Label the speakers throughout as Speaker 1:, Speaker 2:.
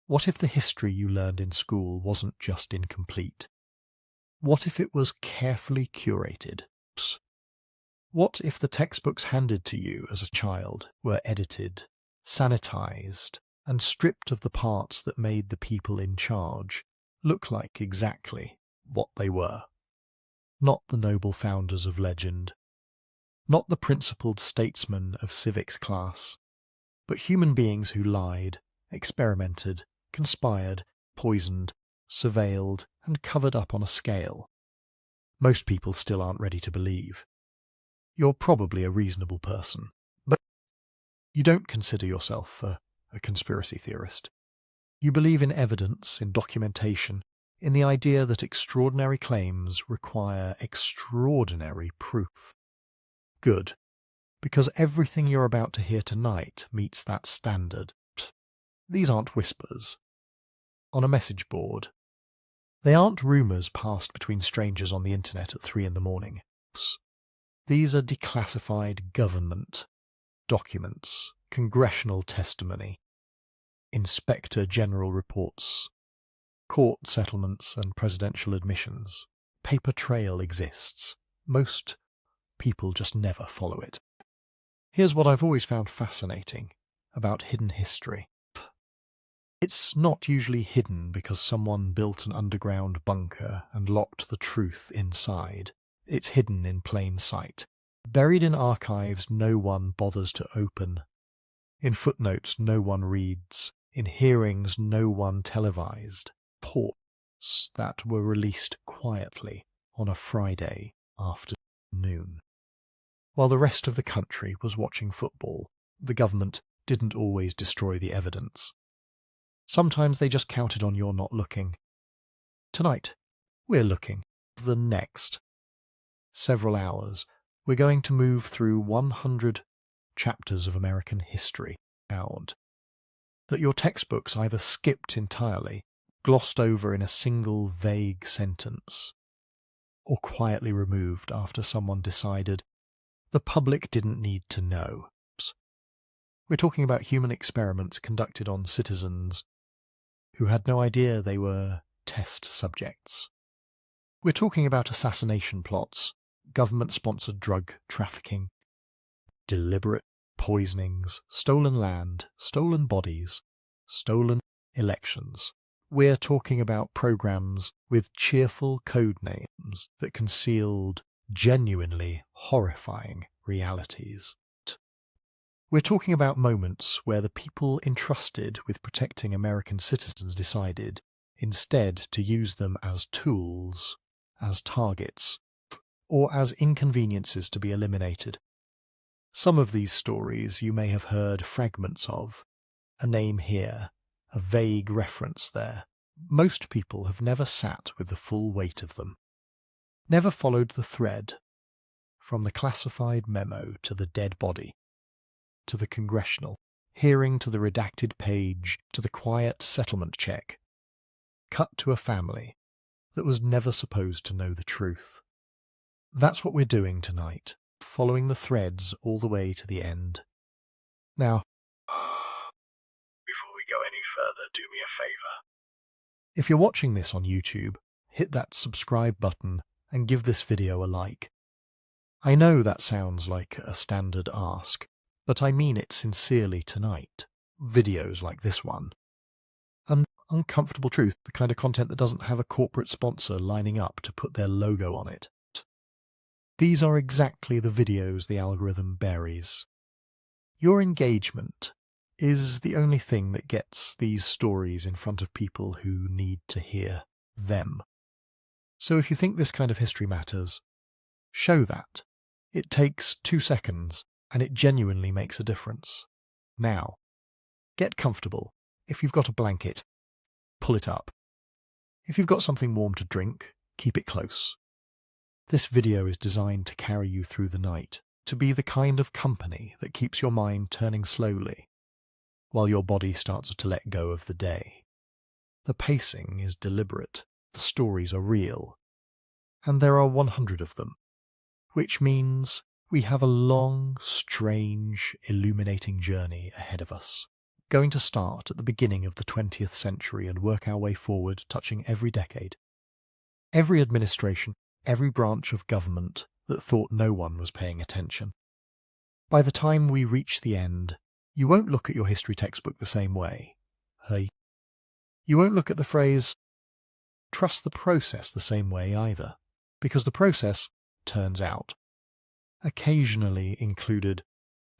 Speaker 1: What if the history you learned in school wasn't just incomplete? What if it was carefully curated? What if the textbooks handed to you as a child were edited, sanitized, and stripped of the parts that made the people in charge look like exactly what they were? Not the noble founders of legend, not the principled statesmen of civics class, but human beings who lied, experimented, conspired, poisoned, surveilled, and covered up on a scale most people still aren't ready to believe. You're probably a reasonable person, but you don't consider yourself a conspiracy theorist. You believe in evidence, in documentation, in the idea that extraordinary claims require extraordinary proof. Good, because everything you're about to hear tonight meets that standard. These aren't whispers on a message board. They aren't rumours passed between strangers on the internet at 3 a.m. These are declassified government documents, congressional testimony, inspector general reports, court settlements and presidential admissions. Paper trail exists. Most people just never follow it. Here's what I've always found fascinating about hidden history. It's not usually hidden because someone built an underground bunker and locked the truth inside. It's hidden in plain sight, buried in archives no one bothers to open, in footnotes no one reads, in hearings no one televised, reports that were released quietly on a Friday afternoon. While the rest of the country was watching football, the government didn't always destroy the evidence. Sometimes they just counted on your not looking. Tonight, we're looking. The next several hours, we're going to move through 100 chapters of American history out that your textbooks either skipped entirely, glossed over in a single vague sentence, or quietly removed after someone decided the public didn't need to know. We're talking about human experiments conducted on citizens who had no idea they were test subjects. We're talking about assassination plots, government-sponsored drug trafficking, deliberate poisonings, stolen land, stolen bodies, stolen elections. We're talking about programs with cheerful code names that concealed genuinely horrifying realities. We're talking about moments where the people entrusted with protecting American citizens decided instead to use them as tools, as targets, or as inconveniences to be eliminated. Some of these stories you may have heard fragments of, a name here, a vague reference there. Most people have never sat with the full weight of them, never followed the thread, from the classified memo to the dead body, to the congressional hearing, to the redacted page, to the quiet settlement check, cut to a family that was never supposed to know the truth. That's what we're doing tonight, following the threads all the way to the end. Now, before we go any further, do me a favour. If you're watching this on YouTube, hit that subscribe button and give this video a like. I know that sounds like a standard ask, but I mean it sincerely tonight. Videos like this one. An uncomfortable truth, the kind of content that doesn't have a corporate sponsor lining up to put their logo on it. These are exactly the videos the algorithm buries. Your engagement is the only thing that gets these stories in front of people who need to hear them. So if you think this kind of history matters, show that. It takes 2 seconds, and it genuinely makes a difference. Now, get comfortable. If you've got a blanket, pull it up. If you've got something warm to drink, keep it close. This video is designed to carry you through the night, to be the kind of company that keeps your mind turning slowly, while your body starts to let go of the day. The pacing is deliberate, the stories are real, and there are 100 of them, which means we have a long, strange, illuminating journey ahead of us. going to start at the beginning of the 20th century and work our way forward, touching every decade. Every administration, every branch of government that thought no one was paying attention. By the time we reach the end, you won't look at your history textbook the same way. Hey. You won't look at the phrase, trust the process the same way either, because the process, turns out, occasionally included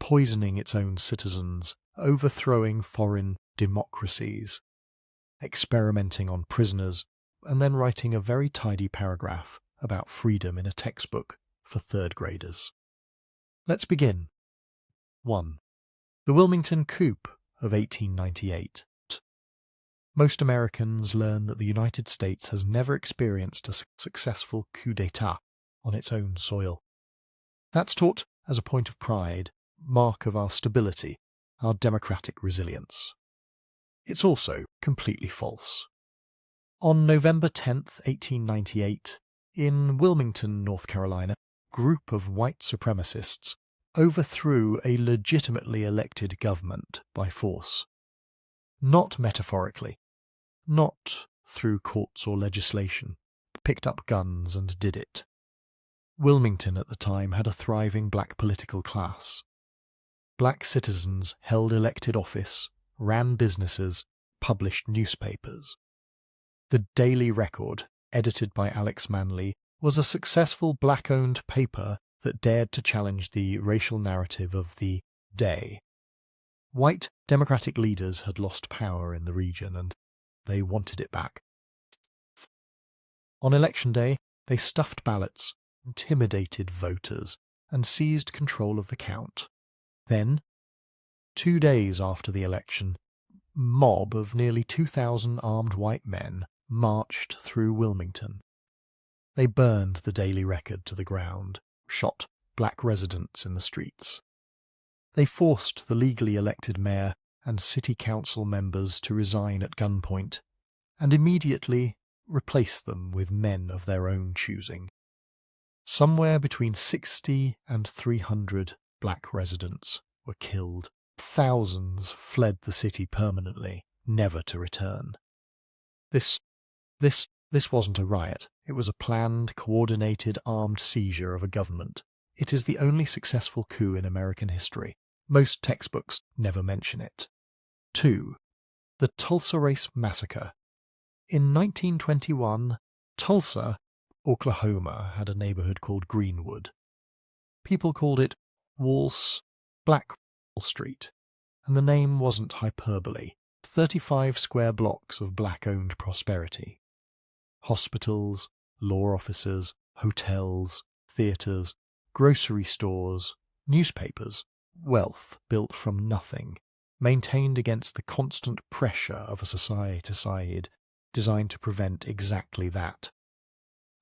Speaker 1: poisoning its own citizens, overthrowing foreign democracies, experimenting on prisoners, and then writing a very tidy paragraph about freedom in a textbook for third graders. Let's begin. 1. The Wilmington Coup of 1898. Most Americans learn that the United States has never experienced a successful coup d'etat on its own soil. That's taught as a point of pride, mark of our stability, our democratic resilience. It's also completely false. On November 10th, 1898, in Wilmington, North Carolina, a group of white supremacists overthrew a legitimately elected government by force. Not metaphorically, not through courts or legislation, picked up guns and did it. Wilmington at the time had a thriving black political class. Black citizens held elected office, ran businesses, published newspapers. The Daily Record, edited by Alex Manley, was a successful black-owned paper that dared to challenge the racial narrative of the day. White Democratic leaders had lost power in the region and they wanted it back. On election day, they stuffed ballots, intimidated voters, and seized control of the count. Then, 2 days after the election, a mob of nearly 2,000 armed white men marched through Wilmington. They burned the Daily Record to the ground, shot black residents in the streets. They forced the legally elected mayor and city council members to resign at gunpoint, and immediately replaced them with men of their own choosing. Somewhere between 60 and 300 black residents were killed. Thousands fled the city permanently, never to return. This wasn't a riot. It was a planned, coordinated, armed seizure of a government. It is the only successful coup in American history. Most textbooks never mention it. 2. The Tulsa Race Massacre. In 1921, Tulsa, Oklahoma, had a neighborhood called Greenwood. People called it Black Wall Street, and the name wasn't hyperbole. 35 square blocks of black-owned prosperity. Hospitals, law offices, hotels, theatres, grocery stores, newspapers, wealth built from nothing, maintained against the constant pressure of a society designed to prevent exactly that.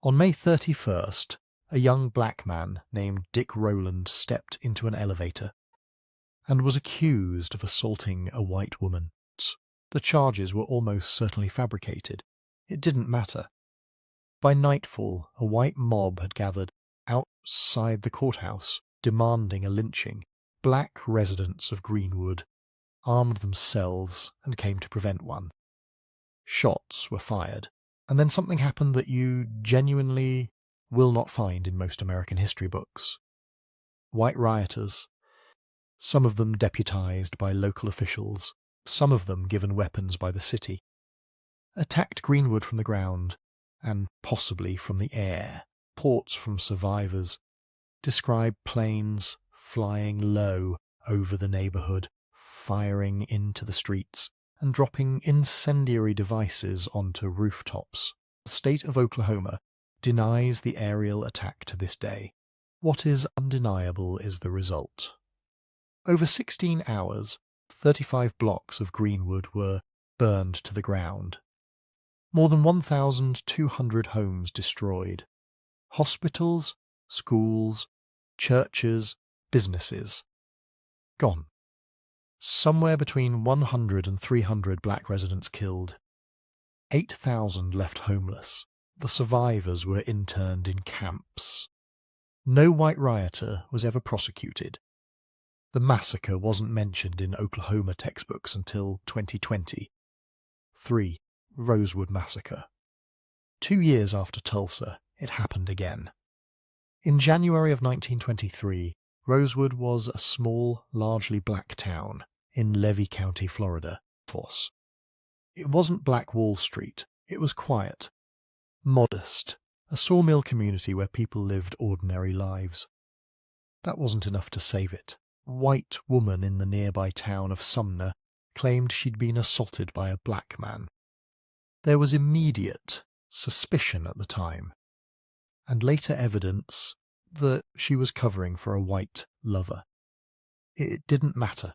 Speaker 1: On May 31st, a young black man named Dick Rowland stepped into an elevator and was accused of assaulting a white woman. The charges were almost certainly fabricated. It didn't matter. By nightfall, a white mob had gathered outside the courthouse, demanding a lynching. Black residents of Greenwood armed themselves and came to prevent one. Shots were fired, and then something happened that you genuinely will not find in most American history books. White rioters, some of them deputized by local officials, some of them given weapons by the city, attacked Greenwood from the ground, and possibly from the air. Reports from survivors describe planes flying low over the neighborhood, firing into the streets, and dropping incendiary devices onto rooftops. The state of Oklahoma denies the aerial attack to this day. What is undeniable is the result. Over 16 hours, 35 blocks of Greenwood were burned to the ground. More than 1,200 homes destroyed. Hospitals, schools, churches, businesses gone. Somewhere between 100 and 300 black residents killed. 8,000 left homeless. The survivors were interned in camps. No white rioter was ever prosecuted. The massacre wasn't mentioned in Oklahoma textbooks until 2020. 3. Rosewood Massacre. 2 years after Tulsa, it happened again. In January of 1923, Rosewood was a small, largely black town in Levy County, Florida. It wasn't Black Wall Street. It was quiet, modest, a sawmill community where people lived ordinary lives. That wasn't enough to save it. A white woman in the nearby town of Sumner claimed she'd been assaulted by a black man. There was immediate suspicion at the time, and later evidence that she was covering for a white lover. It didn't matter.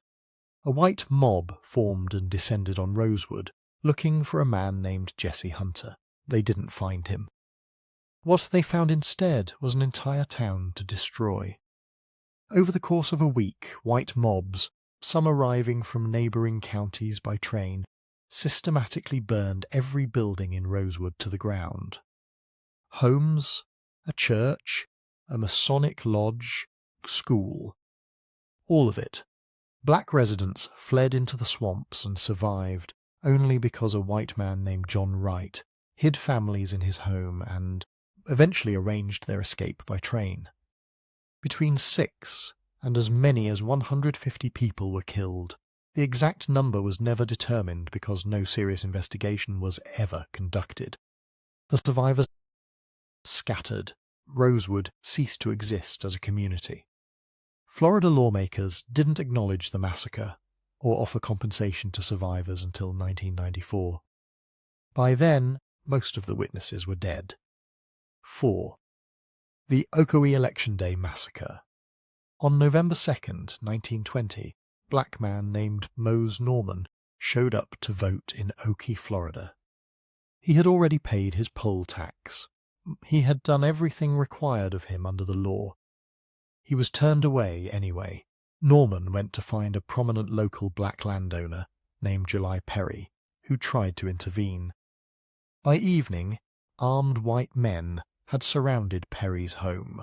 Speaker 1: A white mob formed and descended on Rosewood, looking for a man named Jesse Hunter. They didn't find him. What they found instead was an entire town to destroy. Over the course of a week, white mobs, some arriving from neighbouring counties by train, systematically burned every building in Rosewood to the ground. Homes, a church, a Masonic lodge, school. All of it. Black residents fled into the swamps and survived only because a white man named John Wright hid families in his home and eventually arranged their escape by train. Between 6 and as many as 150 people were killed. The exact number was never determined because no serious investigation was ever conducted. The survivors scattered. Rosewood ceased to exist as a community. Florida lawmakers didn't acknowledge the massacre or offer compensation to survivors until 1994. By then, most of the witnesses were dead. 4. The Ocoee Election Day Massacre. On November 2nd, 1920, a black man named Mose Norman showed up to vote in Ocoee, Florida. He had already paid his poll tax. He had done everything required of him under the law. He was turned away anyway. Norman went to find a prominent local black landowner named July Perry, who tried to intervene. By evening, armed white men had surrounded Perry's home.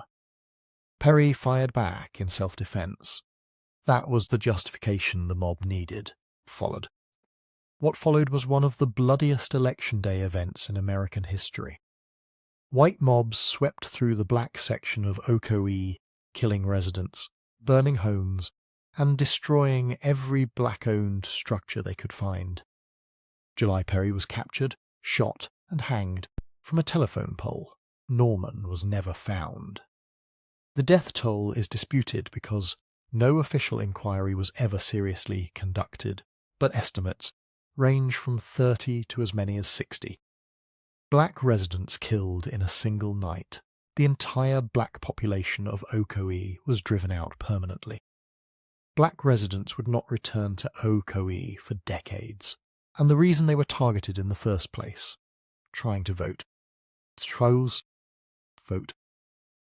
Speaker 1: Perry fired back in self-defense. That was the justification the mob needed. What followed was one of the bloodiest Election Day events in American history. White mobs swept through the black section of Ocoee, killing residents, burning homes, and destroying every black-owned structure they could find. July Perry was captured, shot, and hanged from a telephone pole. Norman was never found. The death toll is disputed because no official inquiry was ever seriously conducted, but estimates range from 30 to as many as 60. Black residents killed in a single night. The entire black population of Ocoee was driven out permanently. Black residents would not return to Ocoee for decades, and the reason they were targeted in the first place, trying to vote,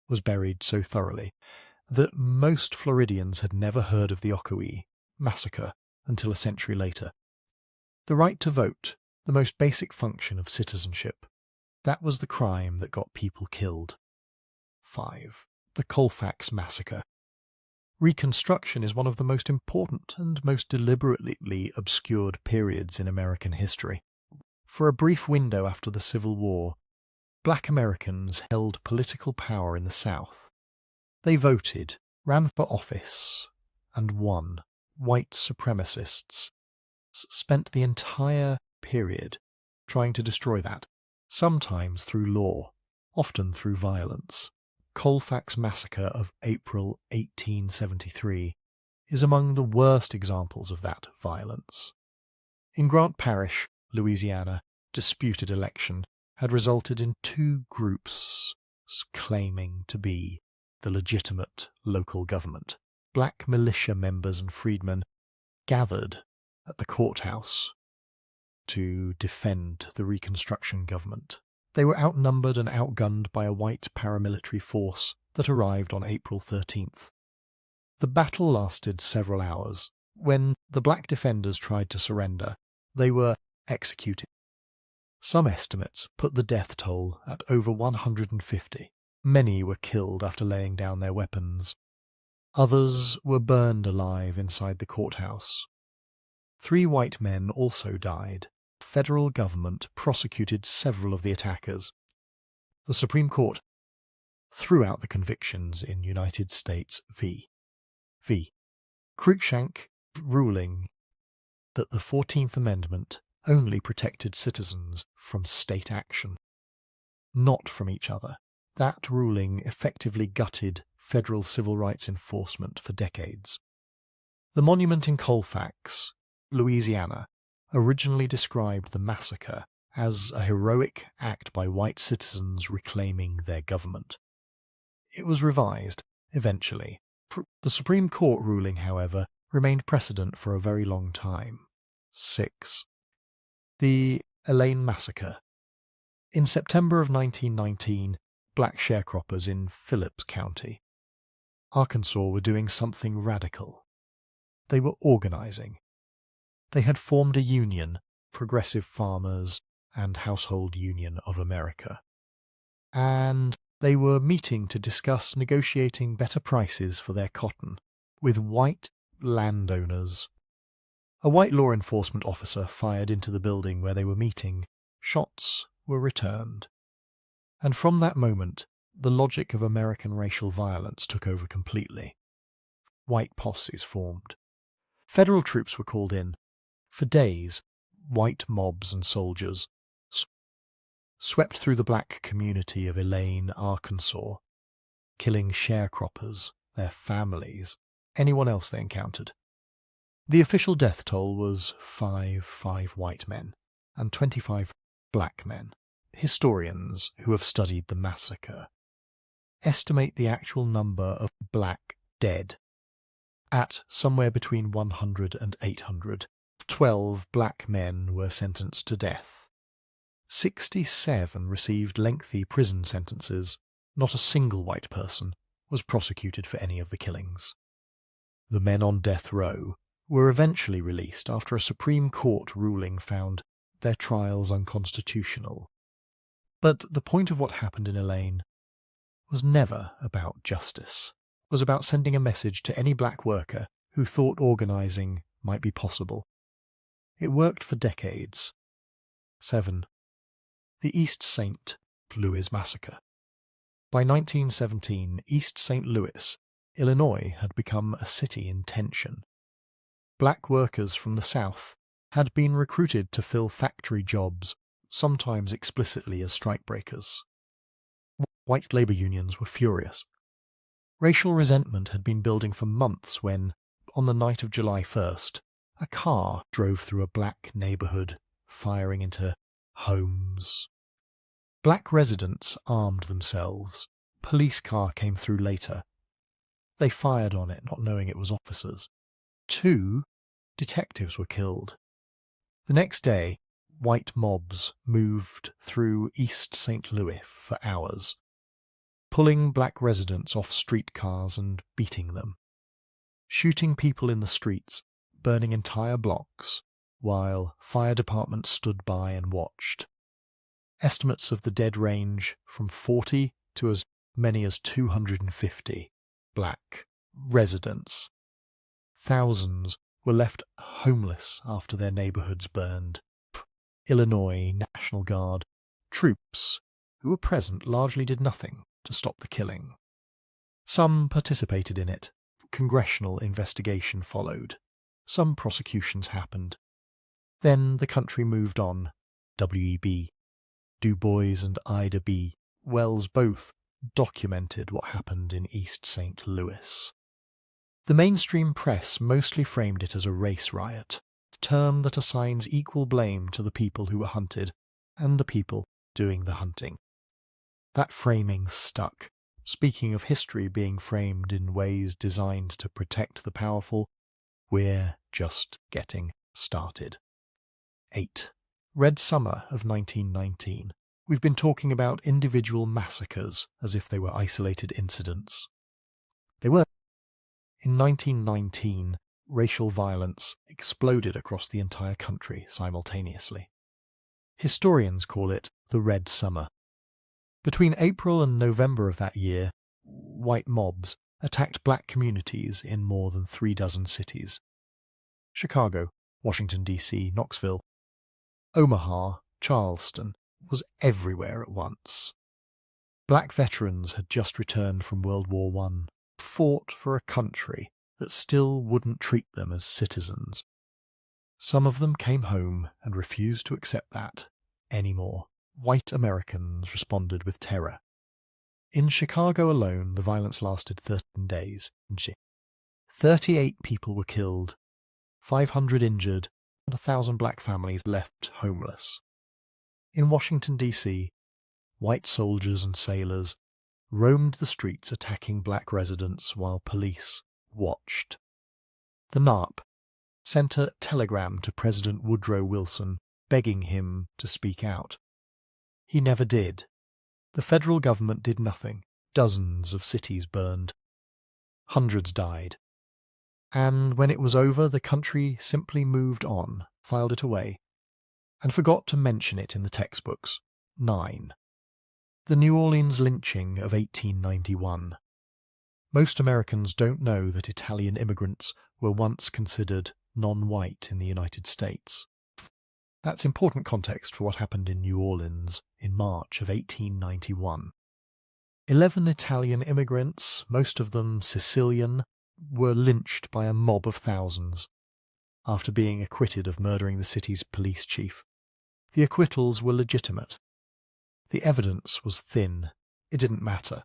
Speaker 1: was buried so thoroughly that most Floridians had never heard of the Ocoee massacre until a century later. The right to vote, the most basic function of citizenship, that was the crime that got people killed. 5. The Colfax Massacre. Reconstruction is one of the most important and most deliberately obscured periods in American history. For a brief window after the Civil War, Black Americans held political power in the South. They voted, ran for office, and won. White supremacists spent the entire period trying to destroy that, sometimes through law, often through violence. Colfax Massacre of April 1873 is among the worst examples of that violence. In Grant Parish, Louisiana, disputed election had resulted in 2 groups claiming to be the legitimate local government. Black militia members and freedmen gathered at the courthouse to defend the Reconstruction government. They were outnumbered and outgunned by a white paramilitary force that arrived on April 13th. The battle lasted several hours. When the black defenders tried to surrender, they were executed. Some estimates put the death toll at over 150. Many were killed after laying down their weapons. Others were burned alive inside the courthouse. 3 white men also died. The federal government prosecuted several of the attackers. The Supreme Court threw out the convictions in United States v. Cruikshank, ruling that the 14th Amendment only protected citizens from state action, not from each other. That ruling effectively gutted federal civil rights enforcement for decades. The monument in Colfax, Louisiana, originally described the massacre as a heroic act by white citizens reclaiming their government. It was revised, eventually. The Supreme Court ruling, however, remained precedent for a very long time. 6. The Elaine Massacre. In September of 1919, black sharecroppers in Phillips County, Arkansas, were doing something radical. They were organizing. They had formed a union, Progressive Farmers and Household Union of America, and they were meeting to discuss negotiating better prices for their cotton with white landowners. A white law enforcement officer fired into the building where they were meeting. Shots were returned. And from that moment, the logic of American racial violence took over completely. White posses formed. Federal troops were called in. For days, white mobs and soldiers swept through the black community of Elaine, Arkansas, killing sharecroppers, their families, anyone else they encountered. The official death toll was 5 white men and 25 black men. Historians who have studied the massacre estimate the actual number of black dead at somewhere between 100 and 800. 12 black men were sentenced to death. 67 received lengthy prison sentences. Not a single white person was prosecuted for any of the killings. The men on death row were eventually released after a Supreme Court ruling found their trials unconstitutional. But the point of what happened in Elaine was never about justice. It was about sending a message to any black worker who thought organizing might be possible. It worked for decades. 7. The East St. Louis Massacre. By 1917, East St. Louis, Illinois, had become a city in tension. Black workers from the South had been recruited to fill factory jobs, sometimes explicitly as strikebreakers. White labor unions were furious. Racial resentment had been building for months when, on the night of July 1st, a car drove through a black neighborhood, firing into homes. Black residents armed themselves. Police car came through later. They fired on it, not knowing it was officers. 2 detectives were killed. The next day, white mobs moved through East St. Louis for hours, pulling black residents off streetcars and beating them, shooting people in the streets, burning entire blocks, while fire departments stood by and watched. Estimates of the dead range from 40 to as many as 250 black residents. Thousands were left homeless after their neighborhoods burned. Illinois National Guard troops who were present largely did nothing to stop the killing. Some participated in it. Congressional investigation followed. Some prosecutions happened. Then the country moved on. W.E.B. Du Bois and Ida B. Wells both documented what happened in East St. Louis. The mainstream press mostly framed it as a race riot, a term that assigns equal blame to the people who were hunted and the people doing the hunting. That framing stuck. Speaking of history being framed in ways designed to protect the powerful, we're just getting started. 8. Red Summer of 1919. We've been talking about individual massacres as if they were isolated incidents. They weren't. In 1919, racial violence exploded across the entire country simultaneously. Historians call it the Red Summer. Between April and November of that year, white mobs attacked black communities in more than 36 cities. Chicago, Washington, D.C., Knoxville, Omaha, Charleston was everywhere at once. Black veterans had just returned from World War I, fought for a country that still wouldn't treat them as citizens. Some of them came home and refused to accept that anymore. White Americans responded with terror. In Chicago alone, the violence lasted 13 days. 38 people were killed, 500 injured, and 1,000 black families left homeless. In Washington, D.C., white soldiers and sailors roamed the streets attacking black residents while police watched. The NARP sent a telegram to President Woodrow Wilson begging him to speak out. He never did. The federal government did nothing. Dozens of cities burned. Hundreds died. And when it was over, the country simply moved on, filed it away, and forgot to mention it in the textbooks. 9. The New Orleans lynching of 1891. Most Americans don't know that Italian immigrants were once considered non-white in the United States. That's important context for what happened in New Orleans in March of 1891. 11 Italian immigrants, most of them Sicilian, were lynched by a mob of thousands after being acquitted of murdering the city's police chief. The acquittals were legitimate. The evidence was thin. It didn't matter.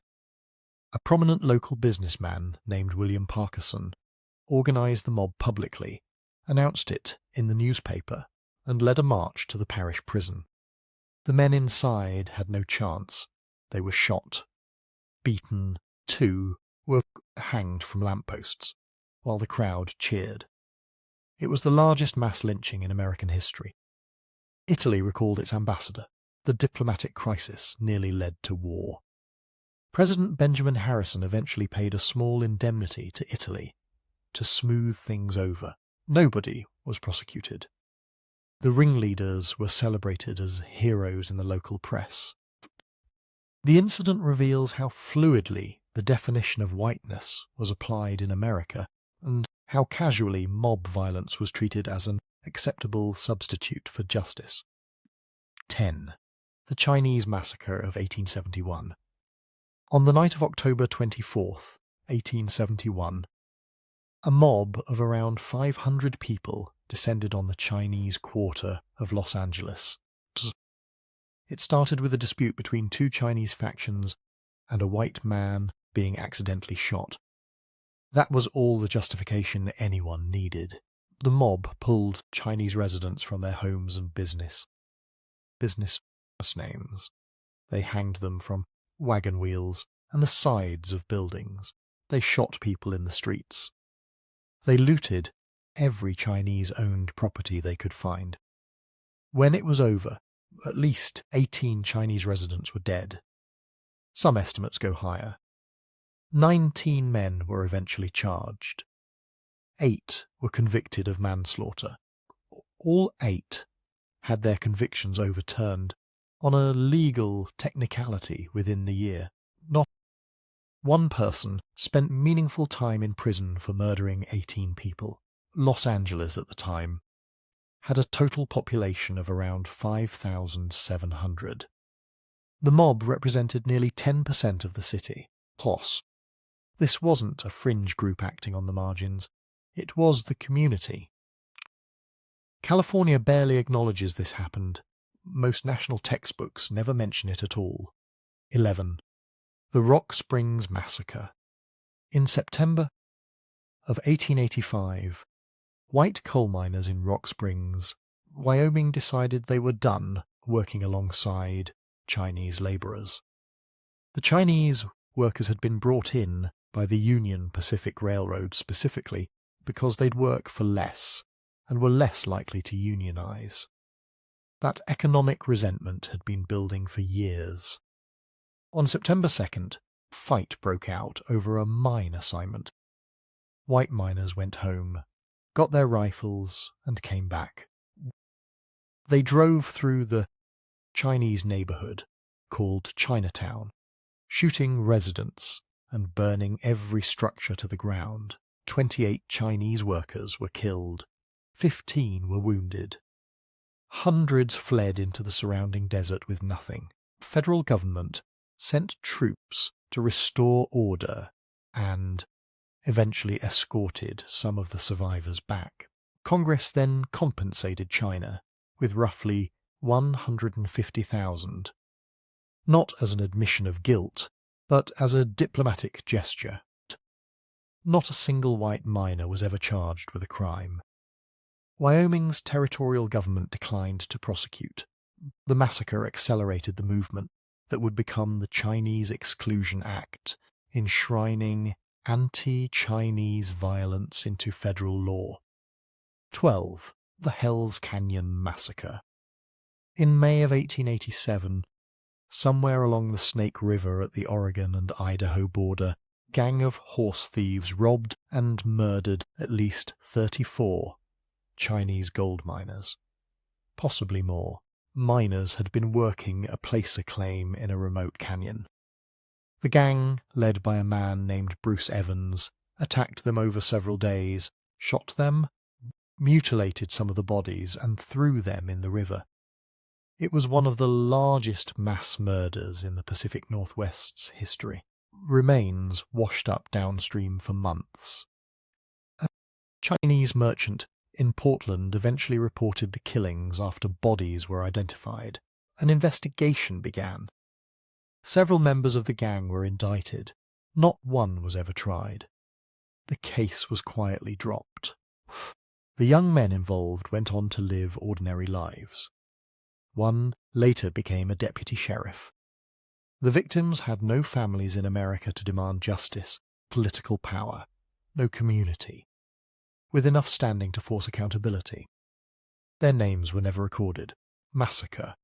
Speaker 1: A prominent local businessman named William Parkinson organised the mob publicly, announced it in the newspaper, and led a march to the parish prison. The men inside had no chance. They were shot, beaten. 2 were hanged from lampposts, while the crowd cheered. It was the largest mass lynching in American history. Italy recalled its ambassador. The diplomatic crisis nearly led to war. President Benjamin Harrison eventually paid a small indemnity to Italy to smooth things over. Nobody was prosecuted. The ringleaders were celebrated as heroes in the local press. The incident reveals how fluidly the definition of whiteness was applied in America and how casually mob violence was treated as an acceptable substitute for justice. 10. The Chinese Massacre of 1871. On the night of October 24th, 1871, a mob of around 500 people descended on the Chinese quarter of Los Angeles. It started with a dispute between 2 Chinese factions and a white man being accidentally shot. That was all the justification anyone needed. The mob pulled Chinese residents from their homes and business names. They hanged them from wagon wheels and the sides of buildings. They shot people in the streets. They looted every Chinese-owned property they could find. When it was over, at least 18 Chinese residents were dead. Some estimates go higher. 19 men were eventually charged. 8 were convicted of manslaughter. All 8 had their convictions overturned on a legal technicality within the year. Not one person spent meaningful time in prison for murdering 18 people. Los Angeles at the time had a total population of around 5,700. The mob represented nearly 10% of the city. Plus, this wasn't a fringe group acting on the margins. It was the community. California barely acknowledges this happened. Most national textbooks never mention it at all. 11. The Rock Springs Massacre. In September of 1885, white coal miners in Rock Springs, Wyoming decided they were done working alongside Chinese laborers. The Chinese workers had been brought in by the Union Pacific Railroad specifically because they'd work for less and were less likely to unionize. That economic resentment had been building for years. On September 2nd, a fight broke out over a mine assignment. White miners went home, got their rifles, and came back. They drove through the Chinese neighborhood called Chinatown, shooting residents and burning every structure to the ground. 28 Chinese workers were killed. 15 were wounded. Hundreds fled into the surrounding desert with nothing. Federal government sent troops to restore order and eventually escorted some of the survivors back. Congress then compensated China with roughly 150,000, not as an admission of guilt, but as a diplomatic gesture. Not a single white miner was ever charged with a crime. Wyoming's territorial government declined to prosecute. The massacre accelerated the movement that would become the Chinese Exclusion Act, enshrining anti-Chinese violence into federal law. 12. The Hells Canyon Massacre. In May of 1887, somewhere along the Snake River at the Oregon and Idaho border, a gang of horse thieves robbed and murdered at least 34 Chinese gold miners. Possibly more. Miners had been working a placer claim in a remote canyon. The gang, led by a man named Bruce Evans, attacked them over several days, shot them, mutilated some of the bodies, and threw them in the river. It was one of the largest mass murders in the Pacific Northwest's history. Remains washed up downstream for months. A Chinese merchant in Portland eventually reported the killings after bodies were identified. An investigation began. Several members of the gang were indicted. Not one was ever tried. The case was quietly dropped. The young men involved went on to live ordinary lives. One later became a deputy sheriff. The victims had no families in America to demand justice, political power, no community, with enough standing to force accountability. Their names were never recorded. Massacre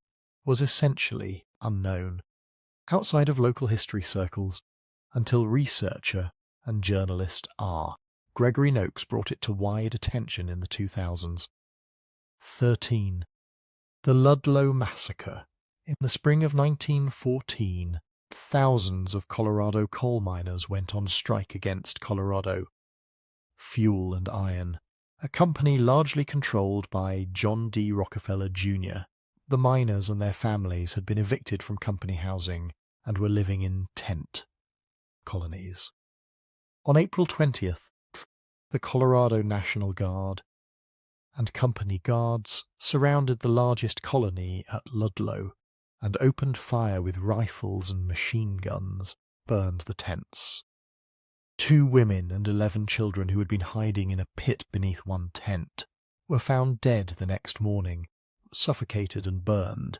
Speaker 1: was essentially unknown, outside of local history circles, until researcher and journalist R. Gregory Noakes brought it to wide attention in the 2000s. 13. The Ludlow Massacre. In the spring of 1914, thousands of Colorado coal miners went on strike against Colorado Fuel and Iron, a company largely controlled by John D. Rockefeller Jr. The miners and their families had been evicted from company housing and were living in tent colonies. On April 20th, the Colorado National Guard and company guards surrounded the largest colony at Ludlow and opened fire with rifles and machine guns, burned the tents. 2 women and 11 children who had been hiding in a pit beneath one tent were found dead the next morning, suffocated and burned.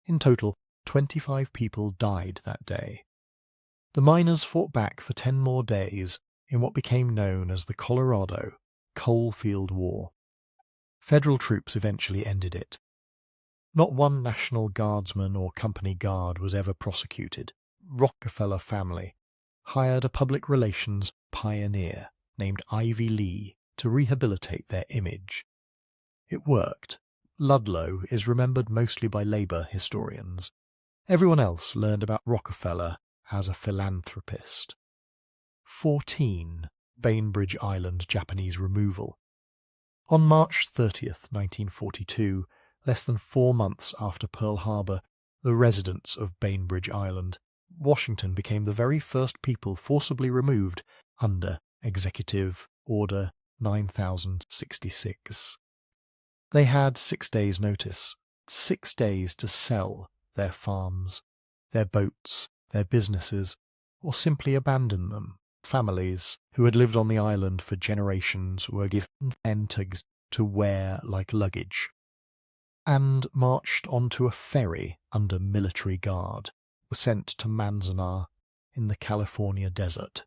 Speaker 1: In total, 25 people died that day. The miners fought back for 10 more days in what became known as the Colorado Coalfield War. Federal troops eventually ended it. Not one National Guardsman or company guard was ever prosecuted. Rockefeller family hired a public relations pioneer named Ivy Lee to rehabilitate their image. It worked. Ludlow is remembered mostly by labor historians. Everyone else learned about Rockefeller as a philanthropist. 14. Bainbridge Island Japanese removal. On March 30th, 1942, less than 4 months after Pearl Harbor, the residents of Bainbridge Island, Washington became the very first people forcibly removed under Executive Order 9066. They had 6 days' notice, 6 days to sell their farms, their boats, their businesses, or simply abandon them. Families who had lived on the island for generations were given tags to wear like luggage, and marched onto a ferry under military guard, were sent to Manzanar in the California desert.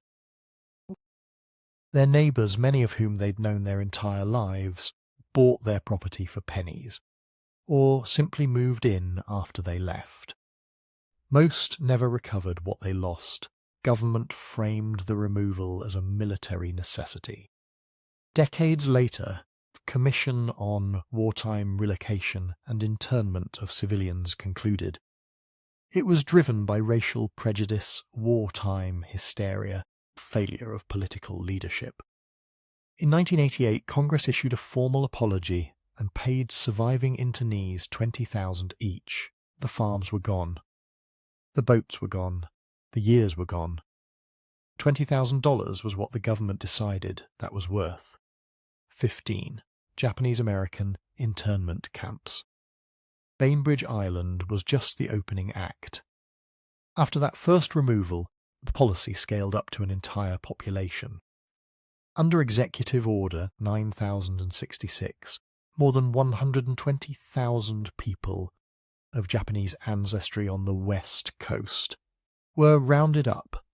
Speaker 1: Their neighbours, many of whom they'd known their entire lives, bought their property for pennies, or simply moved in after they left. Most never recovered what they lost. Government framed the removal as a military necessity. Decades later, the Commission on Wartime Relocation and Internment of Civilians concluded It was driven by racial prejudice, wartime hysteria, failure of political leadership. In 1988, Congress issued a formal apology and paid surviving internees $20,000 each. The farms were gone. The boats were gone. The years were gone. $20,000 was what the government decided that was worth. 15 Japanese-American internment camps. Bainbridge Island was just the opening act. After that first removal, the policy scaled up to an entire population. Under Executive Order 9066, more than 120,000 people of Japanese ancestry on the west coast were rounded up.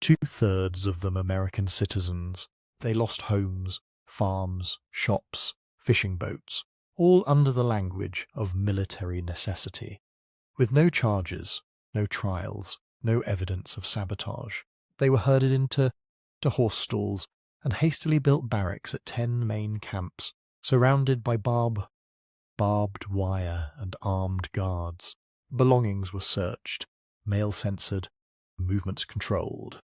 Speaker 1: 2/3 of them American citizens. They lost homes, farms, shops, fishing boats, all under the language of military necessity, with no charges, no trials, no evidence of sabotage. They were herded into horse stalls and hastily built barracks at 10 main camps, surrounded by barbed wire and armed guards. Belongings were searched, mail censored, movements controlled.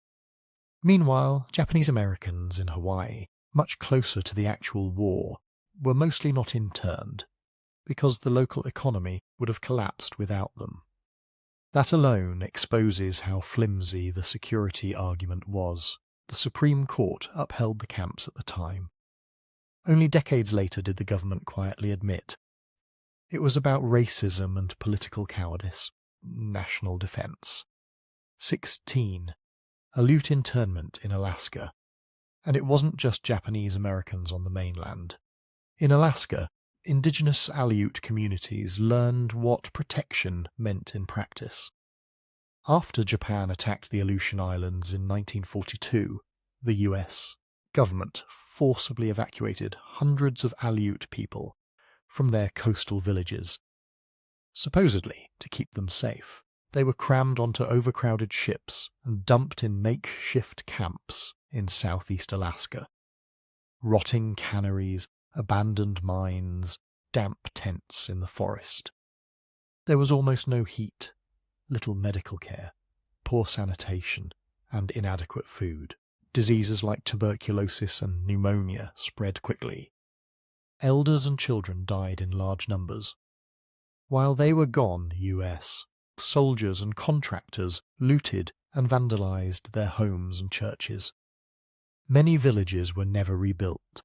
Speaker 1: Meanwhile, Japanese Americans in Hawaii, much closer to the actual war, were mostly not interned, because the local economy would have collapsed without them. That alone exposes how flimsy the security argument was. The Supreme Court upheld the camps at the time. Only decades later did the government quietly admit it was about racism and political cowardice, national defense. 16 Aleut internment in Alaska. And it wasn't just Japanese Americans on the mainland. In Alaska, indigenous Aleut communities learned what protection meant in practice. After Japan attacked the Aleutian Islands in 1942, the US government forcibly evacuated hundreds of Aleut people from their coastal villages. Supposedly to keep them safe, they were crammed onto overcrowded ships and dumped in makeshift camps in southeast Alaska. Rotting canneries, abandoned mines, damp tents in the forest. There was almost no heat, little medical care, poor sanitation, and inadequate food. Diseases like tuberculosis and pneumonia spread quickly. Elders and children died in large numbers. While they were gone, US soldiers and contractors looted and vandalized their homes and churches. Many villages were never rebuilt.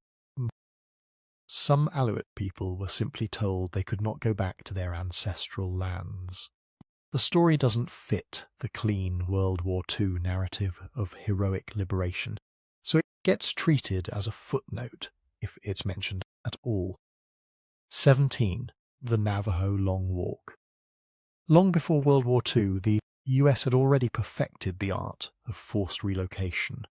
Speaker 1: Some Aleut people were simply told they could not go back to their ancestral lands. The story doesn't fit the clean World War II narrative of heroic liberation, so it gets treated as a footnote, if it's mentioned at all. 17. The Navajo Long Walk. Long before World War II, the US had already perfected the art of forced relocation.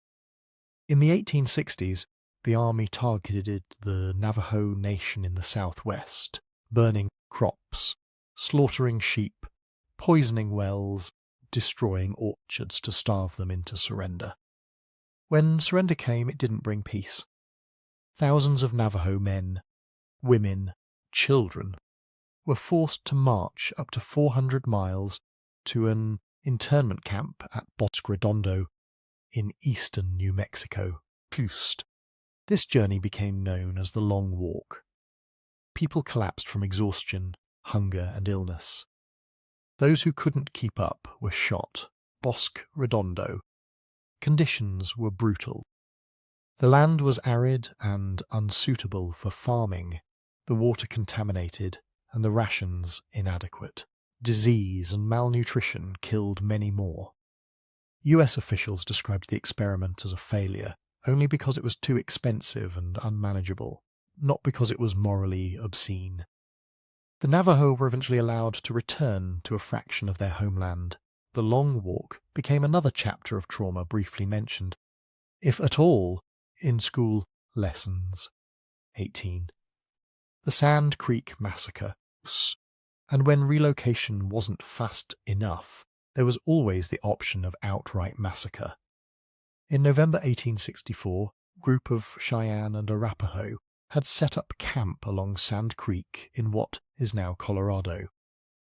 Speaker 1: In the 1860s, the army targeted the Navajo Nation in the southwest, burning crops, slaughtering sheep, poisoning wells, destroying orchards to starve them into surrender. When surrender came, it didn't bring peace. Thousands of Navajo men, women, children were forced to march up to 400 miles to an internment camp at Bosque Redondo in eastern New Mexico, Pust. This journey became known as the Long Walk. People collapsed from exhaustion, hunger, and illness. Those who couldn't keep up were shot. Bosque Redondo. Conditions were brutal. The land was arid and unsuitable for farming, the water contaminated, and the rations inadequate. Disease and malnutrition killed many more. US officials described the experiment as a failure, only because it was too expensive and unmanageable, not because it was morally obscene. The Navajo were eventually allowed to return to a fraction of their homeland. The Long Walk became another chapter of trauma briefly mentioned, if at all, in school lessons. 18. The Sand Creek Massacre. And when relocation wasn't fast enough, there was always the option of outright massacre. In November 1864, a group of Cheyenne and Arapaho had set up camp along Sand Creek in what is now Colorado.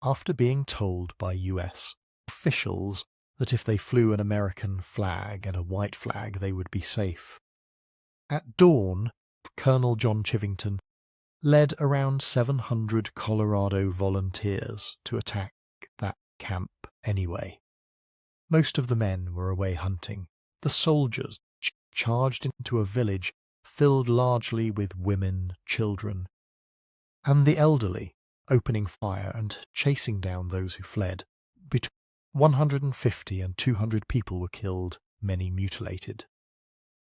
Speaker 1: after being told by US officials that if they flew an American flag and a white flag they would be safe. At dawn, Colonel John Chivington led around 700 Colorado volunteers to attack that camp anyway. Most of the men were away hunting. The soldiers charged into a village filled largely with women, children, and the elderly, opening fire and chasing down those who fled. Between 150 and 200 people were killed, many mutilated.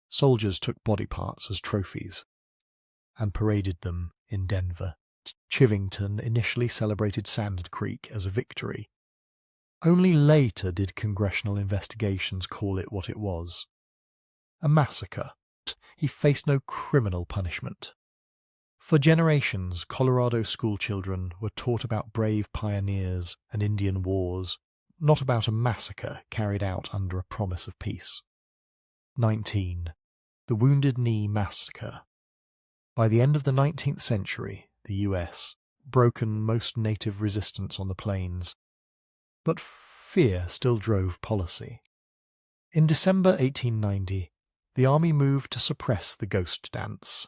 Speaker 1: Soldiers took body parts as trophies and paraded them in Denver. Chivington initially celebrated Sand Creek as a victory. Only later did congressional investigations call it what it was: a massacre. He faced no criminal punishment. For generations, Colorado schoolchildren were taught about brave pioneers and Indian wars, not about a massacre carried out under a promise of peace. 19. The Wounded Knee Massacre. By the end of the 19th century, the US broken most native resistance on the plains, but fear still drove policy. In December 1890, the army moved to suppress the ghost dance,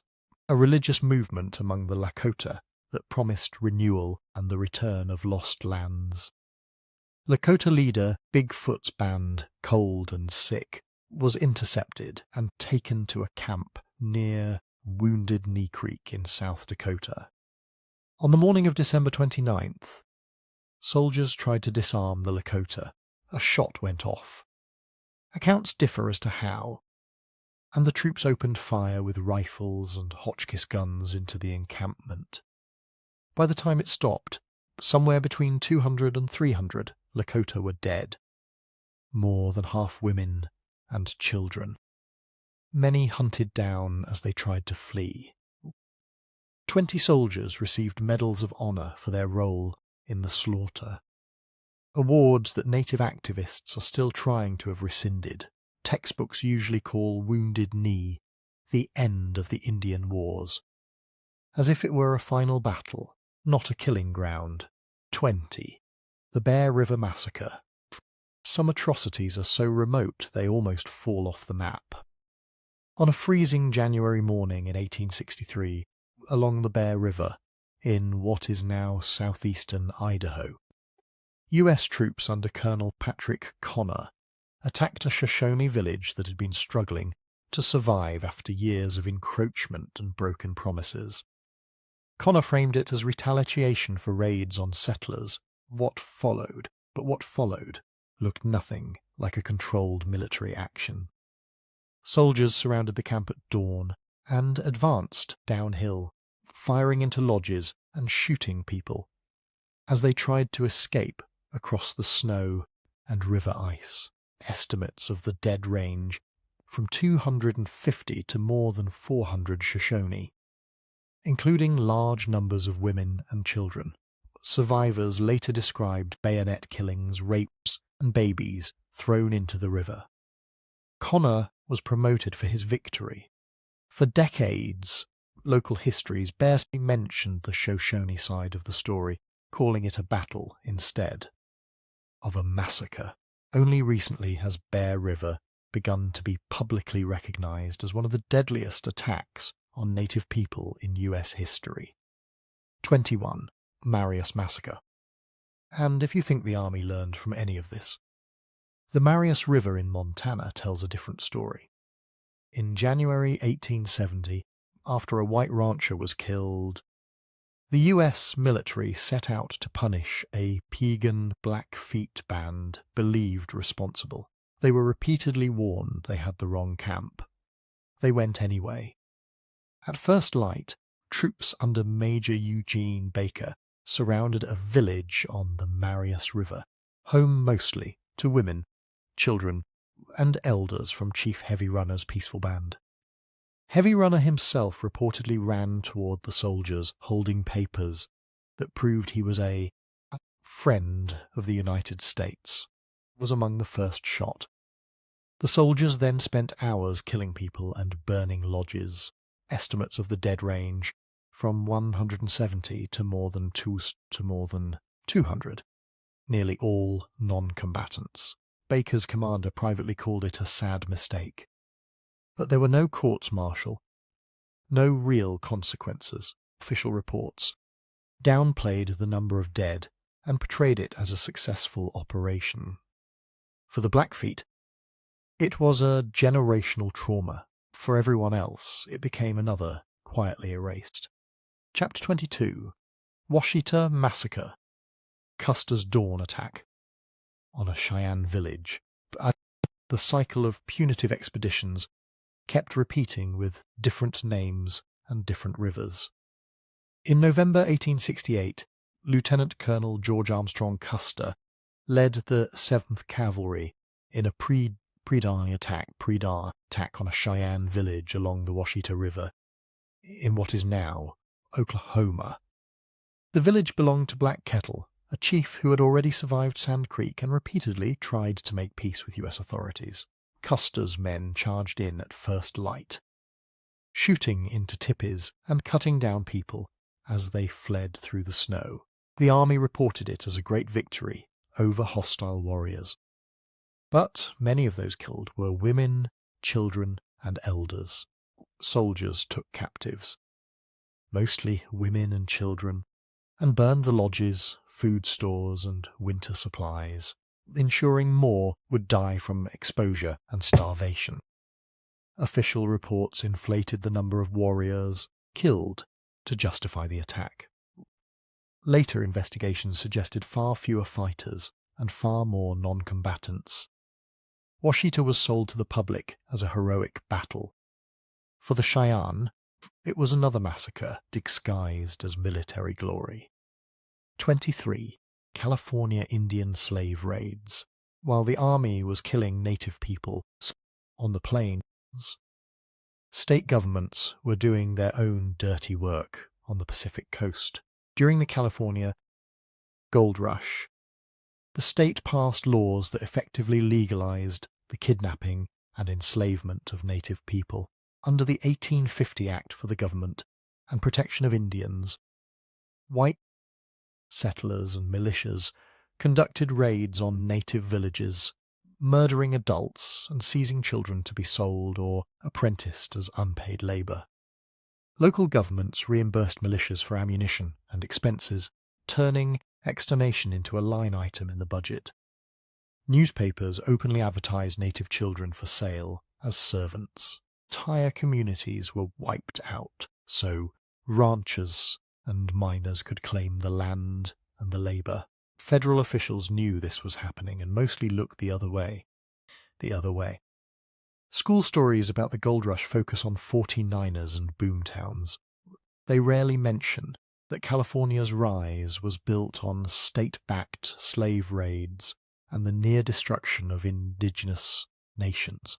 Speaker 1: a religious movement among the Lakota that promised renewal and the return of lost lands. Lakota leader Bigfoot's band, Cold and Sick, was intercepted and taken to a camp near Wounded Knee Creek in South Dakota. On the morning of December 29th, soldiers tried to disarm the Lakota. A shot went off. Accounts differ as to how, and the troops opened fire with rifles and Hotchkiss guns into the encampment. By the time it stopped, somewhere between 200 and 300 Lakota were dead, more than half women and children. Many hunted down as they tried to flee. 20 soldiers received medals of honor for their role in the slaughter, awards that native activists are still trying to have rescinded. Textbooks usually call Wounded Knee the end of the Indian Wars, as if it were a final battle, not a killing ground. 20. The Bear River Massacre. Some atrocities are so remote they almost fall off the map. On a freezing January morning in 1863, along the Bear River, in what is now southeastern Idaho, US troops under Colonel Patrick Connor attacked a Shoshone village that had been struggling to survive after years of encroachment and broken promises. Connor framed it as retaliation for raids on settlers. What followed looked nothing like a controlled military action. Soldiers surrounded the camp at dawn and advanced downhill, firing into lodges and shooting people as they tried to escape across the snow and river ice. Estimates of the dead range from 250 to more than 400 Shoshone, including large numbers of women and children. Survivors later described bayonet killings, rapes, and babies thrown into the river. Connor was promoted for his victory. For decades, local histories barely mentioned the Shoshone side of the story, calling it a battle instead of a massacre. Only recently has Bear River begun to be publicly recognized as one of the deadliest attacks on native people in US history. 21. Marius Massacre. And if you think the army learned from any of this, the Marius River in Montana tells a different story. In January 1870, after a white rancher was killed, the US military set out to punish a Piegan Blackfeet band believed responsible. They were repeatedly warned they had the wrong camp. They went anyway. At first light, troops under Major Eugene Baker surrounded a village on the Marius River, home mostly to women, children, and elders from Chief Heavy Runner's peaceful band. Heavy Runner himself reportedly ran toward the soldiers holding papers that proved he was a friend of the United States, was among the first shot. The soldiers then spent hours killing people and burning lodges. Estimates of the dead range from 170 to more than 200, nearly all non-combatants. Baker's commander privately called it a sad mistake. But there were no courts-martial, no real consequences. Official reports downplayed the number of dead and portrayed it as a successful operation. For the Blackfeet, it was a generational trauma. For everyone else, it became another, quietly erased. Chapter 22. Washita Massacre. Custer's Dawn Attack on a Cheyenne village. The cycle of punitive expeditions kept repeating with different names and different rivers. In November 1868, Lieutenant Colonel George Armstrong Custer led the 7th Cavalry in a pre-dawn attack on a Cheyenne village along the Washita River in what is now Oklahoma. The village belonged to Black Kettle, a chief who had already survived Sand Creek and repeatedly tried to make peace with U.S. authorities. Custer's men charged in at first light, shooting into teepees and cutting down people as they fled through the snow. The army reported it as a great victory over hostile warriors. But many of those killed were women, children, and elders. Soldiers took captives, mostly women and children, and burned the lodges, food stores, and winter supplies, ensuring more would die from exposure and starvation. Official reports inflated the number of warriors killed to justify the attack. Later investigations suggested far fewer fighters and far more non-combatants. Washita was sold to the public as a heroic battle. For the Cheyenne, it was another massacre disguised as military glory. 23. California Indian slave raids. While the army was killing native people on the plains, state governments were doing their own dirty work on the Pacific coast. During the California Gold Rush, the state passed laws that effectively legalized the kidnapping and enslavement of native people. Under the 1850 Act for the Government and Protection of Indians, white settlers and militias conducted raids on native villages, murdering adults and seizing children to be sold or apprenticed as unpaid labor. Local governments reimbursed militias for ammunition and expenses, turning extermination into a line item in the budget. Newspapers openly advertised native children for sale as servants. Entire communities were wiped out, so ranchers and miners could claim the land and the labor. Federal officials knew this was happening and mostly looked the other way. School stories about the gold rush focus on 49ers and boomtowns. They rarely mention that California's rise was built on state-backed slave raids and the near destruction of indigenous nations.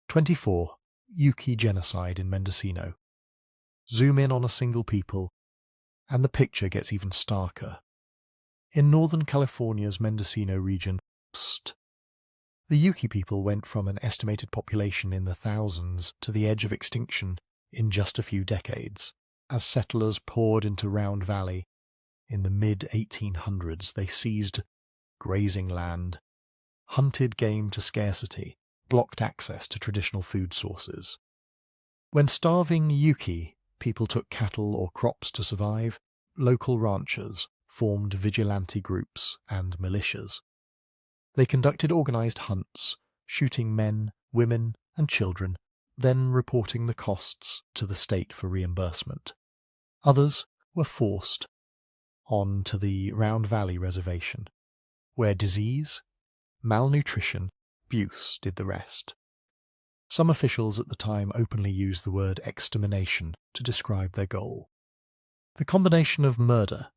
Speaker 1: 24. Yuki genocide in Mendocino. Zoom in on a single people, and the picture gets even starker. In northern California's Mendocino region, the Yuki people went from an estimated population in the thousands to the edge of extinction in just a few decades. As settlers poured into Round Valley in the mid-1800s, they seized grazing land, hunted game to scarcity, blocked access to traditional food sources. When starving Yuki people took cattle or crops to survive, local ranchers formed vigilante groups and militias. They conducted organized hunts, shooting men, women, and children, then reporting the costs to the state for reimbursement. Others were forced on to the Round Valley Reservation, where disease, malnutrition, abuse did the rest. Some officials at the time openly used the word extermination to describe their goal. The combination of murder,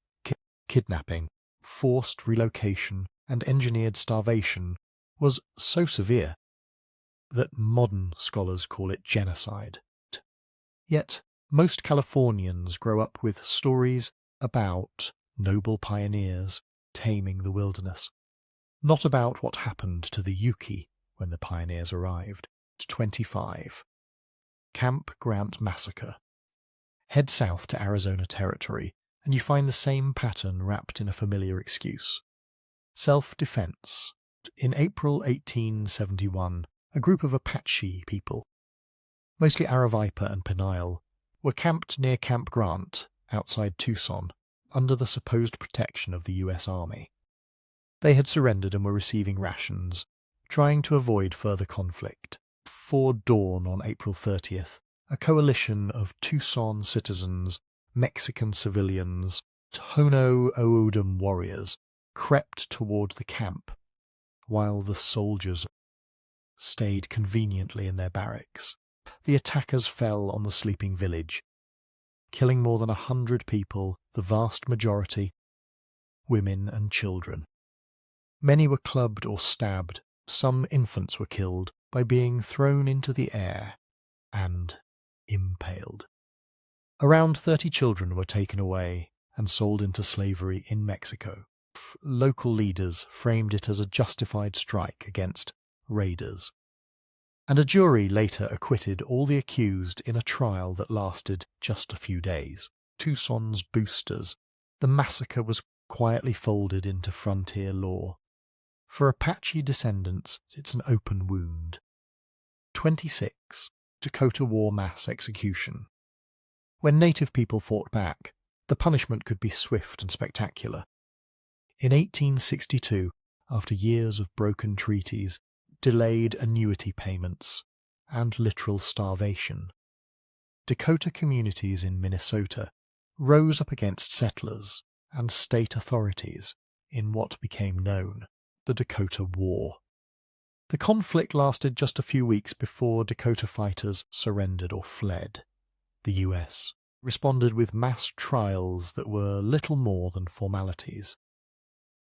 Speaker 1: kidnapping, forced relocation, and engineered starvation was so severe that modern scholars call it genocide. Yet, most Californians grow up with stories about noble pioneers taming the wilderness, not about what happened to the Yuki when the pioneers arrived. 25. Camp Grant Massacre. Head south to Arizona Territory and you find the same pattern wrapped in a familiar excuse. Self-defense. In April 1871, a group of Apache people, mostly Aravaipa and Penile, were camped near Camp Grant, outside Tucson, under the supposed protection of the US Army. They had surrendered and were receiving rations, trying to avoid further conflict. Before dawn on April 30th, a coalition of Tucson citizens, Mexican civilians, Tohono O'odham warriors crept toward the camp, while the soldiers stayed conveniently in their barracks. The attackers fell on the sleeping village, killing more than 100 people, the vast majority women and children. Many were clubbed or stabbed. Some infants were killed by being thrown into the air and impaled. Around 30 children were taken away and sold into slavery in Mexico. Local leaders framed it as a justified strike against raiders, and a jury later acquitted all the accused in a trial that lasted just a few days. Tucson's boosters. The massacre was quietly folded into frontier law. For Apache descendants, it's an open wound. 26. Dakota War mass execution. When native people fought back, the punishment could be swift and spectacular. In 1862, after years of broken treaties, delayed annuity payments, and literal starvation, Dakota communities in Minnesota rose up against settlers and state authorities in what became known the Dakota War. The conflict lasted just a few weeks before Dakota fighters surrendered or fled. The US responded with mass trials that were little more than formalities.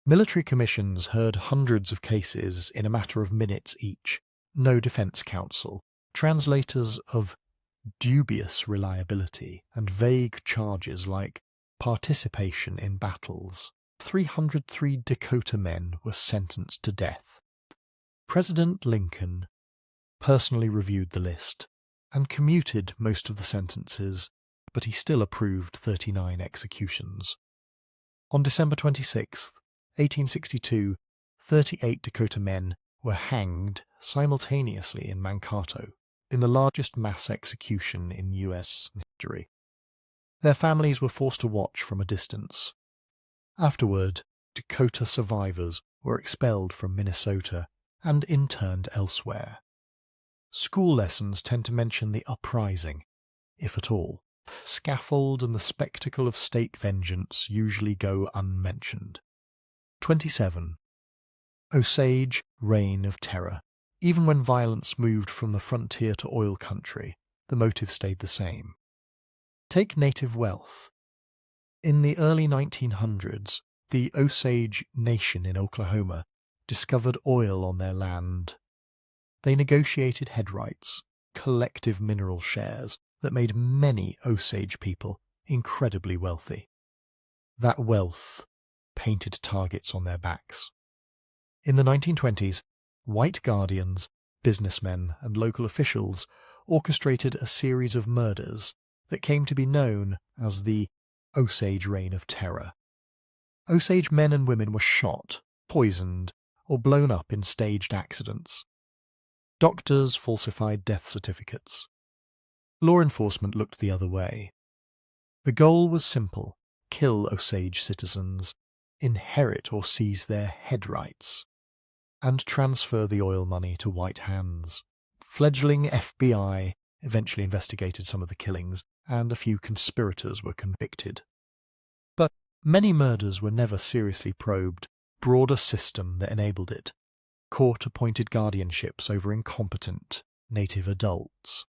Speaker 1: Military commissions heard hundreds of cases in a matter of minutes each. No defense counsel. Translators of dubious reliability and vague charges like participation in battles. 303 Dakota men were sentenced to death. President Lincoln personally reviewed the list and commuted most of the sentences, but he still approved 39 executions. On December 26, 1862, 38 Dakota men were hanged simultaneously in Mankato, in the largest mass execution in U.S. history. Their families were forced to watch from a distance. Afterward, Dakota survivors were expelled from Minnesota and interned elsewhere. School lessons tend to mention the uprising, if at all. Scaffold and the spectacle of state vengeance usually go unmentioned. 27. Osage Reign of Terror. Even when violence moved from the frontier to oil country, the motive stayed the same. Take native wealth. In the early 1900s, the Osage Nation in Oklahoma discovered oil on their land. They negotiated head rights, collective mineral shares, that made many Osage people incredibly wealthy. That wealth painted targets on their backs. In the 1920s, white guardians, businessmen, and local officials orchestrated a series of murders that came to be known as the Osage Reign of Terror. Osage men and women were shot, poisoned, or blown up in staged accidents. Doctors falsified death certificates. Law enforcement looked the other way. The goal was simple: kill Osage citizens, inherit or seize their head rights, and transfer the oil money to white hands. Fledgling FBI eventually investigated some of the killings, and a few conspirators were convicted. But many murders were never seriously probed. Broader system that enabled it. Court-appointed guardianships over incompetent native adults.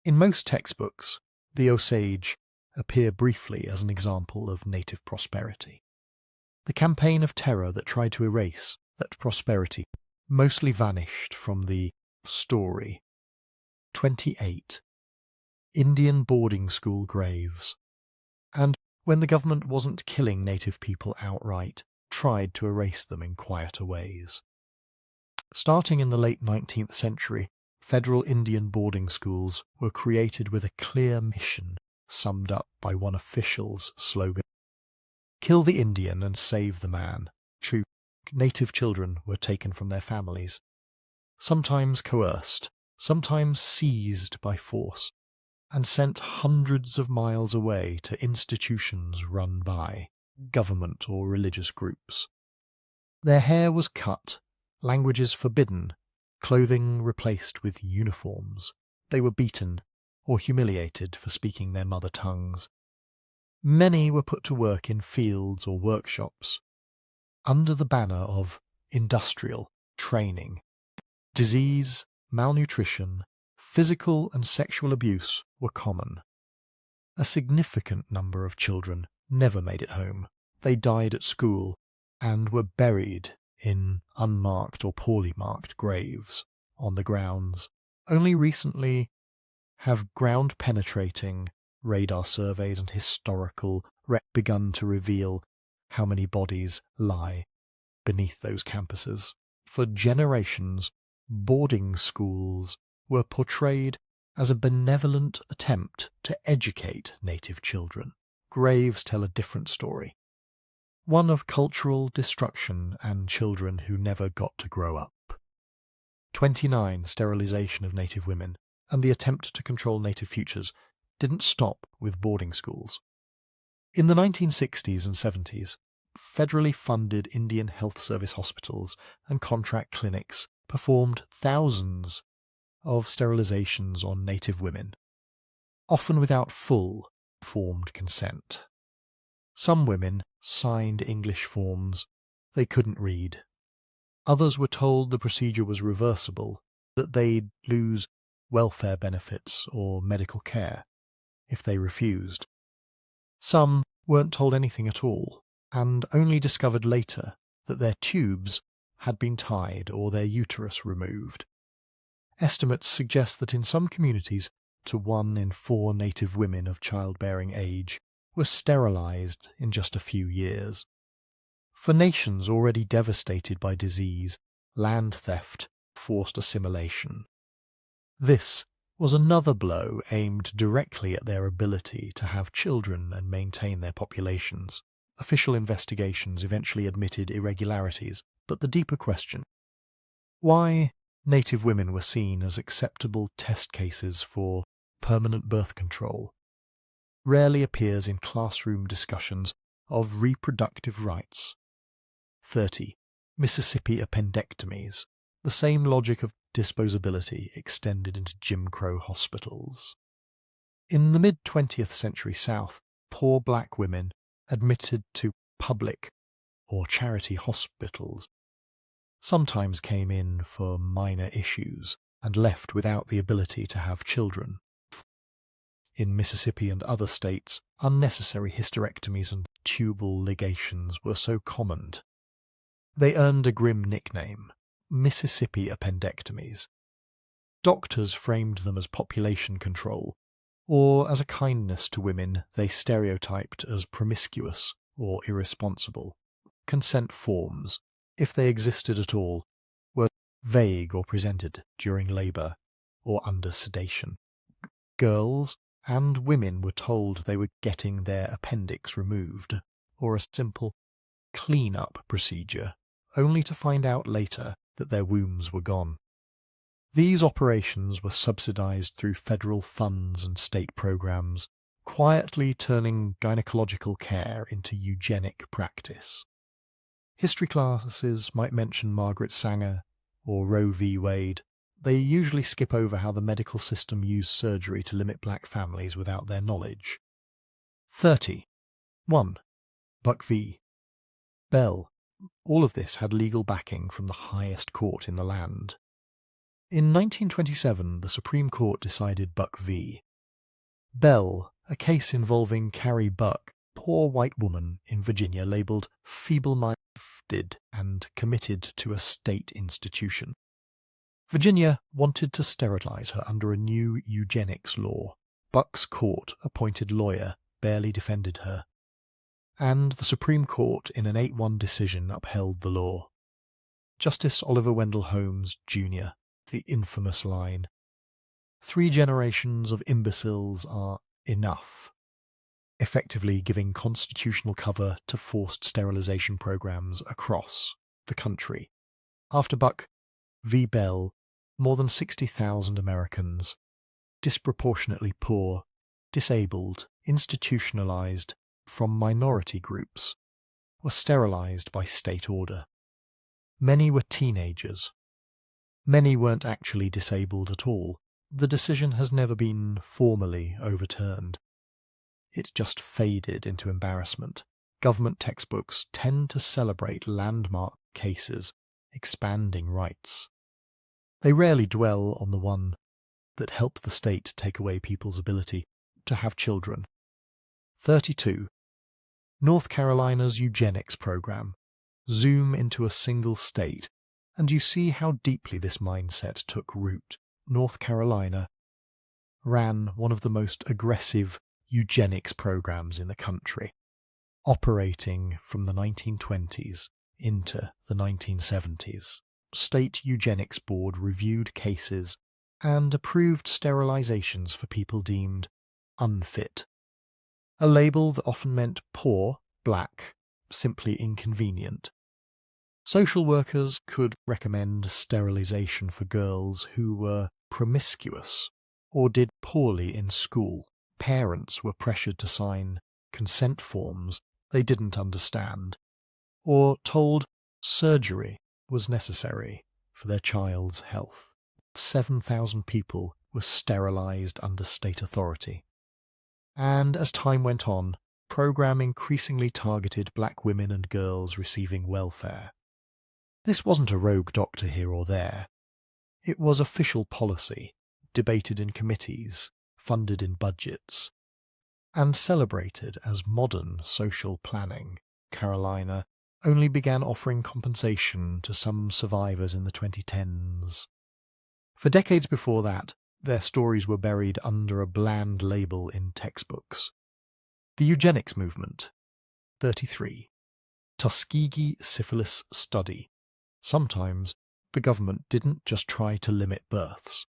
Speaker 1: In most textbooks, the Osage appear briefly as an example of native prosperity. The campaign of terror that tried to erase that prosperity mostly vanished from the story. 28. Indian boarding school graves. And when the government wasn't killing native people outright, tried to erase them in quieter ways. Starting in the late 19th century, federal Indian boarding schools were created with a clear mission, summed up by one official's slogan: Kill the Indian and save the man. True, native children were taken from their families, sometimes coerced, sometimes seized by force, and sent hundreds of miles away to institutions run by government or religious groups. Their hair was cut, languages forbidden, clothing replaced with uniforms. They were beaten or humiliated for speaking their mother tongues. Many were put to work in fields or workshops under the banner of industrial training. Disease, malnutrition, physical and sexual abuse were common. A significant number of children never made it home. They died at school and were buried in unmarked or poorly marked graves on the grounds. Only recently have ground-penetrating radar surveys and historical begun to reveal how many bodies lie beneath those campuses. For generations, boarding schools were portrayed as a benevolent attempt to educate native children. Graves tell a different story, one of cultural destruction and children who never got to grow up. 29. Sterilization of native women and the attempt to control native futures didn't stop with boarding schools. In the 1960s and 70s, federally funded Indian Health Service hospitals and contract clinics performed thousands of sterilizations on native women, often without full informed consent. Some women signed English forms they couldn't read. Others were told the procedure was reversible, that they'd lose welfare benefits or medical care if they refused. Some weren't told anything at all, and only discovered later that their tubes had been tied or their uterus removed. Estimates suggest that in some communities, 1 in 4 native women of childbearing age were sterilized in just a few years. For nations already devastated by disease, land theft, forced assimilation, this was another blow aimed directly at their ability to have children and maintain their populations. Official investigations eventually admitted irregularities, but the deeper question, why native women were seen as acceptable test cases for permanent birth control, rarely appears in classroom discussions of reproductive rights. 30. Mississippi appendectomies. The same logic of disposability extended into Jim Crow hospitals. In the mid-20th century South, poor black women admitted to public or charity hospitals sometimes came in for minor issues and left without the ability to have children. In Mississippi and other states, unnecessary hysterectomies and tubal ligations were so common. They earned a grim nickname, Mississippi appendectomies. Doctors framed them as population control, or as a kindness to women they stereotyped as promiscuous or irresponsible. Consent forms, if they existed at all, were vague or presented during labour or under sedation. Girls and women were told they were getting their appendix removed, or a simple clean-up procedure, only to find out later that their wombs were gone. These operations were subsidized through federal funds and state programs, quietly turning gynecological care into eugenic practice. History classes might mention Margaret Sanger or Roe v. Wade. They usually skip over how the medical system used surgery to limit black families without their knowledge. 30. 1. Buck v. Bell. All of this had legal backing from the highest court in the land. In 1927, the Supreme Court decided Buck v. Bell, a case involving Carrie Buck, a poor white woman in Virginia labeled feeble-minded and committed to a state institution. Virginia wanted to sterilize her under a new eugenics law. Buck's court-appointed lawyer barely defended her, and the Supreme Court in an 8-1 decision upheld the law. Justice Oliver Wendell Holmes, Jr., the infamous line, 3 generations of imbeciles are enough, effectively giving constitutional cover to forced sterilization programs across the country. After Buck v. Bell, more than 60,000 Americans, disproportionately poor, disabled, institutionalized from minority groups, were sterilized by state order. Many were teenagers. Many weren't actually disabled at all. The decision has never been formally overturned. It just faded into embarrassment. Government textbooks tend to celebrate landmark cases, expanding rights. They rarely dwell on the one that helped the state take away people's ability to have children. 32. North Carolina's eugenics program. Zoom into a single state, and you see how deeply this mindset took root. North Carolina ran one of the most aggressive eugenics programs in the country, operating from the 1920s into the 1970s. State Eugenics Board reviewed cases and approved sterilizations for people deemed unfit, a label that often meant poor, black, simply inconvenient. Social workers could recommend sterilization for girls who were promiscuous or did poorly in school. Parents were pressured to sign consent forms they didn't understand, or told surgery was necessary for their child's health. 7,000 people were sterilized under state authority. And as time went on, program increasingly targeted black women and girls receiving welfare. This wasn't a rogue doctor here or there. It was official policy, debated in committees, funded in budgets, and celebrated as modern social planning. Carolina only began offering compensation to some survivors in the 2010s. For decades before that, their stories were buried under a bland label in textbooks. The eugenics movement. 33. Tuskegee syphilis study. Sometimes the government didn't just try to limit births.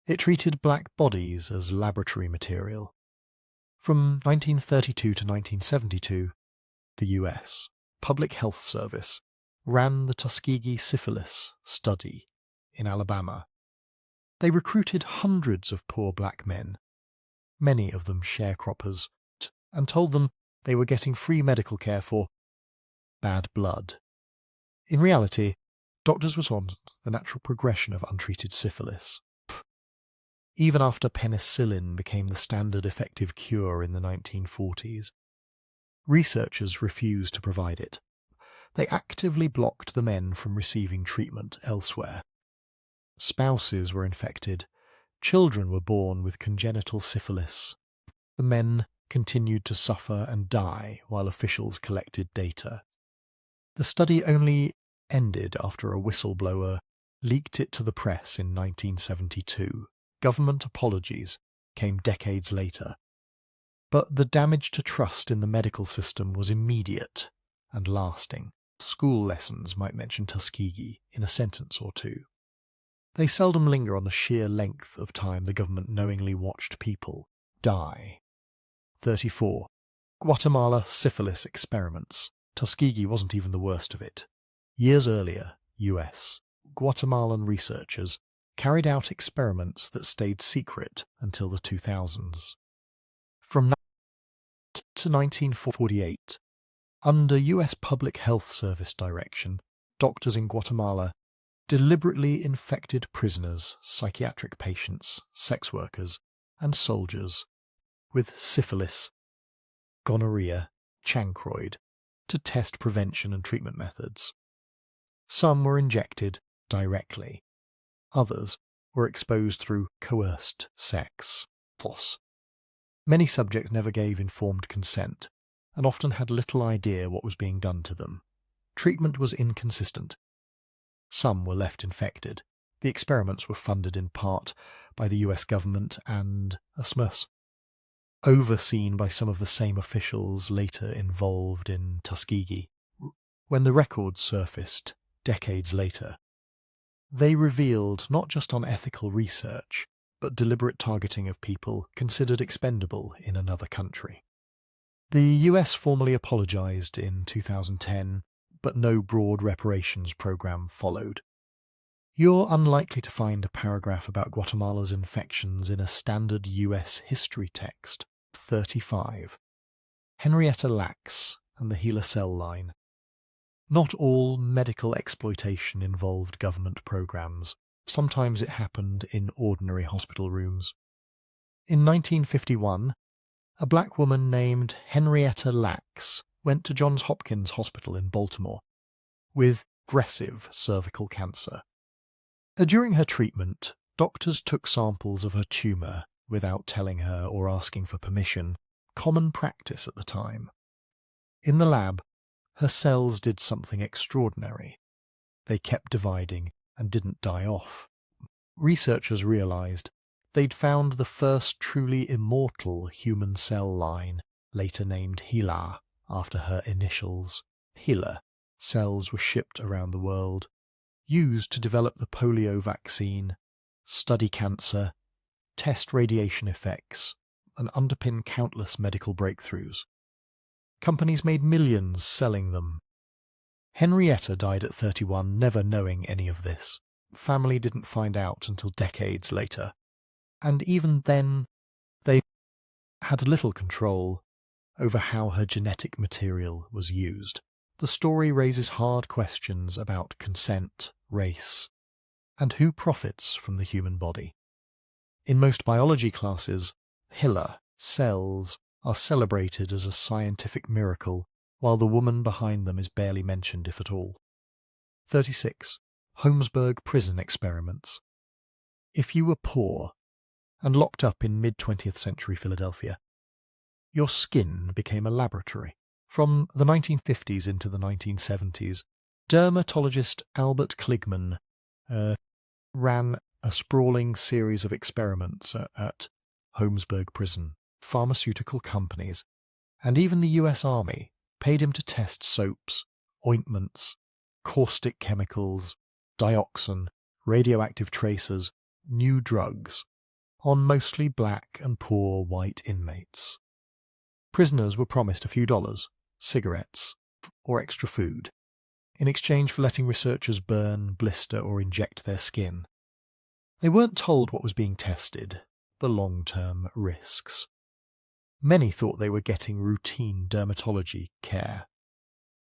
Speaker 1: It treated black bodies as laboratory material. From 1932 to 1972, the U.S. Public Health Service ran the Tuskegee syphilis study in Alabama. They recruited hundreds of poor black men, many of them sharecroppers, and told them they were getting free medical care for bad blood. In reality, doctors were on the natural progression of untreated syphilis. Even after penicillin became the standard effective cure in the 1940s, researchers refused to provide it. They actively blocked the men from receiving treatment elsewhere. Spouses were infected. Children were born with congenital syphilis. The men continued to suffer and die while officials collected data. The study only ended after a whistleblower leaked it to the press in 1972. Government apologies came decades later. But the damage to trust in the medical system was immediate and lasting. School lessons might mention Tuskegee in a sentence or two. They seldom linger on the sheer length of time the government knowingly watched people die. 34. Guatemala syphilis experiments. Tuskegee wasn't even the worst of it. Years earlier, US, Guatemalan researchers carried out experiments that stayed secret until the 2000s. From to 1948, under US Public Health Service direction, doctors in Guatemala deliberately infected prisoners, psychiatric patients, sex workers, and soldiers with syphilis, gonorrhea, chancroid, to test prevention and treatment methods. Some were injected directly. Others were exposed through coerced sex. Plus, many subjects never gave informed consent and often had little idea what was being done to them. Treatment was inconsistent. Some were left infected. The experiments were funded in part by the US government and ASMUS, overseen by some of the same officials later involved in Tuskegee. When the records surfaced decades later, they revealed not just unethical research, but deliberate targeting of people considered expendable in another country. The US formally apologized in 2010, but no broad reparations program followed. You're unlikely to find a paragraph about Guatemala's infections in a standard US history text. 35. Henrietta Lacks and the HeLa cell line. Not all medical exploitation involved government programs. Sometimes it happened in ordinary hospital rooms. In 1951, a black woman named Henrietta Lacks went to Johns Hopkins Hospital in Baltimore with aggressive cervical cancer. During her treatment, doctors took samples of her tumour without telling her or asking for permission, common practice at the time. In the lab, her cells did something extraordinary. They kept dividing and didn't die off. Researchers realised they'd found the first truly immortal human cell line, later named HeLa, after her initials. HeLa cells were shipped around the world, used to develop the polio vaccine, study cancer, test radiation effects, and underpin countless medical breakthroughs. Companies made millions selling them. Henrietta died at 31, never knowing any of this. Family didn't find out until decades later. And even then, they had little control over how her genetic material was used. The story raises hard questions about consent, race, and who profits from the human body. In most biology classes, HeLa cells are celebrated as a scientific miracle, while the woman behind them is barely mentioned, if at all. 36. Holmesburg prison experiments. If you were poor and locked up in mid-20th century Philadelphia, your skin became a laboratory. From the 1950s into the 1970s, dermatologist Albert Kligman ran a sprawling series of experiments at Holmesburg Prison. Pharmaceutical companies, and even the US Army, paid him to test soaps, ointments, caustic chemicals, dioxin, radioactive tracers, new drugs, on mostly black and poor white inmates. Prisoners were promised a few dollars, cigarettes, or extra food, in exchange for letting researchers burn, blister, or inject their skin. They weren't told what was being tested, the long-term risks. Many thought they were getting routine dermatology care.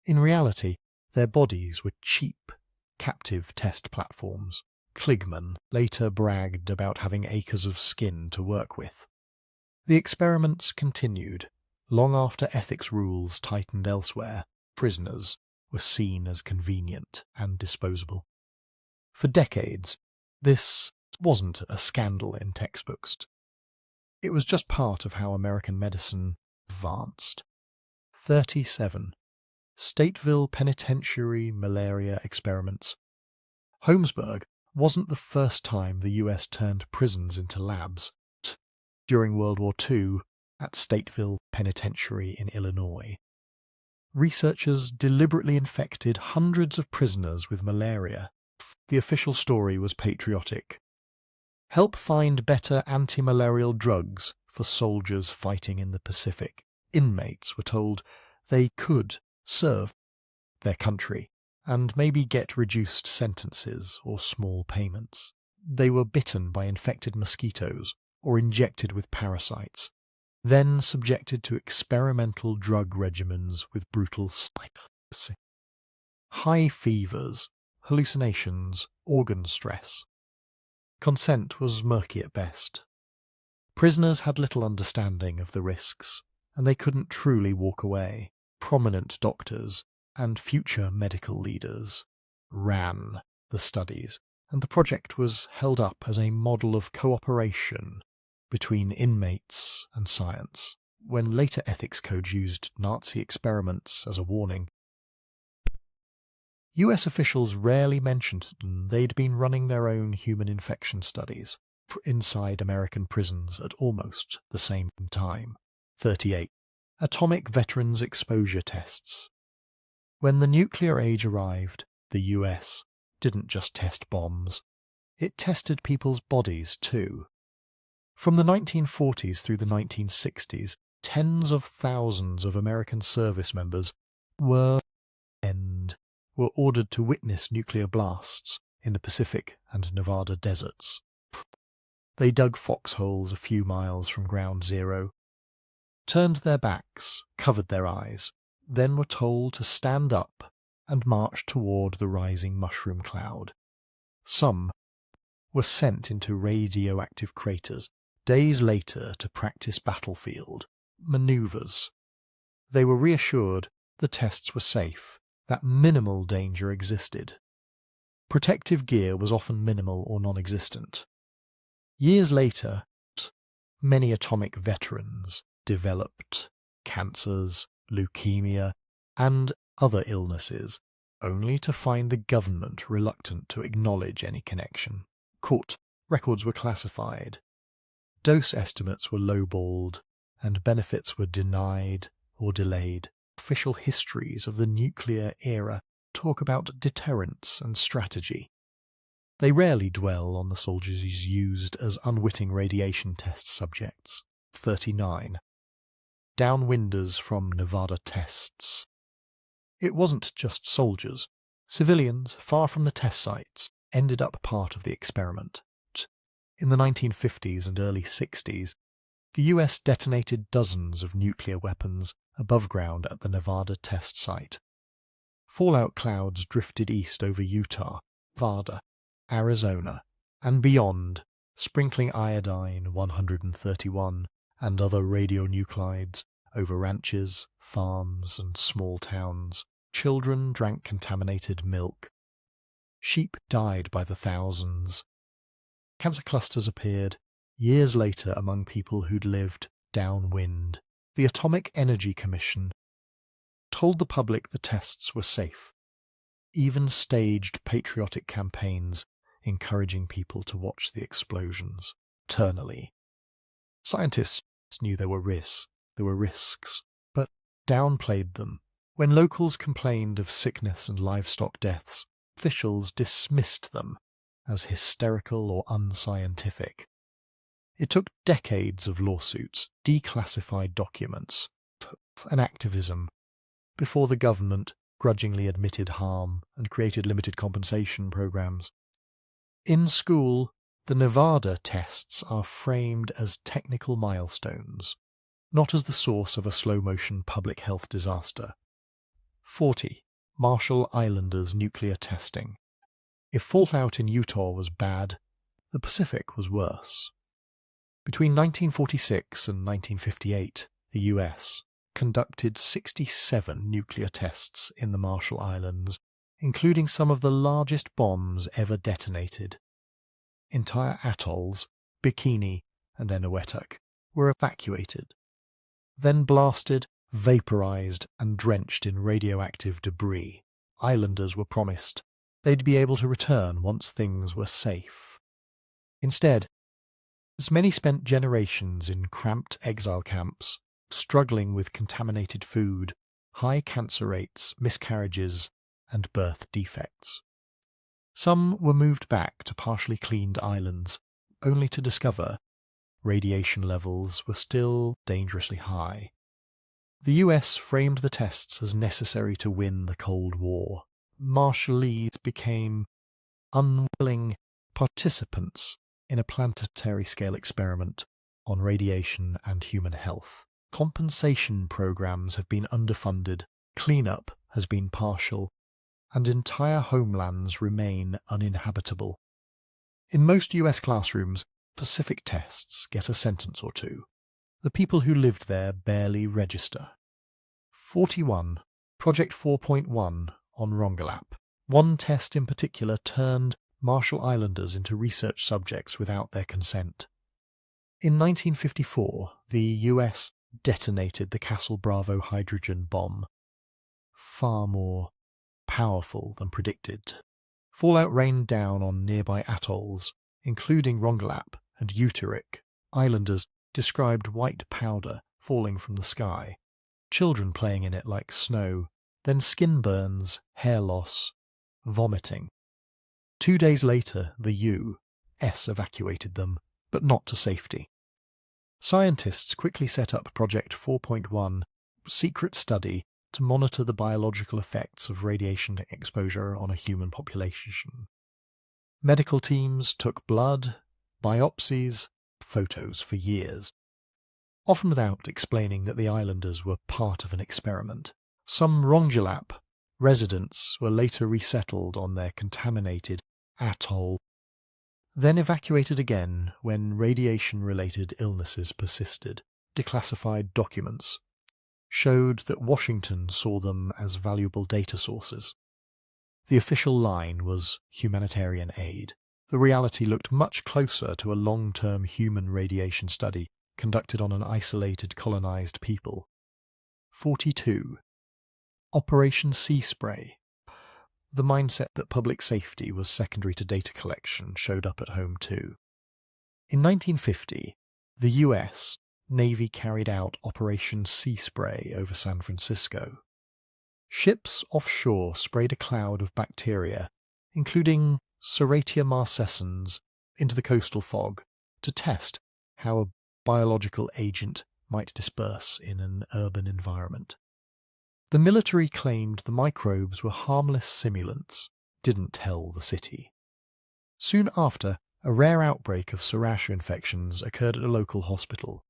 Speaker 1: In reality, their bodies were cheap, captive test platforms. Kligman later bragged about having acres of skin to work with. The experiments continued. Long after ethics rules tightened elsewhere, prisoners were seen as convenient and disposable. For decades, this wasn't a scandal in textbooks. It was just part of how American medicine advanced. 37. Stateville Penitentiary malaria experiments. Holmesburg wasn't the first time the US turned prisons into labs. During World War II, at Stateville Penitentiary in Illinois, researchers deliberately infected hundreds of prisoners with malaria. The official story was patriotic. Help find better anti-malarial drugs for soldiers fighting in the Pacific. Inmates were told they could serve their country and maybe get reduced sentences or small payments. They were bitten by infected mosquitoes or injected with parasites, then subjected to experimental drug regimens with brutal sniping. High fevers, hallucinations, organ stress. Consent was murky at best. Prisoners had little understanding of the risks, and they couldn't truly walk away. Prominent doctors and future medical leaders ran the studies, and the project was held up as a model of cooperation between inmates and science. When later ethics codes used Nazi experiments as a warning, US officials rarely mentioned they'd been running their own human infection studies inside American prisons at almost the same time. 38. Atomic Veterans Exposure Tests. When the nuclear age arrived, the US didn't just test bombs, it tested people's bodies too. From the 1940s through the 1960s, tens of thousands of American service members were ordered to witness nuclear blasts in the Pacific and Nevada deserts. They dug foxholes a few miles from ground zero, turned their backs, covered their eyes, then were told to stand up and march toward the rising mushroom cloud. Some were sent into radioactive craters days later to practice battlefield maneuvers. They were reassured the tests were safe, that minimal danger existed. Protective gear was often minimal or non-existent. Years later, many atomic veterans developed cancers, leukemia, and other illnesses, only to find the government reluctant to acknowledge any connection. Court records were classified, dose estimates were lowballed, and benefits were denied or delayed. Official histories of the nuclear era talk about deterrence and strategy. They rarely dwell on the soldiers used as unwitting radiation test subjects. 39. Downwinders from Nevada tests. It wasn't just soldiers. Civilians, far from the test sites, ended up part of the experiment. In the 1950s and early 60s, the US detonated dozens of nuclear weapons above ground at the Nevada test site. Fallout clouds drifted east over Utah, Nevada, Arizona, and beyond, sprinkling iodine-131 and other radionuclides over ranches, farms, and small towns. Children drank contaminated milk. Sheep died by the thousands. Cancer clusters appeared years later among people who'd lived downwind. The Atomic Energy Commission told the public the tests were safe, even staged patriotic campaigns encouraging people to watch the explosions eternally. Scientists knew there were risks, but downplayed them. When locals complained of sickness and livestock deaths, officials dismissed them as hysterical or unscientific. It took decades of lawsuits, declassified documents, and activism before the government grudgingly admitted harm and created limited compensation programs. In school, the Nevada tests are framed as technical milestones, not as the source of a slow-motion public health disaster. 40. Marshall Islanders nuclear testing. If fallout in Utah was bad, the Pacific was worse. Between 1946 and 1958, the US conducted 67 nuclear tests in the Marshall Islands, including some of the largest bombs ever detonated. Entire atolls, Bikini and Eniwetok, were evacuated, then blasted, vaporized, and drenched in radioactive debris. Islanders were promised they'd be able to return once things were safe. Instead, as many spent generations in cramped exile camps, struggling with contaminated food, high cancer rates, miscarriages, and birth defects. Some were moved back to partially cleaned islands, only to discover radiation levels were still dangerously high. The US framed the tests as necessary to win the Cold War. Marshallese became unwilling participants in a planetary-scale experiment on radiation and human health. Compensation programs have been underfunded, cleanup has been partial, and entire homelands remain uninhabitable. In most US classrooms, Pacific tests get a sentence or two. The people who lived there barely register. 41. Project 4.1 on Rongelap. One test in particular turned Marshall Islanders into research subjects without their consent. In 1954, the US detonated the Castle Bravo hydrogen bomb, far more powerful than predicted. Fallout rained down on nearby atolls, including Rongelap and Uterik. Islanders described white powder falling from the sky, children playing in it like snow, then skin burns, hair loss, vomiting. 2 days later, the U.S. evacuated them, but not to safety. Scientists quickly set up Project 4.1, secret study to monitor the biological effects of radiation exposure on a human population. Medical teams took blood, biopsies, photos for years, often without explaining that the islanders were part of an experiment. Some Rongelap residents were later resettled on their contaminated atoll, then evacuated again when radiation-related illnesses persisted. Declassified documents showed that Washington saw them as valuable data sources. The official line was humanitarian aid. The reality looked much closer to a long-term human radiation study conducted on an isolated colonized people. 42. Operation Sea Spray. The mindset that public safety was secondary to data collection showed up at home too. In 1950, the US Navy carried out Operation Sea Spray over San Francisco. Ships offshore sprayed a cloud of bacteria, including Serratia marcescens, into the coastal fog to test how a biological agent might disperse in an urban environment. The military claimed the microbes were harmless simulants, didn't tell the city. Soon after, a rare outbreak of Serratia infections occurred at a local hospital,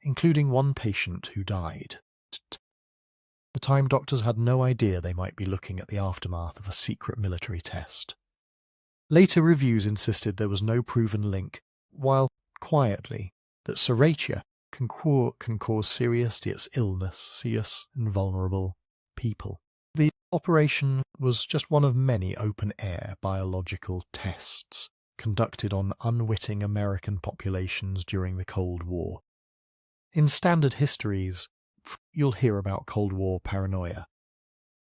Speaker 1: including one patient who died. At the time, doctors had no idea they might be looking at the aftermath of a secret military test. Later reviews insisted there was no proven link, while quietly that Serratia can cause serious illness, and vulnerable people. The operation was just one of many open-air biological tests conducted on unwitting American populations during the Cold War. In standard histories, you'll hear about Cold War paranoia.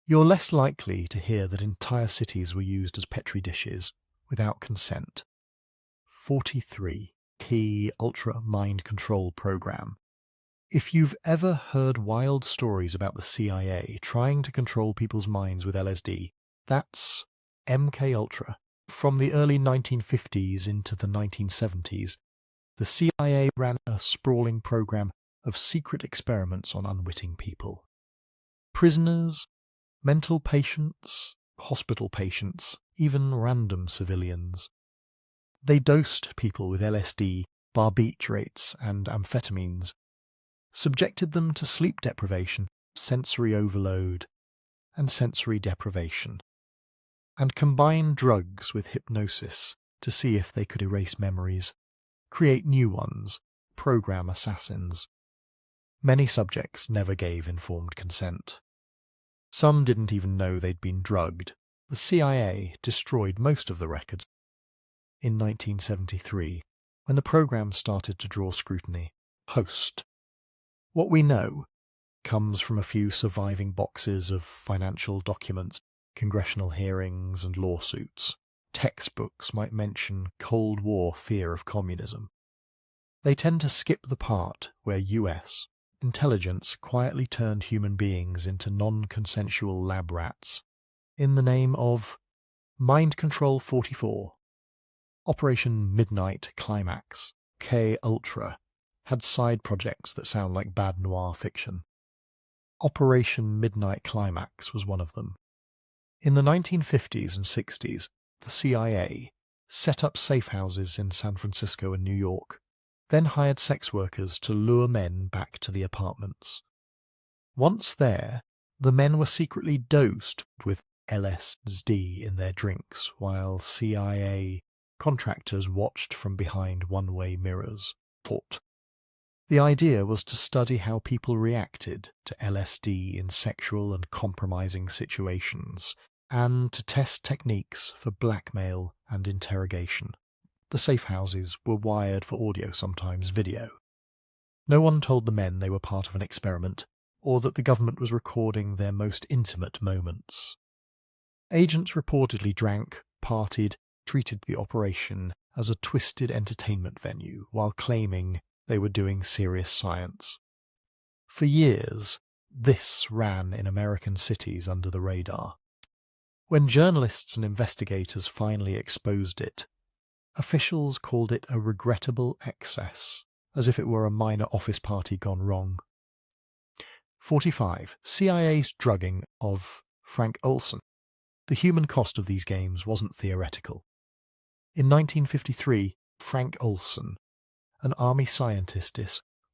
Speaker 1: You're less likely to hear that entire cities were used as petri dishes without consent. 43. Key Ultra Mind Control Program. If you've ever heard wild stories about the CIA trying to control people's minds with LSD, that's MK Ultra. From the early 1950s into the 1970s, the CIA ran a sprawling program of secret experiments on unwitting people. Prisoners, mental patients, hospital patients, even random civilians. They dosed people with LSD, barbiturates, and amphetamines, subjected them to sleep deprivation, sensory overload, and sensory deprivation, and combined drugs with hypnosis to see if they could erase memories, create new ones, program assassins. Many subjects never gave informed consent. Some didn't even know they'd been drugged. The CIA destroyed most of the records in 1973, when the program started to draw scrutiny. Post. What we know comes from a few surviving boxes of financial documents, congressional hearings and lawsuits. Textbooks might mention Cold War fear of communism. They tend to skip the part where US intelligence quietly turned human beings into non-consensual lab rats in the name of Mind Control 44. Operation Midnight Climax, K Ultra, had side projects that sound like bad noir fiction. Operation Midnight Climax was one of them. In the 1950s and 60s, the CIA set up safe houses in San Francisco and New York, then hired sex workers to lure men back to the apartments. Once there, the men were secretly dosed with LSD in their drinks, while CIA contractors watched from behind one-way mirrors. The idea was to study how people reacted to LSD in sexual and compromising situations, and to test techniques for blackmail and interrogation. The safe houses were wired for audio, sometimes video. No one told the men they were part of an experiment, or that the government was recording their most intimate moments. Agents reportedly drank, partied, treated the operation as a twisted entertainment venue while claiming they were doing serious science. For years, this ran in American cities under the radar. When journalists and investigators finally exposed it, officials called it a regrettable excess as if it were a minor office party gone wrong. 45. CIA's drugging of Frank Olson. The human cost of these games wasn't theoretical. In 1953, Frank Olson, an army scientist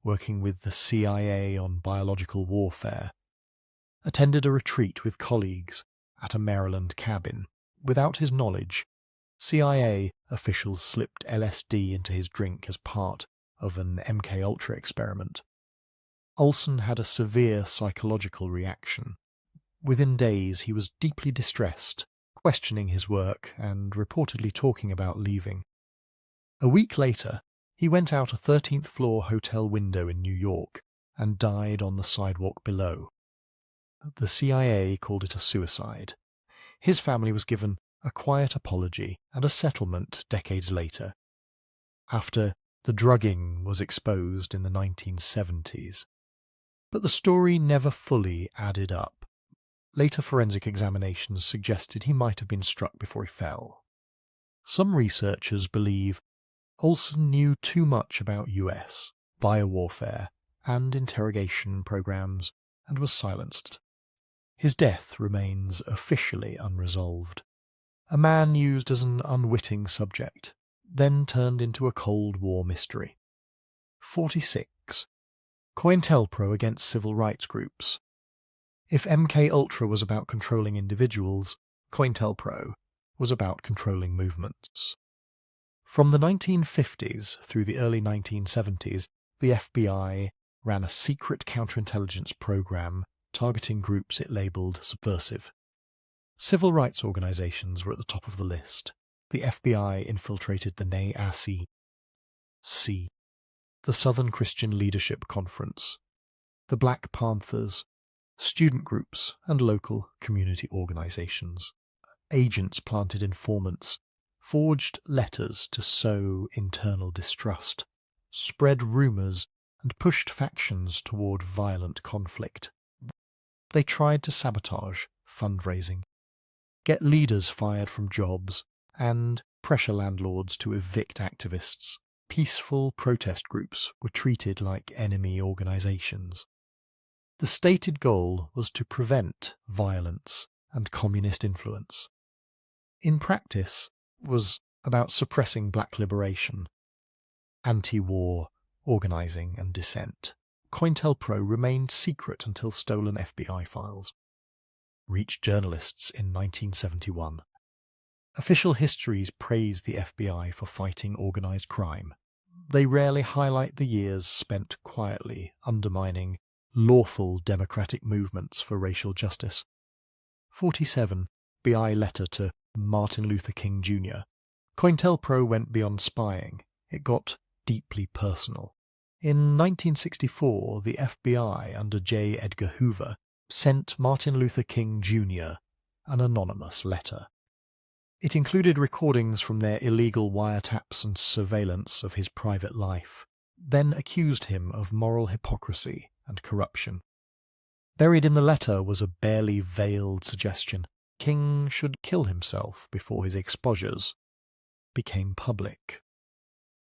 Speaker 1: working with the CIA on biological warfare, attended a retreat with colleagues at a Maryland cabin. Without his knowledge, CIA officials slipped LSD into his drink as part of an MK Ultra experiment. Olson had a severe psychological reaction. Within days, he was deeply distressed, questioning his work and reportedly talking about leaving. A week later, he went out a 13th floor hotel window in New York and died on the sidewalk below. The CIA called it a suicide. His family was given a quiet apology and a settlement decades later, after the drugging was exposed in the 1970s. But the story never fully added up. Later forensic examinations suggested he might have been struck before he fell. Some researchers believe Olson knew too much about US biowarfare and interrogation programs and was silenced. His death remains officially unresolved. A man used as an unwitting subject, then turned into a Cold War mystery. 46. COINTELPRO against civil rights groups. If MK Ultra was about controlling individuals, COINTELPRO was about controlling movements. From the 1950s through the early 1970s, the FBI ran a secret counterintelligence program targeting groups it labelled subversive. Civil rights organisations were at the top of the list. The FBI infiltrated the NAACC, the Southern Christian Leadership Conference, the Black Panthers, student groups and local community organisations. Agents planted informants, forged letters to sow internal distrust, spread rumours and pushed factions toward violent conflict. They tried to sabotage fundraising, get leaders fired from jobs, and pressure landlords to evict activists. Peaceful protest groups were treated like enemy organisations. The stated goal was to prevent violence and communist influence. In practice, was about suppressing black liberation, anti-war organising and dissent. COINTELPRO remained secret until stolen FBI files reached journalists in 1971. Official histories praise the FBI for fighting organised crime. They rarely highlight the years spent quietly undermining lawful democratic movements for racial justice. 47. FBI letter to Martin Luther King Jr. COINTELPRO went beyond spying. It got deeply personal. In 1964, the FBI under J. Edgar Hoover sent Martin Luther King Jr. an anonymous letter. It included recordings from their illegal wiretaps and surveillance of his private life, then accused him of moral hypocrisy and corruption. Buried in the letter was a barely veiled suggestion King should kill himself before his exposures became public.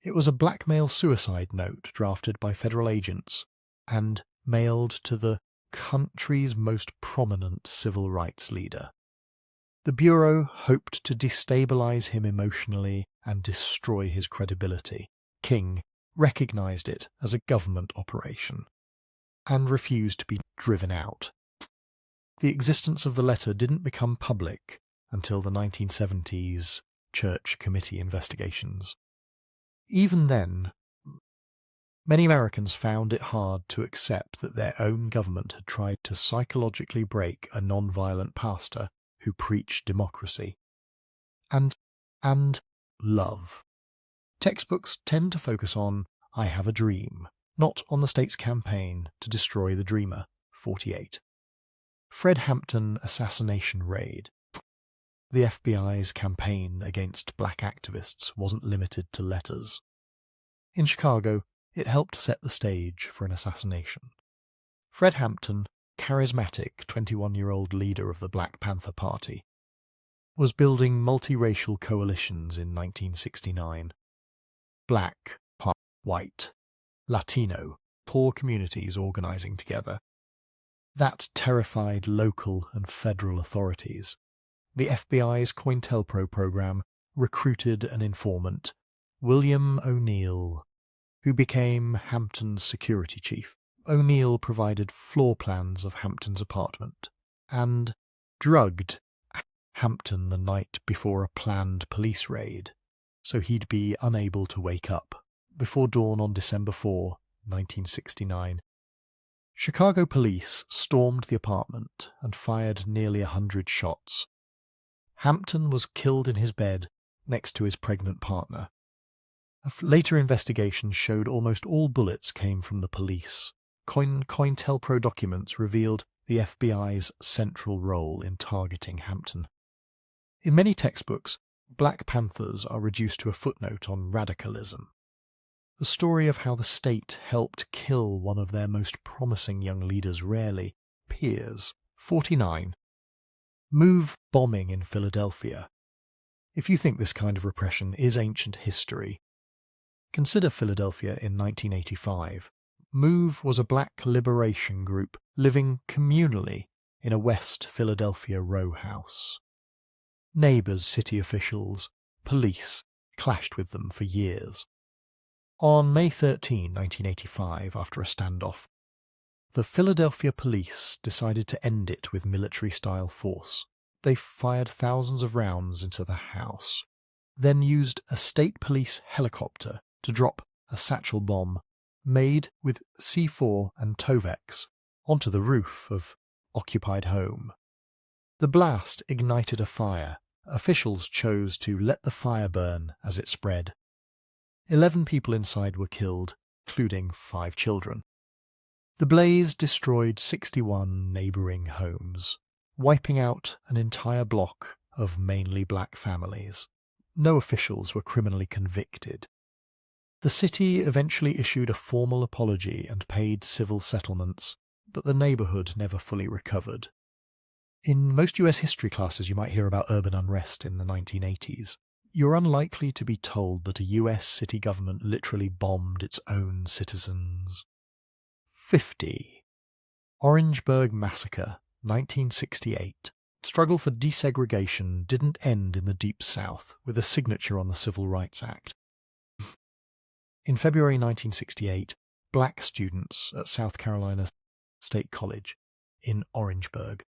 Speaker 1: It was a blackmail suicide note drafted by federal agents and mailed to the country's most prominent civil rights leader. The Bureau hoped to destabilize him emotionally and destroy his credibility. King recognized it as a government operation and refused to be driven out. The existence of the letter didn't become public until the 1970s Church Committee investigations. Even then, many Americans found it hard to accept that their own government had tried to psychologically break a non-violent pastor who preached democracy and love. Textbooks tend to focus on "I have a dream," not on the state's campaign to destroy the dreamer. 48. Fred Hampton assassination raid. The FBI's campaign against black activists wasn't limited to letters. In Chicago, it helped set the stage for an assassination. Fred Hampton, charismatic 21-year-old leader of the Black Panther Party, was building multiracial coalitions in 1969. Black, white, Latino, poor communities organizing together. That terrified local and federal authorities. The FBI's COINTELPRO program recruited an informant, William O'Neill, who became Hampton's security chief. O'Neill provided floor plans of Hampton's apartment and drugged Hampton the night before a planned police raid, so he'd be unable to wake up before dawn on December 4, 1969. Chicago police stormed the apartment and fired nearly 100 shots. Hampton was killed in his bed next to his pregnant partner. A later investigation showed almost all bullets came from the police. COINTELPRO documents revealed the FBI's central role in targeting Hampton. In many textbooks, Black Panthers are reduced to a footnote on radicalism. The story of how the state helped kill one of their most promising young leaders rarely appears. 49. Move bombing in Philadelphia. If you think this kind of repression is ancient history, consider Philadelphia in 1985. MOVE was a black liberation group living communally in a West Philadelphia row house. Neighbors, city officials, police clashed with them for years. On May 13, 1985, after a standoff, the Philadelphia police decided to end it with military-style force. They fired thousands of rounds into the house, then used a state police helicopter to drop a satchel bomb made with C4 and Tovex onto the roof of occupied home. The blast ignited a fire. Officials chose to let the fire burn as it spread. 11 people inside were killed, including 5 children. The blaze destroyed 61 neighbouring homes, wiping out an entire block of mainly black families. No officials were criminally convicted. The city eventually issued a formal apology and paid civil settlements, but the neighbourhood never fully recovered. In most US history classes you might hear about urban unrest in the 1980s. You're unlikely to be told that a US city government literally bombed its own citizens. 50. Orangeburg Massacre, 1968. Struggle for desegregation didn't end in the Deep South with a signature on the Civil Rights Act. In February 1968, black students at South Carolina State College in Orangeburg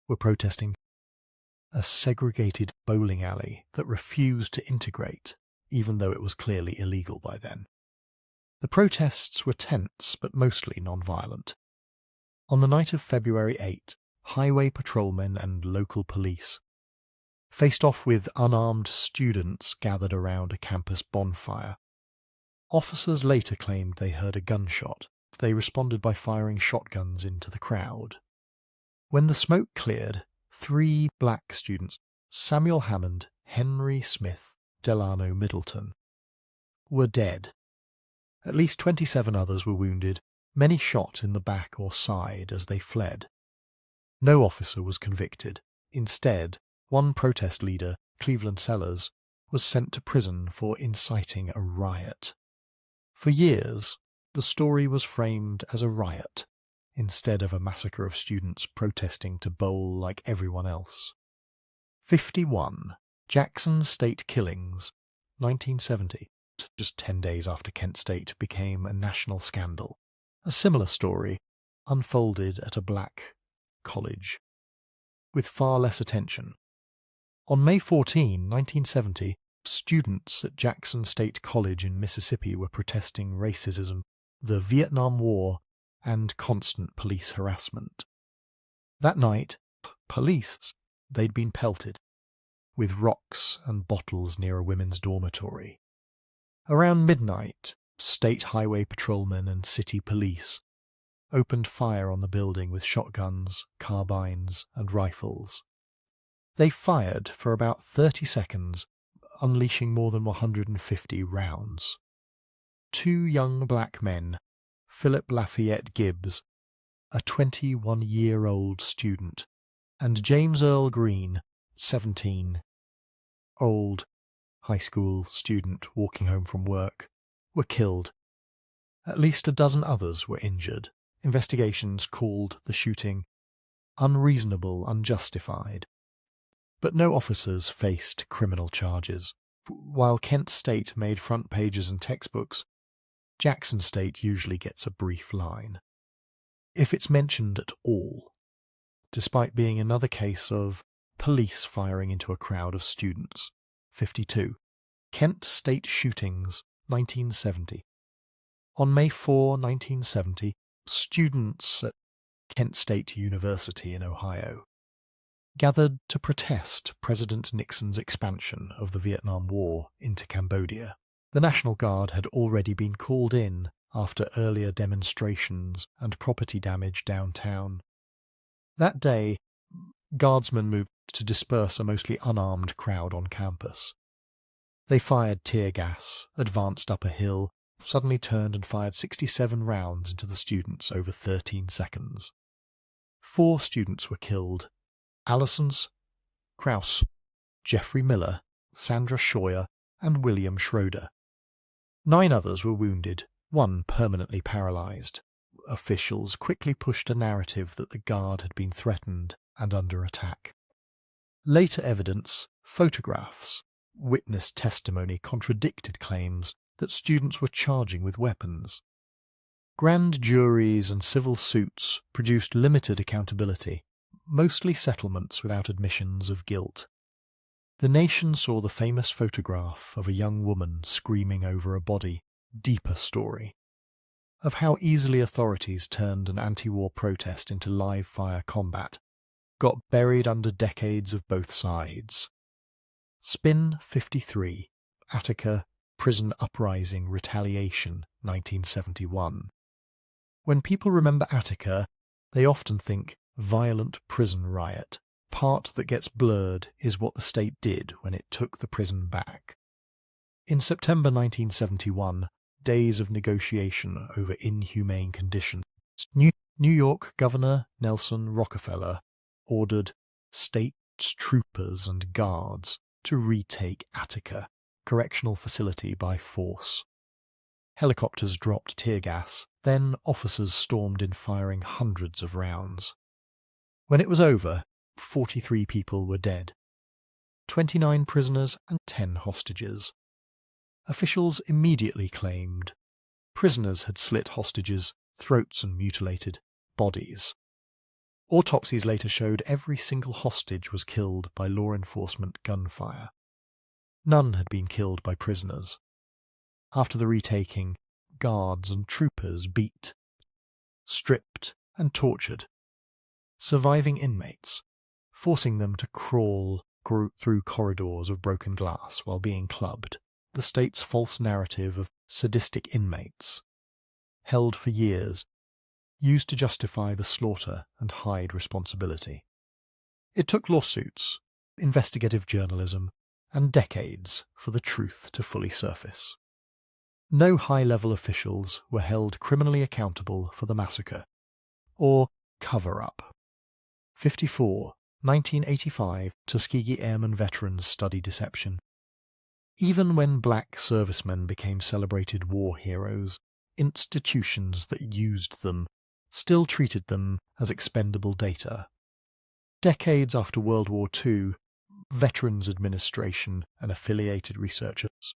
Speaker 1: were protesting a segregated bowling alley that refused to integrate, even though it was clearly illegal by then. The protests were tense but mostly non-violent. On the night of February 8, highway patrolmen and local police faced off with unarmed students gathered around a campus bonfire. Officers later claimed they heard a gunshot. They responded by firing shotguns into the crowd. When the smoke cleared, 3 black students, Samuel Hammond, Henry Smith, Delano Middleton, were dead. At least 27 others were wounded, many shot in the back or side as they fled. No officer was convicted. Instead, one protest leader, Cleveland Sellers, was sent to prison for inciting a riot. For years, the story was framed as a riot, instead of a massacre of students protesting to bowl like everyone else. 51. Jackson State Killings, 1970, just 10 days after Kent State became a national scandal. A similar story unfolded at a black college, with far less attention. On May 14, 1970, students at Jackson State College in Mississippi were protesting racism, the Vietnam War, and constant police harassment. That night, they'd been pelted with rocks and bottles near a women's dormitory. Around midnight, state highway patrolmen and city police opened fire on the building with shotguns, carbines, and rifles. They fired for about 30 seconds, unleashing more than 150 rounds. 2 young black men, Philip Lafayette Gibbs, a 21-year-old student, and James Earl Green, 17, old high school student walking home from work, were killed At least a dozen others were injured. Investigations called the shooting unreasonable, unjustified. But no officers faced criminal charges. While Kent State made front pages and textbooks, Jackson State usually gets a brief line, if it's mentioned at all, despite being another case of police firing into a crowd of students. 52. Kent State shootings, 1970. On May 4, 1970, students at Kent State University in Ohio gathered to protest President Nixon's expansion of the Vietnam War into Cambodia. The National Guard had already been called in after earlier demonstrations and property damage downtown. That day, guardsmen moved to disperse a mostly unarmed crowd on campus. They fired tear gas, advanced up a hill, suddenly turned and fired 67 rounds into the students over 13 seconds. 4 students were killed: Allisons, Krause, Jeffrey Miller, Sandra Scheuer, and William Schroeder. 9 others were wounded, 1 permanently paralyzed. Officials quickly pushed a narrative that the guard had been threatened and under attack. Later evidence, photographs, witness testimony contradicted claims that students were charging with weapons. Grand juries and civil suits produced limited accountability, mostly settlements without admissions of guilt. The nation saw the famous photograph of a young woman screaming over a body, deeper story, of how easily authorities turned an anti-war protest into live-fire combat, got buried under decades of both sides. Spin 53, Attica, Prison Uprising Retaliation, 1971. When people remember Attica, they often think violent prison riot. Part that gets blurred is what the state did when it took the prison back. In September 1971, days of negotiation over inhumane conditions, New York Governor Nelson Rockefeller ordered state troopers and guards to retake Attica Correctional Facility by force. Helicopters dropped tear gas, then officers stormed in firing hundreds of rounds. When it was over, 43 people were dead, 29 prisoners and 10 hostages. Officials immediately claimed prisoners had slit hostages' throats and mutilated bodies. Autopsies later showed every single hostage was killed by law enforcement gunfire. None had been killed by prisoners. After the retaking, guards and troopers beat, stripped and tortured surviving inmates, forcing them to crawl through corridors of broken glass while being clubbed. The state's false narrative of sadistic inmates, held for years, used to justify the slaughter and hide responsibility. It took lawsuits, investigative journalism, and decades for the truth to fully surface. No high-level officials were held criminally accountable for the massacre, or cover-up. 54. 1985 Tuskegee Airmen Veterans Study Deception. Even when black servicemen became celebrated war heroes, institutions that used them still treated them as expendable data. Decades after World War II, Veterans Administration and affiliated researchers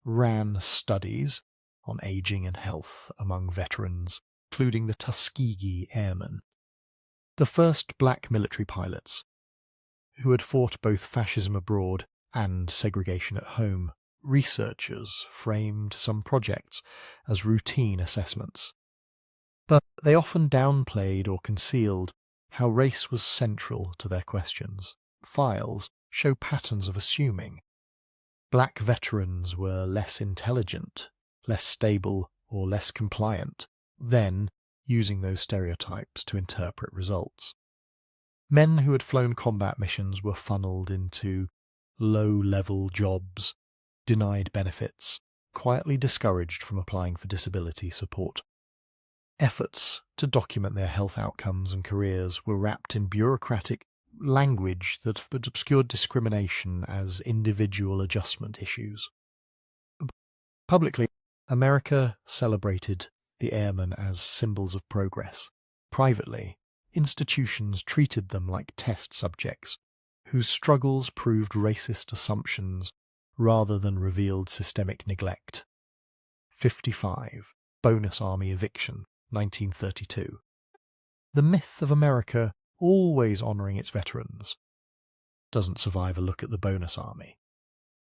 Speaker 1: ran studies on aging and health among veterans, including the Tuskegee Airmen, the first black military pilots who had fought both fascism abroad and segregation at home. Researchers framed some projects as routine assessments, but they often downplayed or concealed how race was central to their questions. Files show patterns of assuming black veterans were less intelligent, less stable, or less compliant, then using those stereotypes to interpret results. Men who had flown combat missions were funneled into low-level jobs, denied benefits, quietly discouraged from applying for disability support. Efforts to document their health outcomes and careers were wrapped in bureaucratic language that obscured discrimination as individual adjustment issues. Publicly, America celebrated the airmen as symbols of progress. Privately, institutions treated them like test subjects, whose struggles proved racist assumptions rather than revealed systemic neglect. 55. Bonus Army Eviction, 1932. The myth of America always honouring its veterans doesn't survive a look at the Bonus Army.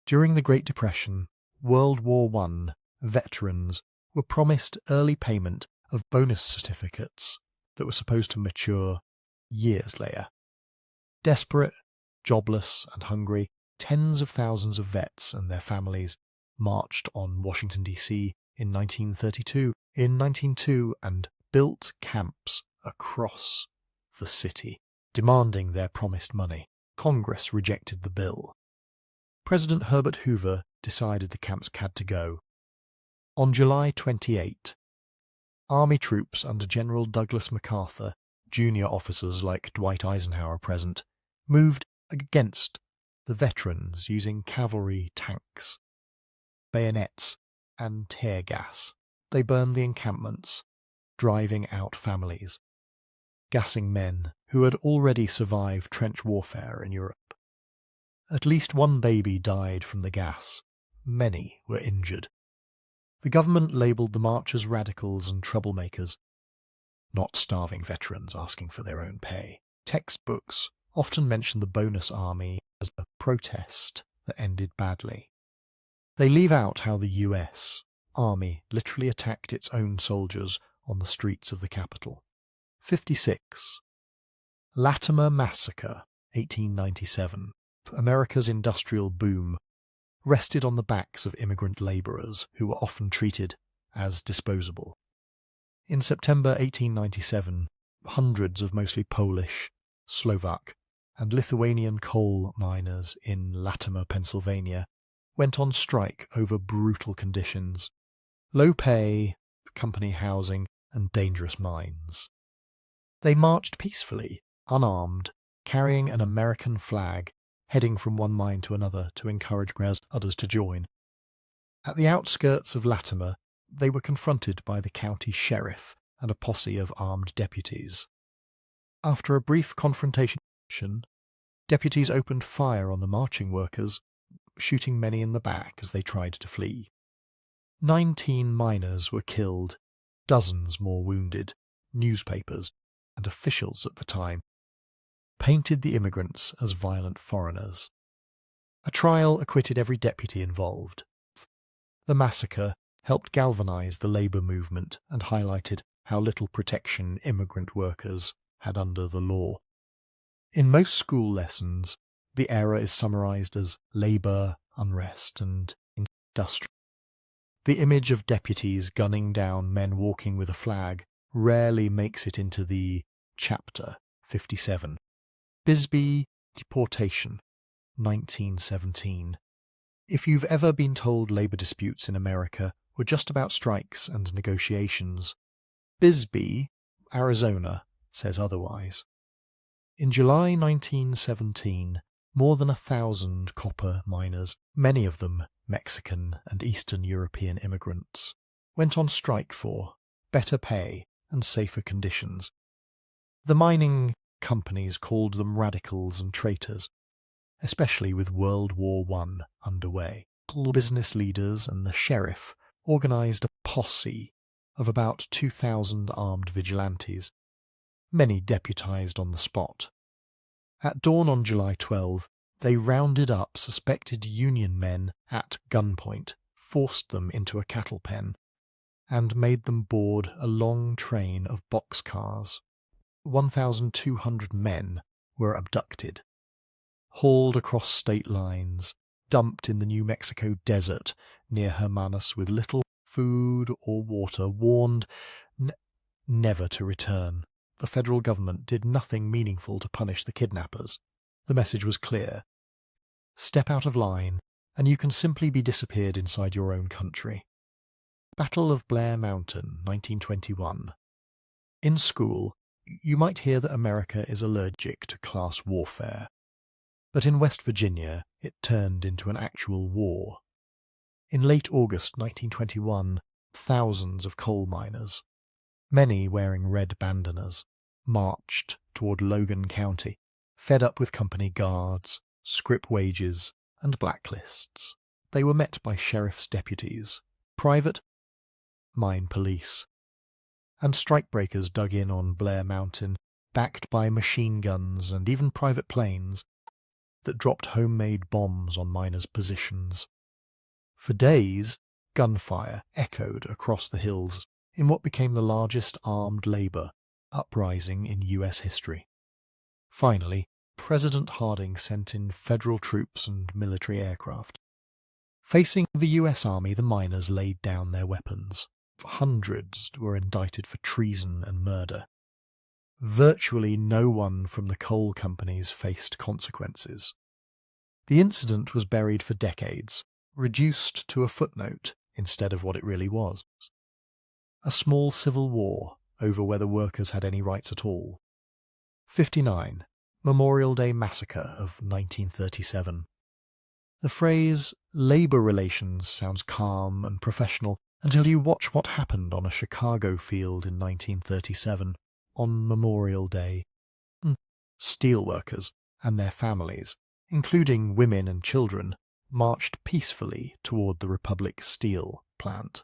Speaker 1: During the Great Depression, World War I veterans were promised early payment of bonus certificates that were supposed to mature years later. Desperate, jobless and hungry, tens of thousands of vets and their families marched on Washington, D.C. in 1932, in 1902, and built camps across the city, demanding their promised money. Congress rejected the bill. President Herbert Hoover decided the camps had to go. On July 28, Army troops under General Douglas MacArthur, junior officers like Dwight Eisenhower present, moved against the veterans using cavalry tanks, bayonets, and tear gas. They burned the encampments, driving out families, gassing men who had already survived trench warfare in Europe. At least one baby died from the gas. Many were injured. The government labelled the marchers radicals and troublemakers, not starving veterans asking for their own pay. Textbooks often mention the Bonus Army as a protest that ended badly. They leave out how the US Army literally attacked its own soldiers on the streets of the capital. 56. Latimer Massacre, 1897. America's industrial boom rested on the backs of immigrant labourers who were often treated as disposable. In September 1897, hundreds of mostly Polish, Slovak, and Lithuanian coal miners in Latimer, Pennsylvania, went on strike over brutal conditions, low pay, company housing, and dangerous mines. They marched peacefully, unarmed, carrying an American flag, heading from one mine to another to encourage others to join. At the outskirts of Latimer, they were confronted by the county sheriff and a posse of armed deputies. After a brief confrontation, deputies opened fire on the marching workers, shooting many in the back as they tried to flee. 19 miners were killed, dozens more wounded. Newspapers and officials at the time painted the immigrants as violent foreigners. A trial acquitted every deputy involved. The massacre helped galvanise the labour movement and highlighted how little protection immigrant workers had under the law. In most school lessons, the era is summarised as labour, unrest, and industrial. The image of deputies gunning down men walking with a flag rarely makes it into the chapter. 57. Bisbee Deportation, 1917. If you've ever been told labour disputes in America were just about strikes and negotiations, Bisbee, Arizona, says otherwise. In July 1917, more than 1,000 copper miners, many of them Mexican and Eastern European immigrants, went on strike for better pay and safer conditions. The mining companies called them radicals and traitors, especially with World War I underway. Business leaders and the sheriff organised a posse of about 2,000 armed vigilantes, many deputised on the spot. At dawn on July 12, they rounded up suspected Union men at gunpoint, forced them into a cattle pen, and made them board a long train of boxcars. 1,200 men were abducted, hauled across state lines, dumped in the New Mexico desert near Hermanus with little food or water, warned never to return. The federal government did nothing meaningful to punish the kidnappers. The message was clear. Step out of line, and you can simply be disappeared inside your own country. Battle of Blair Mountain, 1921. In school, you might hear that America is allergic to class warfare, but in West Virginia it turned into an actual war. In late August 1921, Thousands of coal miners, many wearing red bandanas, marched toward Logan County, fed up with company guards, scrip wages, and blacklists. They were met by sheriff's deputies, private mine police, and strikebreakers dug in on Blair Mountain, backed by machine guns and even private planes that dropped homemade bombs on miners' positions. For days, gunfire echoed across the hills in what became the largest armed labour uprising in US history. Finally, President Harding sent in federal troops and military aircraft. Facing the US Army, the miners laid down their weapons. Hundreds were indicted for treason and murder. Virtually no one from the coal companies faced consequences. The incident was buried for decades, reduced to a footnote instead of what it really was. A small civil war over whether workers had any rights at all. 59. Memorial Day Massacre of 1937. The phrase labour relations sounds calm and professional until you watch what happened on a Chicago field in 1937 on Memorial Day. Steelworkers and their families, including women and children, marched peacefully toward the Republic Steel plant.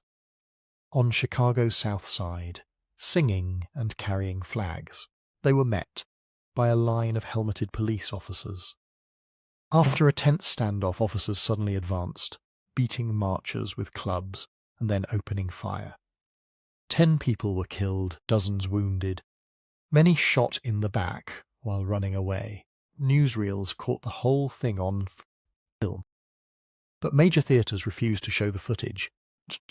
Speaker 1: On Chicago's South Side, singing and carrying flags, they were met by a line of helmeted police officers. After a tense standoff, officers suddenly advanced, beating marchers with clubs and then opening fire. 10 people were killed, dozens wounded, many shot in the back while running away. Newsreels caught the whole thing on film. But major theatres refused to show the footage,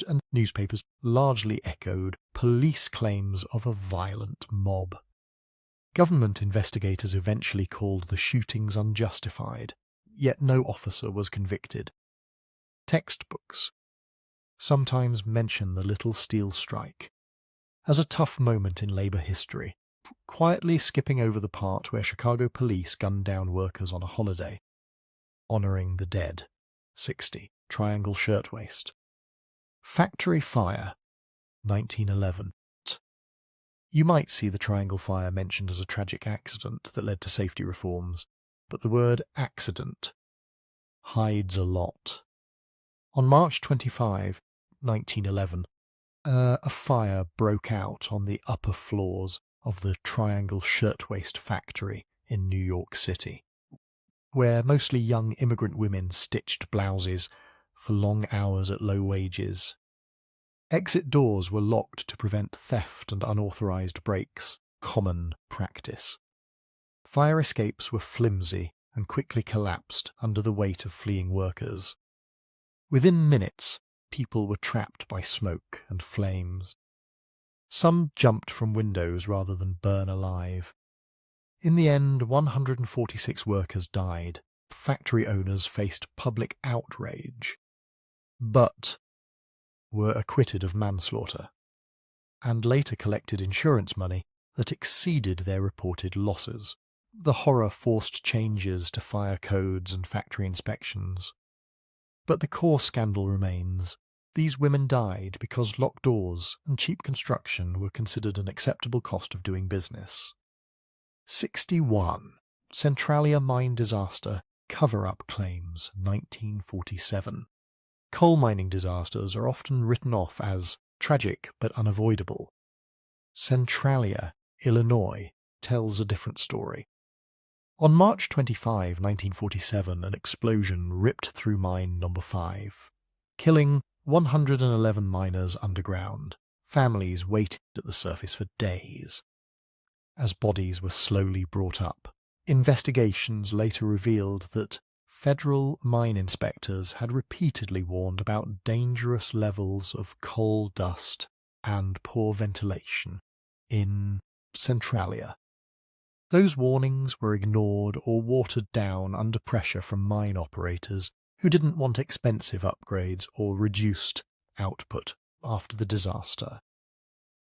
Speaker 1: and newspapers largely echoed police claims of a violent mob. Government investigators eventually called the shootings unjustified, yet no officer was convicted. Textbooks sometimes mention the Little Steel Strike as a tough moment in labour history, quietly skipping over the part where Chicago police gunned down workers on a holiday. Honouring the Dead, 60, Triangle Shirtwaist. Factory Fire, 1911. You might see the Triangle Fire mentioned as a tragic accident that led to safety reforms, but the word accident hides a lot. On March 25, 1911, a fire broke out on the upper floors of the Triangle Shirtwaist factory in New York City, where mostly young immigrant women stitched blouses for long hours at low wages. Exit doors were locked to prevent theft and unauthorized breaks, common practice. Fire escapes were flimsy and quickly collapsed under the weight of fleeing workers. Within minutes, people were trapped by smoke and flames. Some jumped from windows rather than burn alive. In the end, 146 workers died. Factory owners faced public outrage, but were acquitted of manslaughter, and later collected insurance money that exceeded their reported losses. The horror forced changes to fire codes and factory inspections. But the core scandal remains. These women died because locked doors and cheap construction were considered an acceptable cost of doing business. 61. Centralia Mine Disaster Cover-Up Claims, 1947. Coal mining disasters are often written off as tragic but unavoidable. Centralia, Illinois, tells a different story. On March 25, 1947, an explosion ripped through mine number 5, killing 111 miners underground. Families waited at the surface for days as bodies were slowly brought up. Investigations later revealed that federal mine inspectors had repeatedly warned about dangerous levels of coal dust and poor ventilation in Centralia. Those warnings were ignored or watered down under pressure from mine operators who didn't want expensive upgrades or reduced output after the disaster.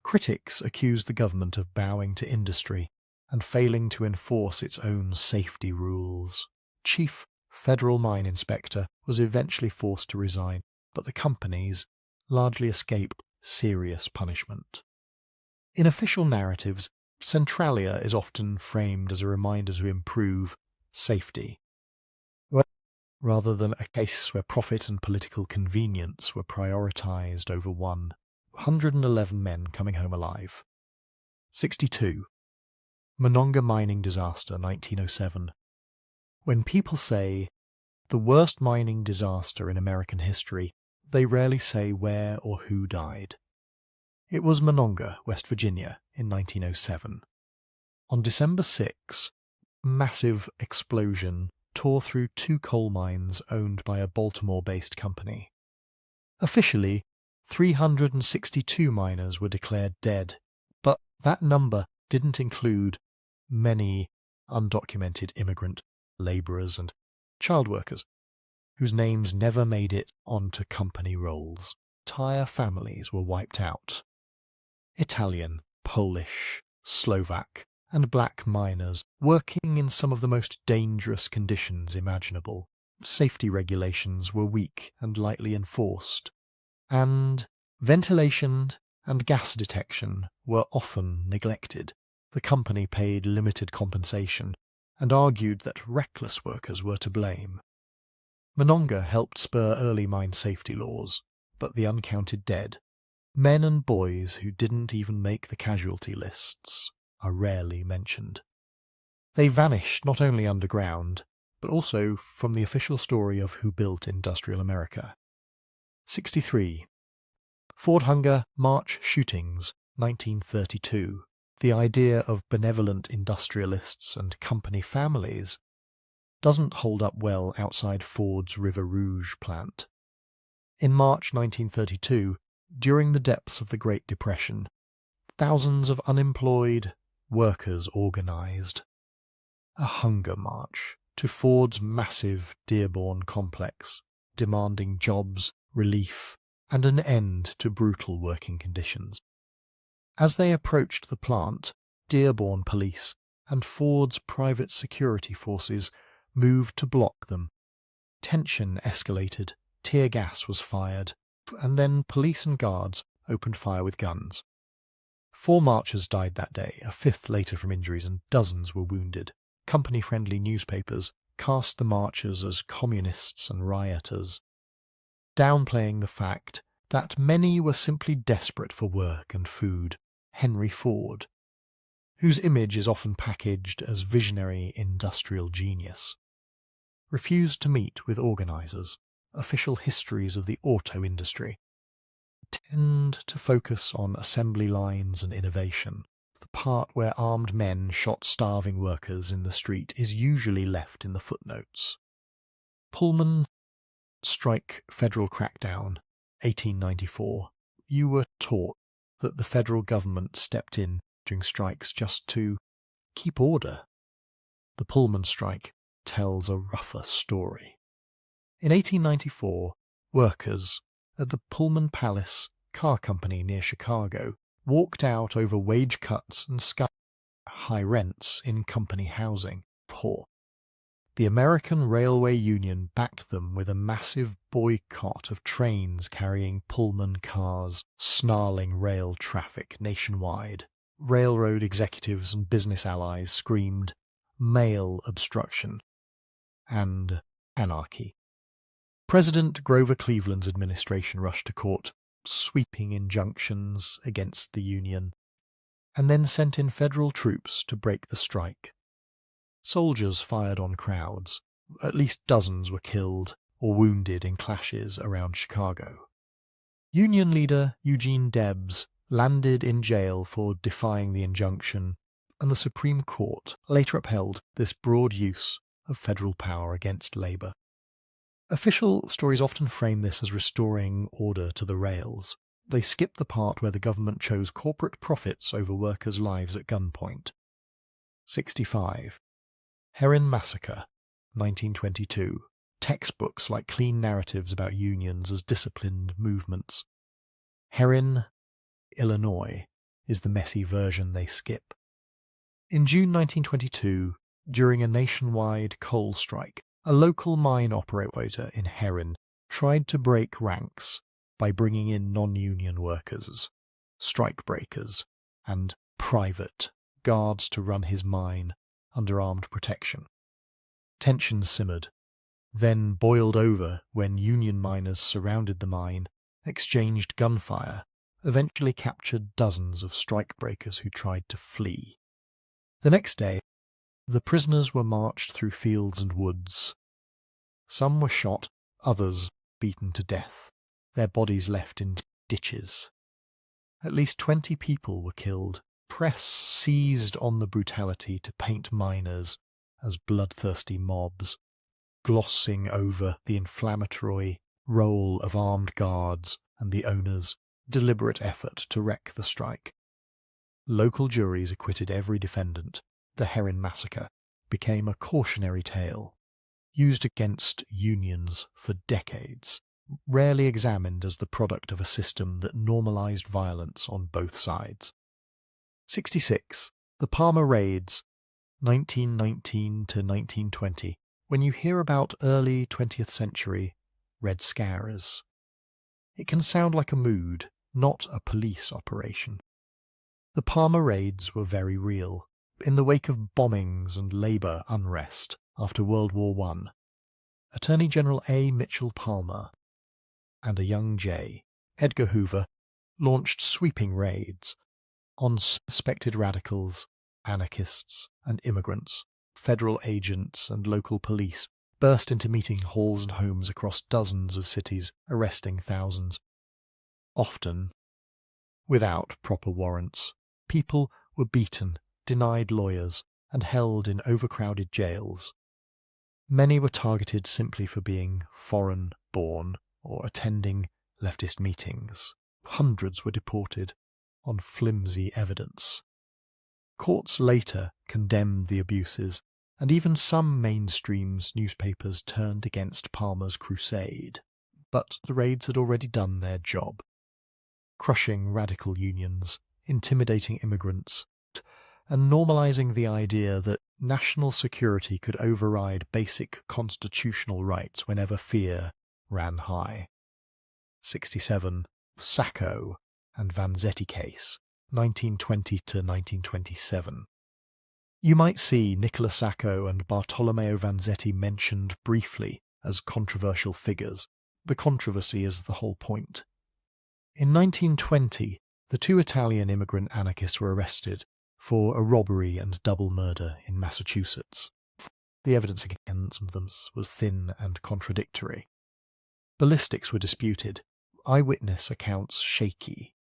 Speaker 1: Critics accused the government of bowing to industry and failing to enforce its own safety rules. Chief Federal Mine Inspector was eventually forced to resign, but the companies largely escaped serious punishment. In official narratives, Centralia is often framed as a reminder to improve safety, rather than a case where profit and political convenience were prioritized over 111 men coming home alive. 62. Monongah mining disaster, 1907. When people say, the worst mining disaster in American history, they rarely say where or who died. It was Monongah, West Virginia, in 1907. On December 6, a massive explosion tore through 2 coal mines owned by a Baltimore-based company. Officially, 362 miners were declared dead, but that number didn't include many undocumented immigrant labourers and child workers, whose names never made it onto company rolls. Entire families were wiped out. Italian, Polish, Slovak, and black miners working in some of the most dangerous conditions imaginable. Safety regulations were weak and lightly enforced, and ventilation and gas detection were often neglected. The company paid limited compensation and argued that reckless workers were to blame. Monongah helped spur early mine safety laws, but the uncounted dead, men and boys who didn't even make the casualty lists, are rarely mentioned. They vanished not only underground, but also from the official story of who built industrial America. 63. Ford Hunger March shootings, 1932. The idea of benevolent industrialists and company families doesn't hold up well outside Ford's River Rouge plant. In March 1932, during the depths of the Great Depression, thousands of unemployed workers organized a hunger march to Ford's massive Dearborn complex, demanding jobs, relief, and an end to brutal working conditions. As they approached the plant, Dearborn police and Ford's private security forces moved to block them. Tension escalated, tear gas was fired, and then police and guards opened fire with guns. 4 marchers died that day, a 5th later from injuries, and dozens were wounded. Company-friendly newspapers cast the marchers as communists and rioters, downplaying the fact that many were simply desperate for work and food. Henry Ford, whose image is often packaged as visionary industrial genius, refused to meet with organizers. Official histories of the auto industry tend to focus on assembly lines and innovation. The part where armed men shot starving workers in the street is usually left in the footnotes. Pullman strike federal crackdown, 1894. You were taught that the federal government stepped in during strikes just to keep order. The Pullman strike tells a rougher story. In 1894, workers at the Pullman Palace Car Company near Chicago walked out over wage cuts and high rents in company housing. Poor. The American Railway Union backed them with a massive boycott of trains carrying Pullman cars, snarling rail traffic nationwide. Railroad executives and business allies screamed mail obstruction and anarchy. President Grover Cleveland's administration rushed to court, sweeping injunctions against the Union, and then sent in federal troops to break the strike. Soldiers fired on crowds. At least dozens were killed or wounded in clashes around Chicago. Union leader Eugene Debs landed in jail for defying the injunction, and the Supreme Court later upheld this broad use of federal power against labor. Official stories often frame this as restoring order to the rails. They skip the part where the government chose corporate profits over workers' lives at gunpoint. 65. Herrin Massacre, 1922. Textbooks like clean narratives about unions as disciplined movements. Herrin, Illinois, is the messy version they skip. In June 1922, during a nationwide coal strike, a local mine operator in Herrin tried to break ranks by bringing in non-union workers, strikebreakers, and private guards to run his mine under armed protection. Tensions simmered, then boiled over when Union miners surrounded the mine, exchanged gunfire, eventually captured dozens of strikebreakers who tried to flee. The next day, the prisoners were marched through fields and woods. Some were shot, others beaten to death, their bodies left in ditches. At least 20 people were killed. Press seized on the brutality to paint miners as bloodthirsty mobs, glossing over the inflammatory role of armed guards and the owners' deliberate effort to wreck the strike. Local juries acquitted every defendant. The Herrin Massacre became a cautionary tale, used against unions for decades, rarely examined as the product of a system that normalized violence on both sides. 66. The Palmer Raids, 1919 to 1920. When you hear about early 20th century Red Scarers, it can sound like a mood, not a police operation. The Palmer Raids were very real. In the wake of bombings and labour unrest after World War I, Attorney General A. Mitchell Palmer and a young J. Edgar Hoover launched sweeping raids on suspected radicals, anarchists, and immigrants. Federal agents and local police burst into meeting halls and homes across dozens of cities, arresting thousands. Often, without proper warrants, people were beaten, denied lawyers, and held in overcrowded jails. Many were targeted simply for being foreign-born or attending leftist meetings. Hundreds were deported on flimsy evidence. Courts later condemned the abuses, and even some mainstream newspapers turned against Palmer's crusade. But the raids had already done their job, crushing radical unions, intimidating immigrants, and normalizing the idea that national security could override basic constitutional rights whenever fear ran high. 67. Sacco and Vanzetti case, 1920 to 1927. You might see Nicola Sacco and Bartolomeo Vanzetti mentioned briefly as controversial figures. The controversy is the whole point. In 1920, the two Italian immigrant anarchists were arrested for a robbery and double murder in Massachusetts. The evidence against them was thin and contradictory. Ballistics were disputed, eyewitness accounts shaky.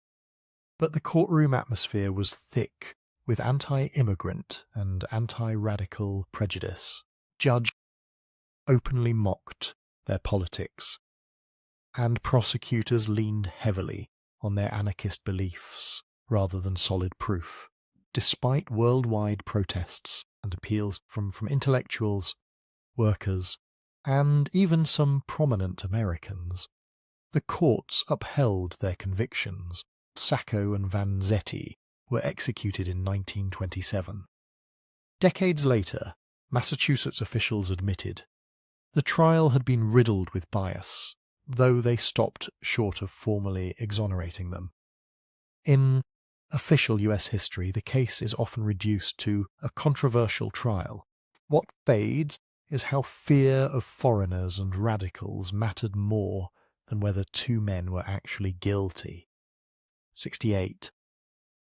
Speaker 1: But the courtroom atmosphere was thick with anti-immigrant and anti-radical prejudice. Judge openly mocked their politics, and prosecutors leaned heavily on their anarchist beliefs rather than solid proof. Despite worldwide protests and appeals from intellectuals, workers, and even some prominent Americans, the courts upheld their convictions. Sacco and Vanzetti were executed in 1927. Decades later, Massachusetts officials admitted the trial had been riddled with bias, though they stopped short of formally exonerating them. In official US history, the case is often reduced to a controversial trial. What fades is how fear of foreigners and radicals mattered more than whether two men were actually guilty. 68.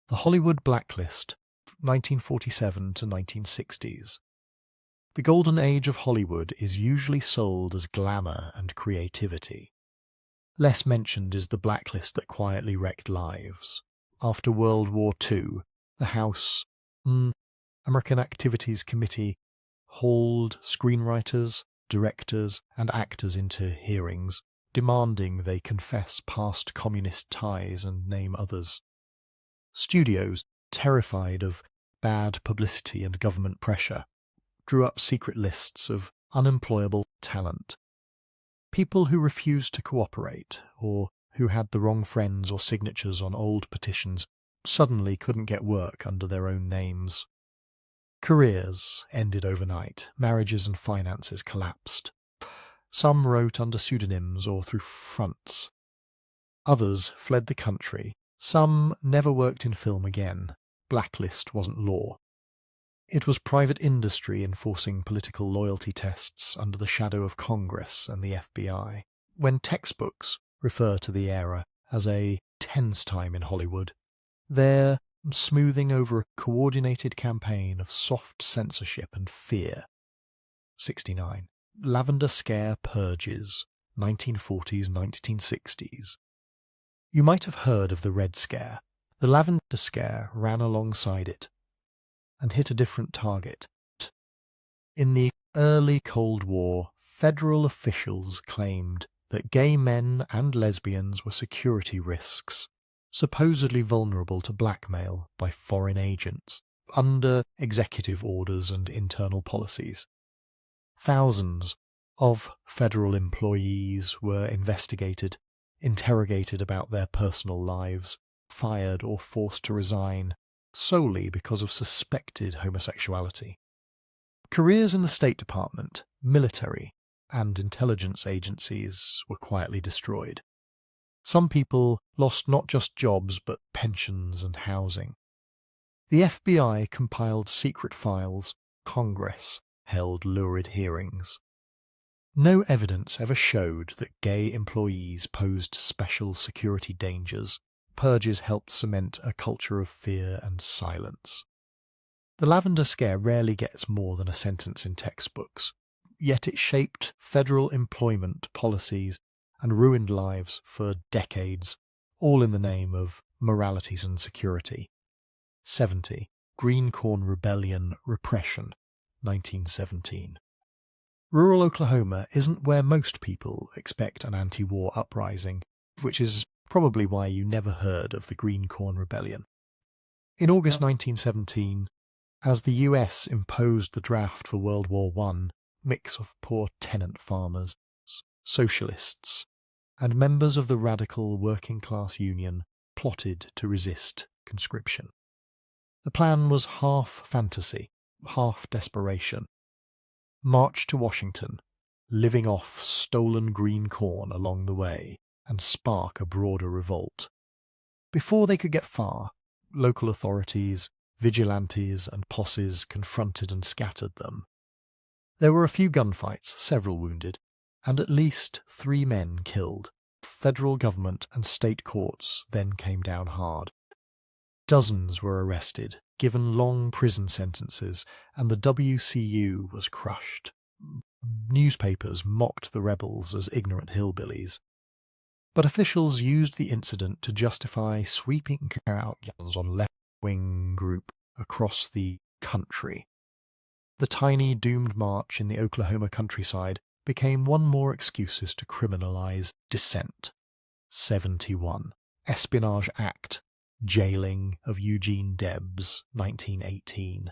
Speaker 1: The Hollywood Blacklist, 1947 to 1960s. The golden age of Hollywood is usually sold as glamour and creativity. Less mentioned is the blacklist that quietly wrecked lives. After World War II, the House American Activities Committee hauled screenwriters, directors, and actors into hearings, demanding they confess past communist ties and name others. Studios, terrified of bad publicity and government pressure, drew up secret lists of unemployable talent. People who refused to cooperate, or who had the wrong friends or signatures on old petitions, suddenly couldn't get work under their own names. Careers ended overnight, marriages and finances collapsed. Some wrote under pseudonyms or through fronts. Others fled the country. Some never worked in film again. Blacklist wasn't law. It was private industry enforcing political loyalty tests under the shadow of Congress and the FBI. When textbooks refer to the era as a tense time in Hollywood, they're smoothing over a coordinated campaign of soft censorship and fear. 69. Lavender Scare purges, 1940s, 1960s. You might have heard of the Red Scare. The Lavender Scare ran alongside it and hit a different target. In the early Cold War, federal officials claimed that gay men and lesbians were security risks, supposedly vulnerable to blackmail by foreign agents, under executive orders and internal policies. Thousands of federal employees were investigated, interrogated about their personal lives, fired or forced to resign solely because of suspected homosexuality. Careers in the State Department, military, and intelligence agencies were quietly destroyed. Some people lost not just jobs but pensions and housing. The FBI compiled secret files. Congress held lurid hearings. No evidence ever showed that gay employees posed special security dangers. Purges helped cement a culture of fear and silence. The Lavender Scare rarely gets more than a sentence in textbooks, yet it shaped federal employment policies and ruined lives for decades, all in the name of moralities and security. 70. Green Corn Rebellion Repression, 1917. Rural Oklahoma isn't where most people expect an anti-war uprising, which is probably why you never heard of the Green Corn Rebellion. In August 1917, as the US imposed the draft for World War I, mix of poor tenant farmers, socialists, and members of the radical working-class union plotted to resist conscription. The plan was half fantasy, half desperation. March to Washington, living off stolen green corn along the way, and spark a broader revolt. Before they could get far, local authorities, vigilantes and posses confronted and scattered them. There were a few gunfights, several wounded, and at least 3 men killed. Federal government and state courts then came down hard. Dozens were arrested, given long prison sentences, and the WCU was crushed. Newspapers mocked the rebels as ignorant hillbillies. But officials used the incident to justify sweeping crackdowns on left-wing group across the country. The tiny doomed march in the Oklahoma countryside became one more excuses to criminalize dissent. 71. Espionage Act, jailing of Eugene Debs, 1918.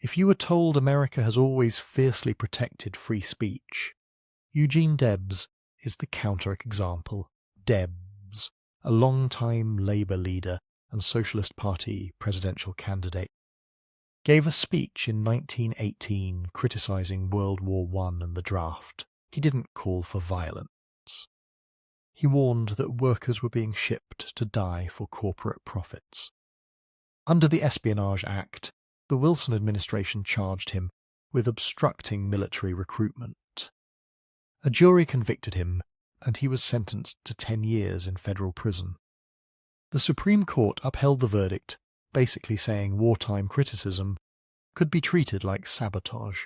Speaker 1: If you were told America has always fiercely protected free speech, Eugene Debs is the counterexample. Debs, a long-time Labour leader and Socialist Party presidential candidate, gave a speech in 1918 criticising World War I and the draft. He didn't call for violence. He warned that workers were being shipped to die for corporate profits. Under the Espionage Act, the Wilson administration charged him with obstructing military recruitment. A jury convicted him, and he was sentenced to 10 years in federal prison. The Supreme Court upheld the verdict, basically saying wartime criticism could be treated like sabotage.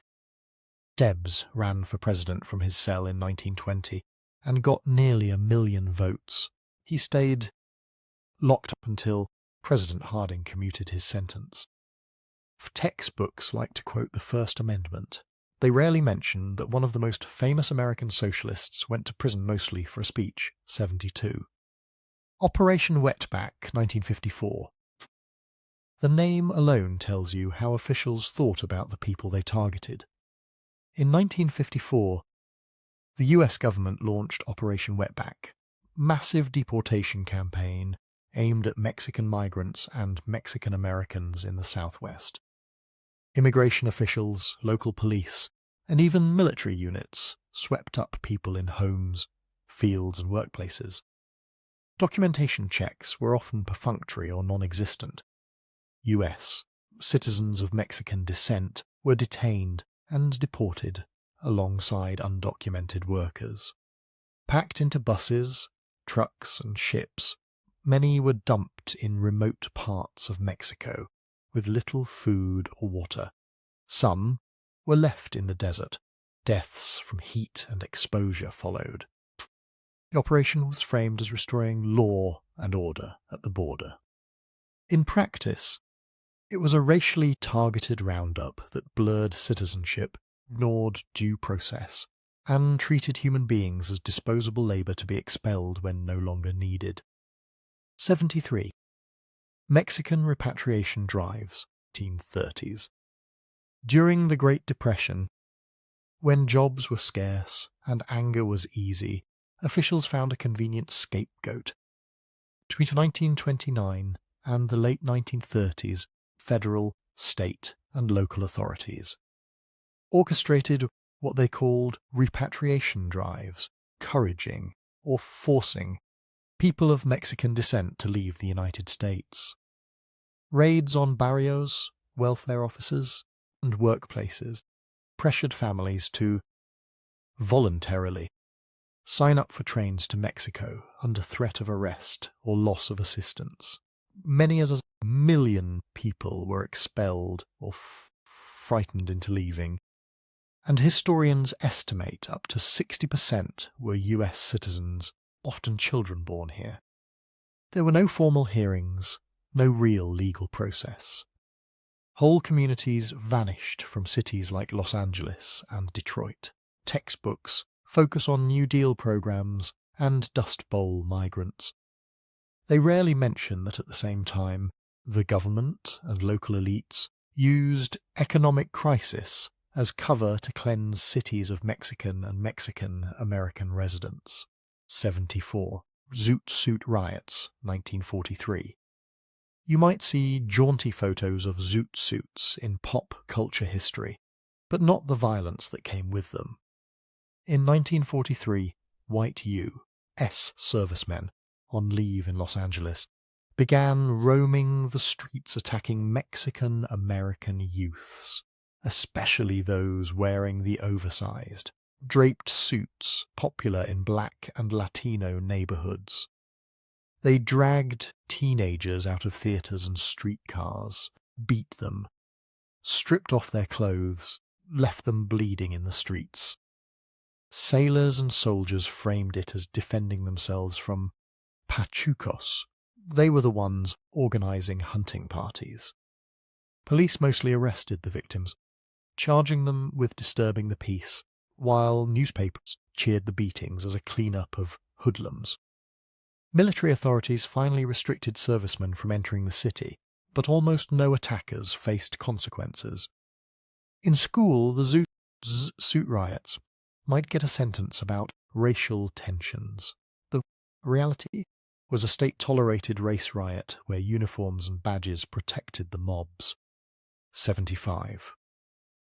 Speaker 1: Debs ran for president from his cell in 1920 and got nearly 1 million votes. He stayed locked up until President Harding commuted his sentence. Textbooks like to quote the First Amendment. They rarely mention that one of the most famous American socialists went to prison mostly for a speech, 72. Operation Wetback, 1954. The name alone tells you how officials thought about the people they targeted. In 1954, the US government launched Operation Wetback, massive deportation campaign aimed at Mexican migrants and Mexican Americans in the Southwest. Immigration officials, local police, and even military units swept up people in homes, fields, and workplaces. Documentation checks were often perfunctory or non-existent. US. Citizens of Mexican descent were detained and deported alongside undocumented workers. Packed into buses, trucks and ships, many were dumped in remote parts of Mexico with little food or water. Some were left in the desert. Deaths from heat and exposure followed. The operation was framed as restoring law and order at the border. In practice, it was a racially targeted roundup that blurred citizenship, ignored due process, and treated human beings as disposable labour to be expelled when no longer needed. 73. Mexican repatriation drives, 1930s. During the Great Depression, when jobs were scarce and anger was easy, officials found a convenient scapegoat. Between 1929 and the late 1930s, federal, state, and local authorities orchestrated what they called repatriation drives, encouraging or forcing people of Mexican descent to leave the United States. Raids on barrios, welfare offices, and workplaces pressured families to voluntarily sign up for trains to Mexico under threat of arrest or loss of assistance. Many as 1 million people were expelled or frightened into leaving, and historians estimate up to 60% were US citizens, often children born here. There were no formal hearings, no real legal process. Whole communities vanished from cities like Los Angeles and Detroit. Textbooks focus on New Deal programs and Dust Bowl migrants. They rarely mention that at the same time, the government and local elites used economic crisis as cover to cleanse cities of Mexican and Mexican-American residents. 74. Zoot Suit Riots, 1943. You might see jaunty photos of zoot suits in pop culture history, but not the violence that came with them. In 1943, white U.S. servicemen on leave in Los Angeles began roaming the streets attacking Mexican-American youths, especially those wearing the oversized, draped suits popular in black and Latino neighborhoods. They dragged teenagers out of theaters and streetcars, beat them, stripped off their clothes, left them bleeding in the streets. Sailors and soldiers framed it as defending themselves from pachucos. They were the ones organizing hunting parties. Police mostly arrested the victims, charging them with disturbing the peace, while newspapers cheered the beatings as a clean-up of hoodlums. Military authorities finally restricted servicemen from entering the city, but almost no attackers faced consequences. In school, the Zoot Suit riots might get a sentence about racial tensions. The reality was a state-tolerated race riot where uniforms and badges protected the mobs. 75.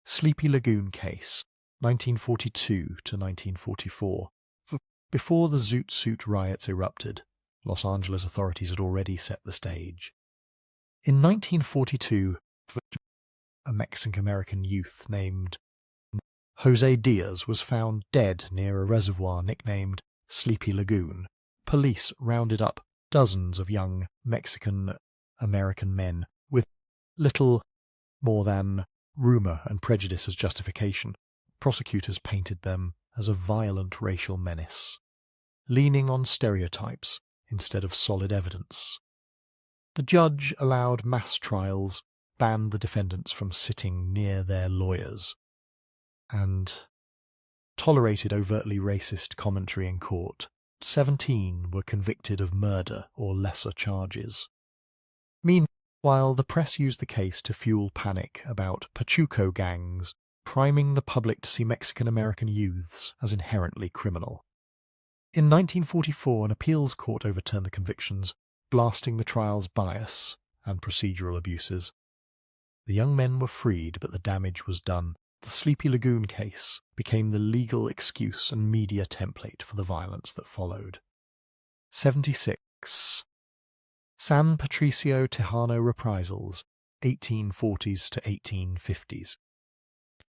Speaker 1: Sleepy Lagoon Case, 1942 to 1944. Before the Zoot Suit riots erupted, Los Angeles authorities had already set the stage. In 1942, a Mexican-American youth named Jose Diaz was found dead near a reservoir nicknamed Sleepy Lagoon. Police rounded up dozens of young Mexican-American men with little more than rumour and prejudice as justification. Prosecutors painted them as a violent racial menace, leaning on stereotypes instead of solid evidence. The judge allowed mass trials, banned the defendants from sitting near their lawyers, and tolerated overtly racist commentary in court. 17 were convicted of murder or lesser charges. Meanwhile, the press used the case to fuel panic about Pachuco gangs, priming the public to see Mexican-American youths as inherently criminal. In 1944, an appeals court overturned the convictions, blasting the trial's bias and procedural abuses. The young men were freed, but the damage was done. The Sleepy Lagoon case became the legal excuse and media template for the violence that followed. 76. San Patricio Tejano reprisals, 1840s to 1850s.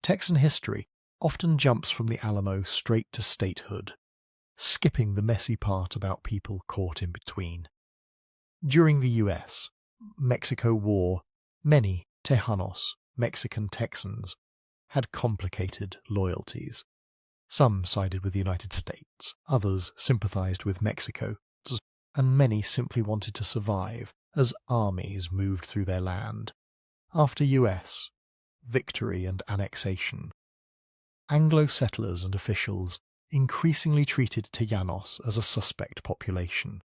Speaker 1: Texan history often jumps from the Alamo straight to statehood, skipping the messy part about people caught in between. During the U.S. Mexico War, many Tejanos, Mexican Texans, had complicated loyalties. Some sided with the United States, others sympathized with Mexico, and many simply wanted to survive as armies moved through their land. After U.S. victory and annexation, Anglo settlers and officials increasingly treated Tejanos as a suspect population.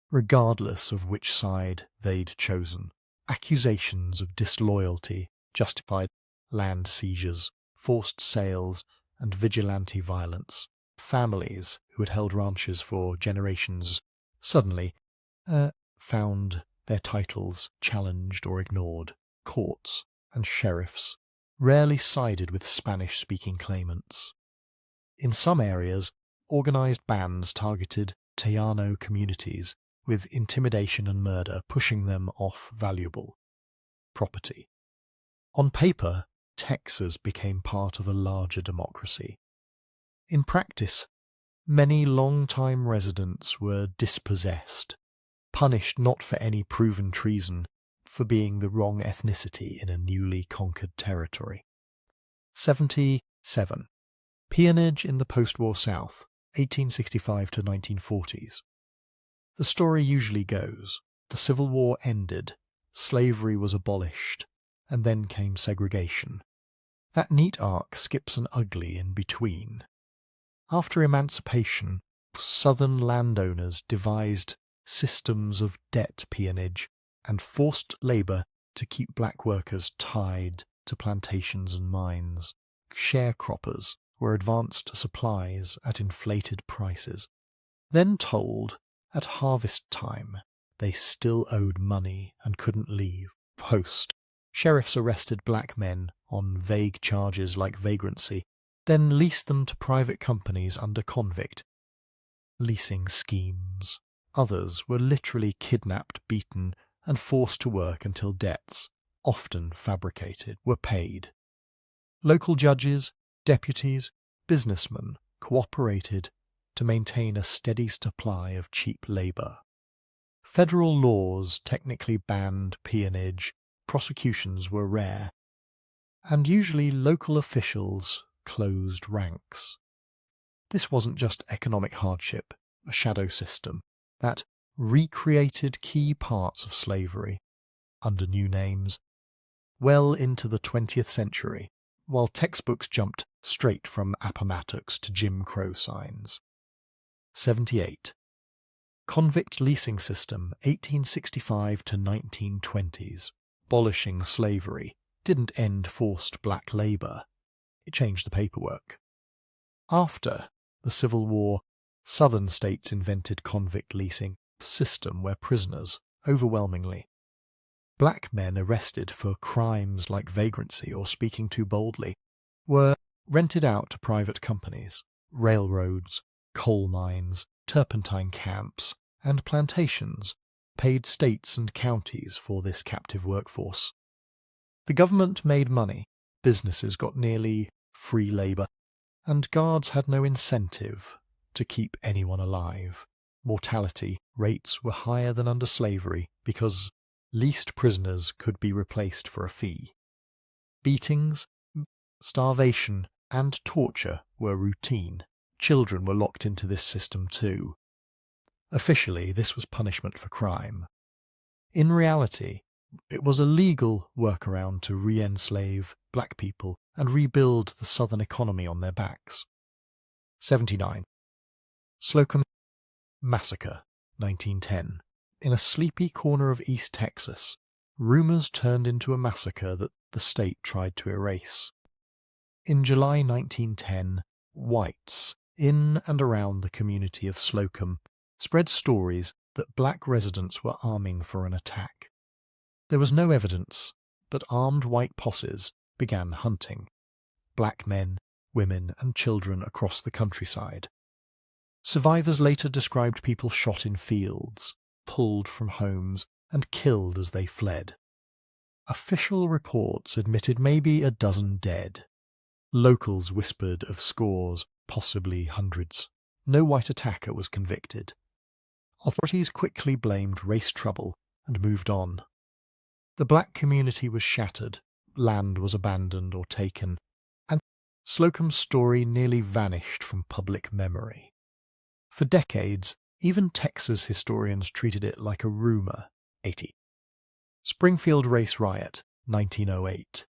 Speaker 1: Regardless of which side they'd chosen, accusations of disloyalty justified land seizures, forced sales, and vigilante violence. Families who had held ranches for generations suddenly found their titles challenged or ignored. Courts and sheriffs rarely sided with Spanish-speaking claimants. In some areas, organized bands targeted Tejano communities with intimidation and murder, pushing them off valuable property. On paper, Texas became part of a larger democracy. In practice, many long-time residents were dispossessed, punished not for any proven treason, for being the wrong ethnicity in a newly conquered territory. 77. Peonage in the post-war South, 1865 to 1940s. The story usually goes, the Civil War ended, slavery was abolished, and then came segregation. That neat arc skips an ugly in between. After emancipation, Southern landowners devised systems of debt peonage and forced labour to keep black workers tied to plantations and mines. Sharecroppers were advanced supplies at inflated prices. Then told, at harvest time, they still owed money and couldn't leave. Post. Sheriffs arrested black men on vague charges like vagrancy, then leased them to private companies under convict leasing schemes. Others were literally kidnapped, beaten, and forced to work until debts, often fabricated, were paid. Local judges, deputies, businessmen cooperated to maintain a steady supply of cheap labour. Federal laws technically banned peonage, prosecutions were rare, and usually local officials closed ranks. This wasn't just economic hardship, a shadow system that recreated key parts of slavery under new names well into the 20th century, while textbooks jumped straight from Appomattox to Jim Crow signs. 78. Convict leasing system, 1865 to 1920s. Abolishing slavery didn't end forced black labour. It changed the paperwork. After the Civil War, Southern states invented convict leasing system where prisoners, overwhelmingly, black men arrested for crimes like vagrancy or speaking too boldly, were rented out to private companies, railroads, coal mines, turpentine camps, and plantations paid states and counties for this captive workforce. The government made money, businesses got nearly free labour, and guards had no incentive to keep anyone alive. Mortality rates were higher than under slavery because leased prisoners could be replaced for a fee. Beatings, starvation, and torture were routine. Children were locked into this system too. Officially, this was punishment for crime. In reality, it was a legal workaround to re-enslave black people and rebuild the Southern economy on their backs. 79. Slocum Massacre, 1910. In a sleepy corner of East Texas, rumors turned into a massacre that the state tried to erase. In July 1910, whites in and around the community of Slocum spread stories that black residents were arming for an attack. There was no evidence, but armed white posses began hunting black men, women, and children across the countryside. Survivors later described people shot in fields, pulled from homes, and killed as they fled. Official reports admitted maybe a dozen dead. Locals whispered of scores, possibly hundreds. No white attacker was convicted. Authorities quickly blamed race trouble and moved on. The black community was shattered, land was abandoned or taken, and Slocum's story nearly vanished from public memory. For decades, even Texas historians treated it like a rumor. 80. Springfield Race Riot, 1908.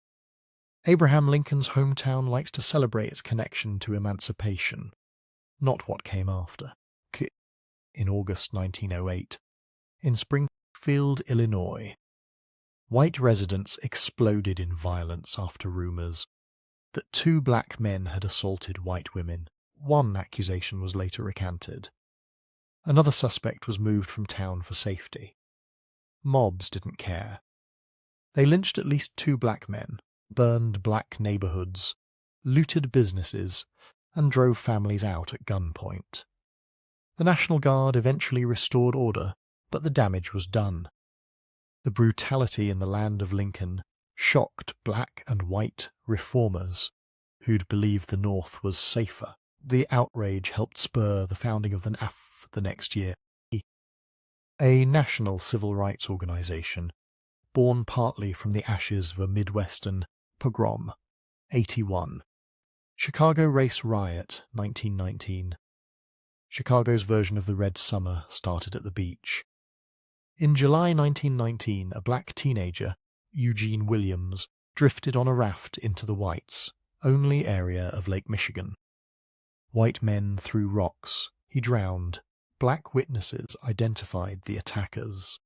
Speaker 1: Abraham Lincoln's hometown likes to celebrate its connection to emancipation, not what came after. In August 1908, in Springfield, Illinois, white residents exploded in violence after rumors that 2 black men had assaulted white women. One accusation was later recanted. Another suspect was moved from town for safety. Mobs didn't care. They lynched at least 2 black men, burned black neighborhoods, looted businesses, and drove families out at gunpoint. The National Guard eventually restored order, but the damage was done. The brutality in the land of Lincoln shocked black and white reformers who'd believed the North was safer. The outrage helped spur the founding of the NAF the next year, a national civil rights organization born partly from the ashes of a Midwestern pogrom. 81. Chicago Race Riot, 1919. Chicago's version of the Red Summer started at the beach. In July 1919, a black teenager, Eugene Williams, drifted on a raft into the Whites' only area of Lake Michigan. White men threw rocks. He drowned. Black witnesses identified the attackers.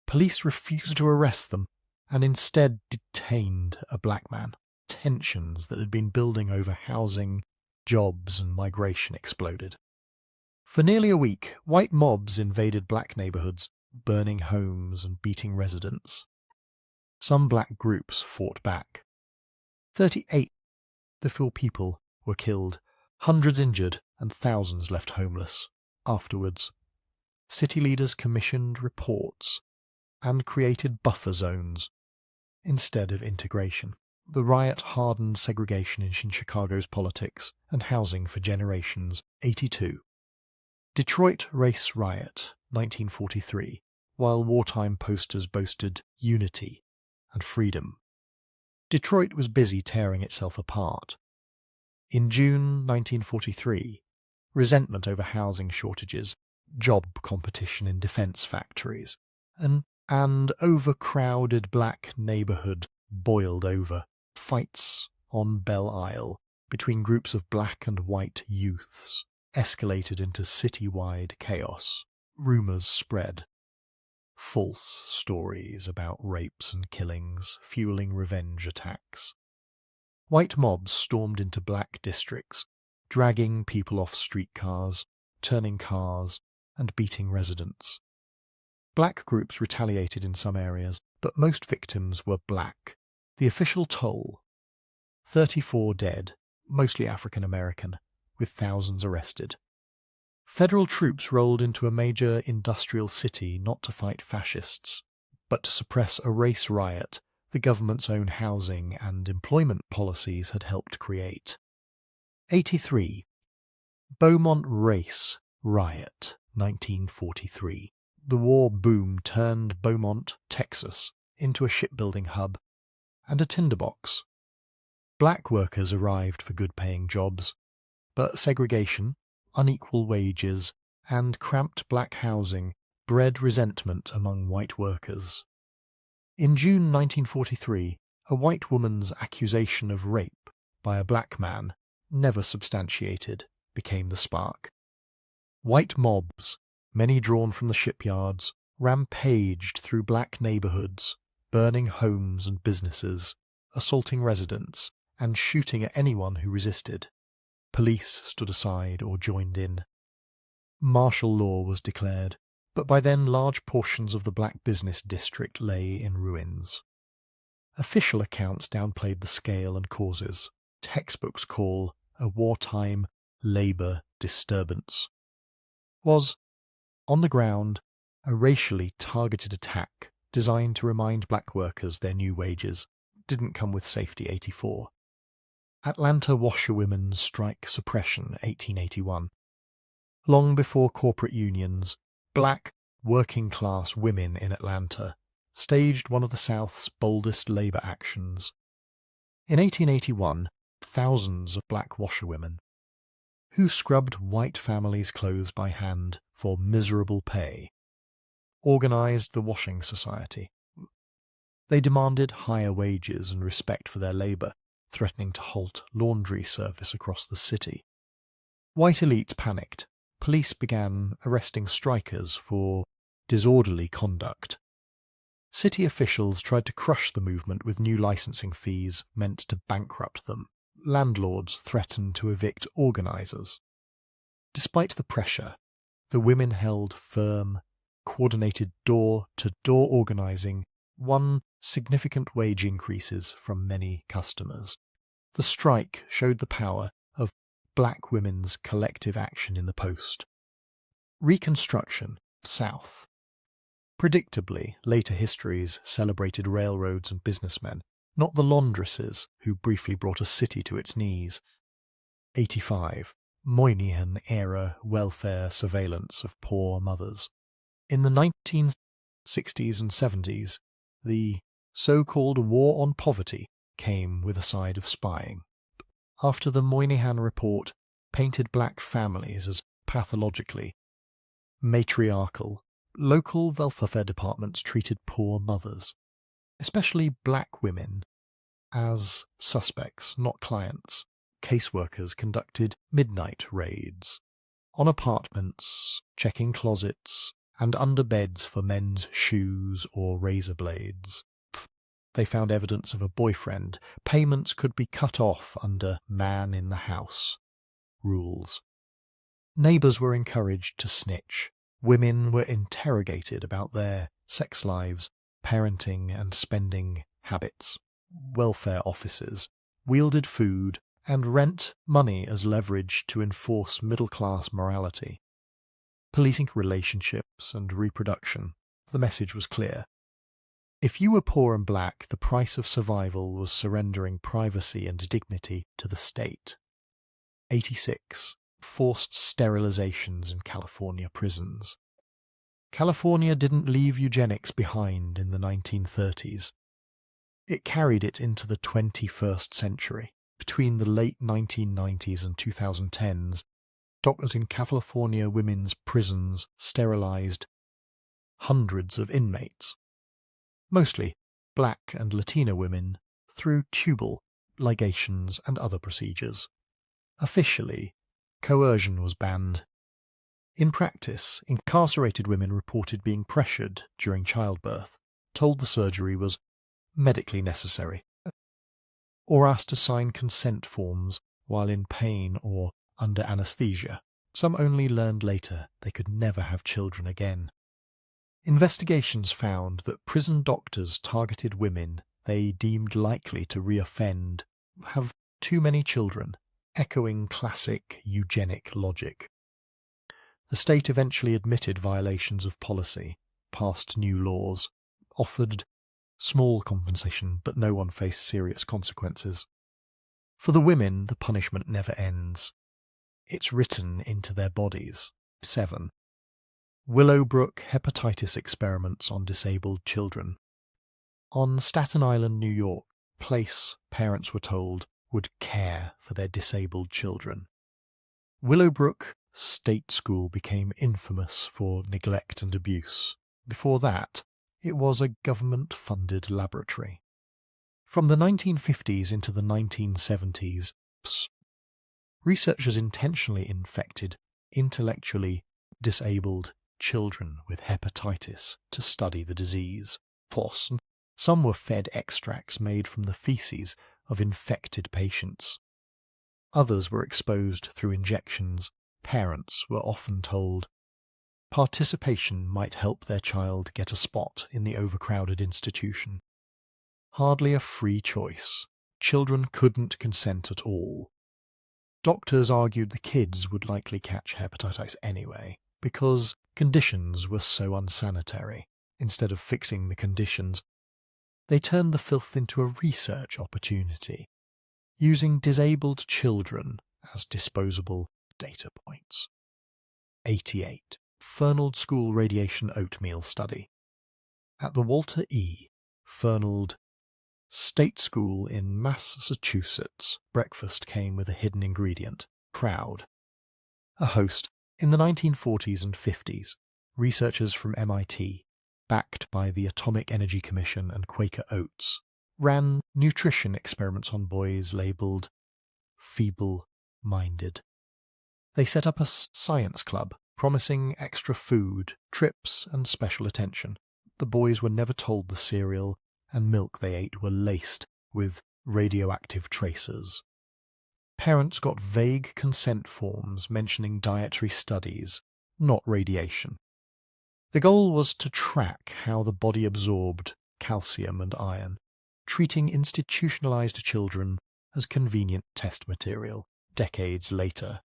Speaker 1: Police refused to arrest them and instead detained a black man. Tensions that had been building over housing, jobs, and migration exploded. For nearly a week, white mobs invaded black neighborhoods, burning homes and beating residents. Some black groups fought back. 38 people were killed, hundreds injured, and thousands left homeless. Afterwards, city leaders commissioned reports and created buffer zones instead of integration. The riot hardened segregation in Chicago's politics and housing for generations. 82. Detroit Race Riot, 1943, while wartime posters boasted unity and freedom. Detroit was busy tearing itself apart. In June 1943, resentment over housing shortages, job competition in defense factories, and overcrowded black neighborhood boiled over. Fights on Belle Isle between groups of black and white youths escalated into citywide chaos. Rumors spread. False stories about rapes and killings, fueling revenge attacks. White mobs stormed into black districts, dragging people off streetcars, turning cars, and beating residents. Black groups retaliated in some areas, but most victims were black. The official toll: 34 dead, mostly African American, with thousands arrested. Federal troops rolled into a major industrial city not to fight fascists, but to suppress a race riot the government's own housing and employment policies had helped create. 83. Beaumont Race Riot, 1943. The war boom turned Beaumont, Texas, into a shipbuilding hub and a tinderbox. Black workers arrived for good-paying jobs, but segregation, unequal wages, and cramped black housing bred resentment among white workers. In June 1943, a white woman's accusation of rape by a black man, never substantiated, became the spark. White mobs, many drawn from the shipyards, rampaged through black neighborhoods, burning homes and businesses, assaulting residents, and shooting at anyone who resisted. Police stood aside or joined in. Martial law was declared, but by then large portions of the black business district lay in ruins. Official accounts downplayed the scale and causes. Textbooks call a wartime labor disturbance. was, on the ground, a racially targeted attack designed to remind black workers their new wages didn't come with safety 84. Atlanta Washerwomen's Strike Suppression 1881. Long before corporate unions, black working-class women in Atlanta staged one of the South's boldest labour actions. In 1881, thousands of black washerwomen, who scrubbed white families' clothes by hand for miserable pay, organised the Washing Society. They demanded higher wages and respect for their labour, threatening to halt laundry service across the city. White elites panicked. Police began arresting strikers for disorderly conduct. City officials tried to crush the movement with new licensing fees meant to bankrupt them. Landlords threatened to evict organisers. Despite the pressure, the women held firm, coordinated door-to-door organising won significant wage increases from many customers. The strike showed the power of black women's collective action in the post. Reconstruction, South. Predictably, later histories celebrated railroads and businessmen, not the laundresses who briefly brought a city to its knees. 85. Moynihan-era welfare surveillance of poor mothers. In the 1960s and 70s, the so-called war on poverty came with a side of spying. After the Moynihan Report painted black families as pathologically matriarchal, local welfare departments treated poor mothers, especially black women, as suspects, not clients. Caseworkers conducted midnight raids on apartments, checking closets and under beds for men's shoes or razor blades. They found evidence of a boyfriend. Payments could be cut off under man in the house rules. Neighbours were encouraged to snitch. Women were interrogated about their sex lives, parenting and spending habits. Welfare officers wielded food and rent money as leverage to enforce middle-class morality. Policing relationships and reproduction. The message was clear. If you were poor and black, the price of survival was surrendering privacy and dignity to the state. 86. Forced sterilizations in California prisons. California didn't leave eugenics behind in the 1930s. It carried it into the 21st century. Between the late 1990s and 2010s, doctors in California women's prisons sterilized hundreds of inmates, mostly black and Latina women, through tubal ligations and other procedures. Officially, coercion was banned. In practice, incarcerated women reported being pressured during childbirth, told the surgery was medically necessary, or asked to sign consent forms while in pain or under anesthesia. Some only learned later they could never have children again. Investigations found that prison doctors targeted women they deemed likely to reoffend, have too many children, echoing classic eugenic logic. The state eventually admitted violations of policy, passed new laws, offered small compensation, but no one faced serious consequences. For the women, the punishment never ends. It's written into their bodies. 7. Willowbrook hepatitis experiments on disabled children. On Staten Island, New York, place parents were told would care for their disabled children. Willowbrook State School became infamous for neglect and abuse. Before that, it was a government-funded laboratory. From the 1950s into the 1970s, researchers intentionally infected intellectually disabled children with hepatitis to study the disease. Plus, some were fed extracts made from the feces of infected patients. Others were exposed through injections. Parents were often told participation might help their child get a spot in the overcrowded institution. Hardly a free choice. Children couldn't consent at all. Doctors argued the kids would likely catch hepatitis anyway. because conditions were so unsanitary. Instead of fixing the conditions, they turned the filth into a research opportunity, using disabled children as disposable data points. 88. Fernald School Radiation Oatmeal Study. At the Walter E. Fernald State School in Massachusetts, breakfast came with a hidden ingredient: crowd. A host. In the 1940s and 50s, researchers from MIT, backed by the Atomic Energy Commission and Quaker Oats, ran nutrition experiments on boys labelled feeble-minded. They set up a science club, promising extra food, trips, and special attention. The boys were never told the cereal and milk they ate were laced with radioactive tracers. Parents got vague consent forms mentioning dietary studies, not radiation. The goal was to track how the body absorbed calcium and iron, treating institutionalized children as convenient test material decades later.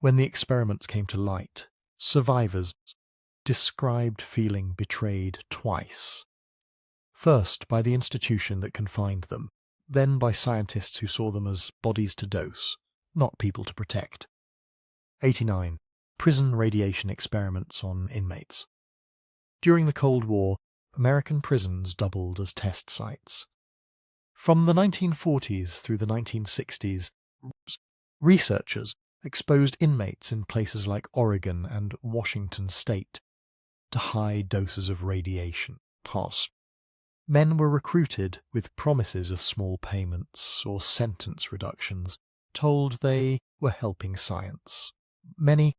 Speaker 1: When the experiments came to light, survivors described feeling betrayed twice. First by the institution that confined them, then by scientists who saw them as bodies to dose, not people to protect. 89. Prison radiation experiments on inmates. During the Cold War, American prisons doubled as test sites. From the 1940s through the 1960s, researchers exposed inmates in places like Oregon and Washington State to high doses of radiation. Men were recruited with promises of small payments or sentence reductions, told they were helping science. Many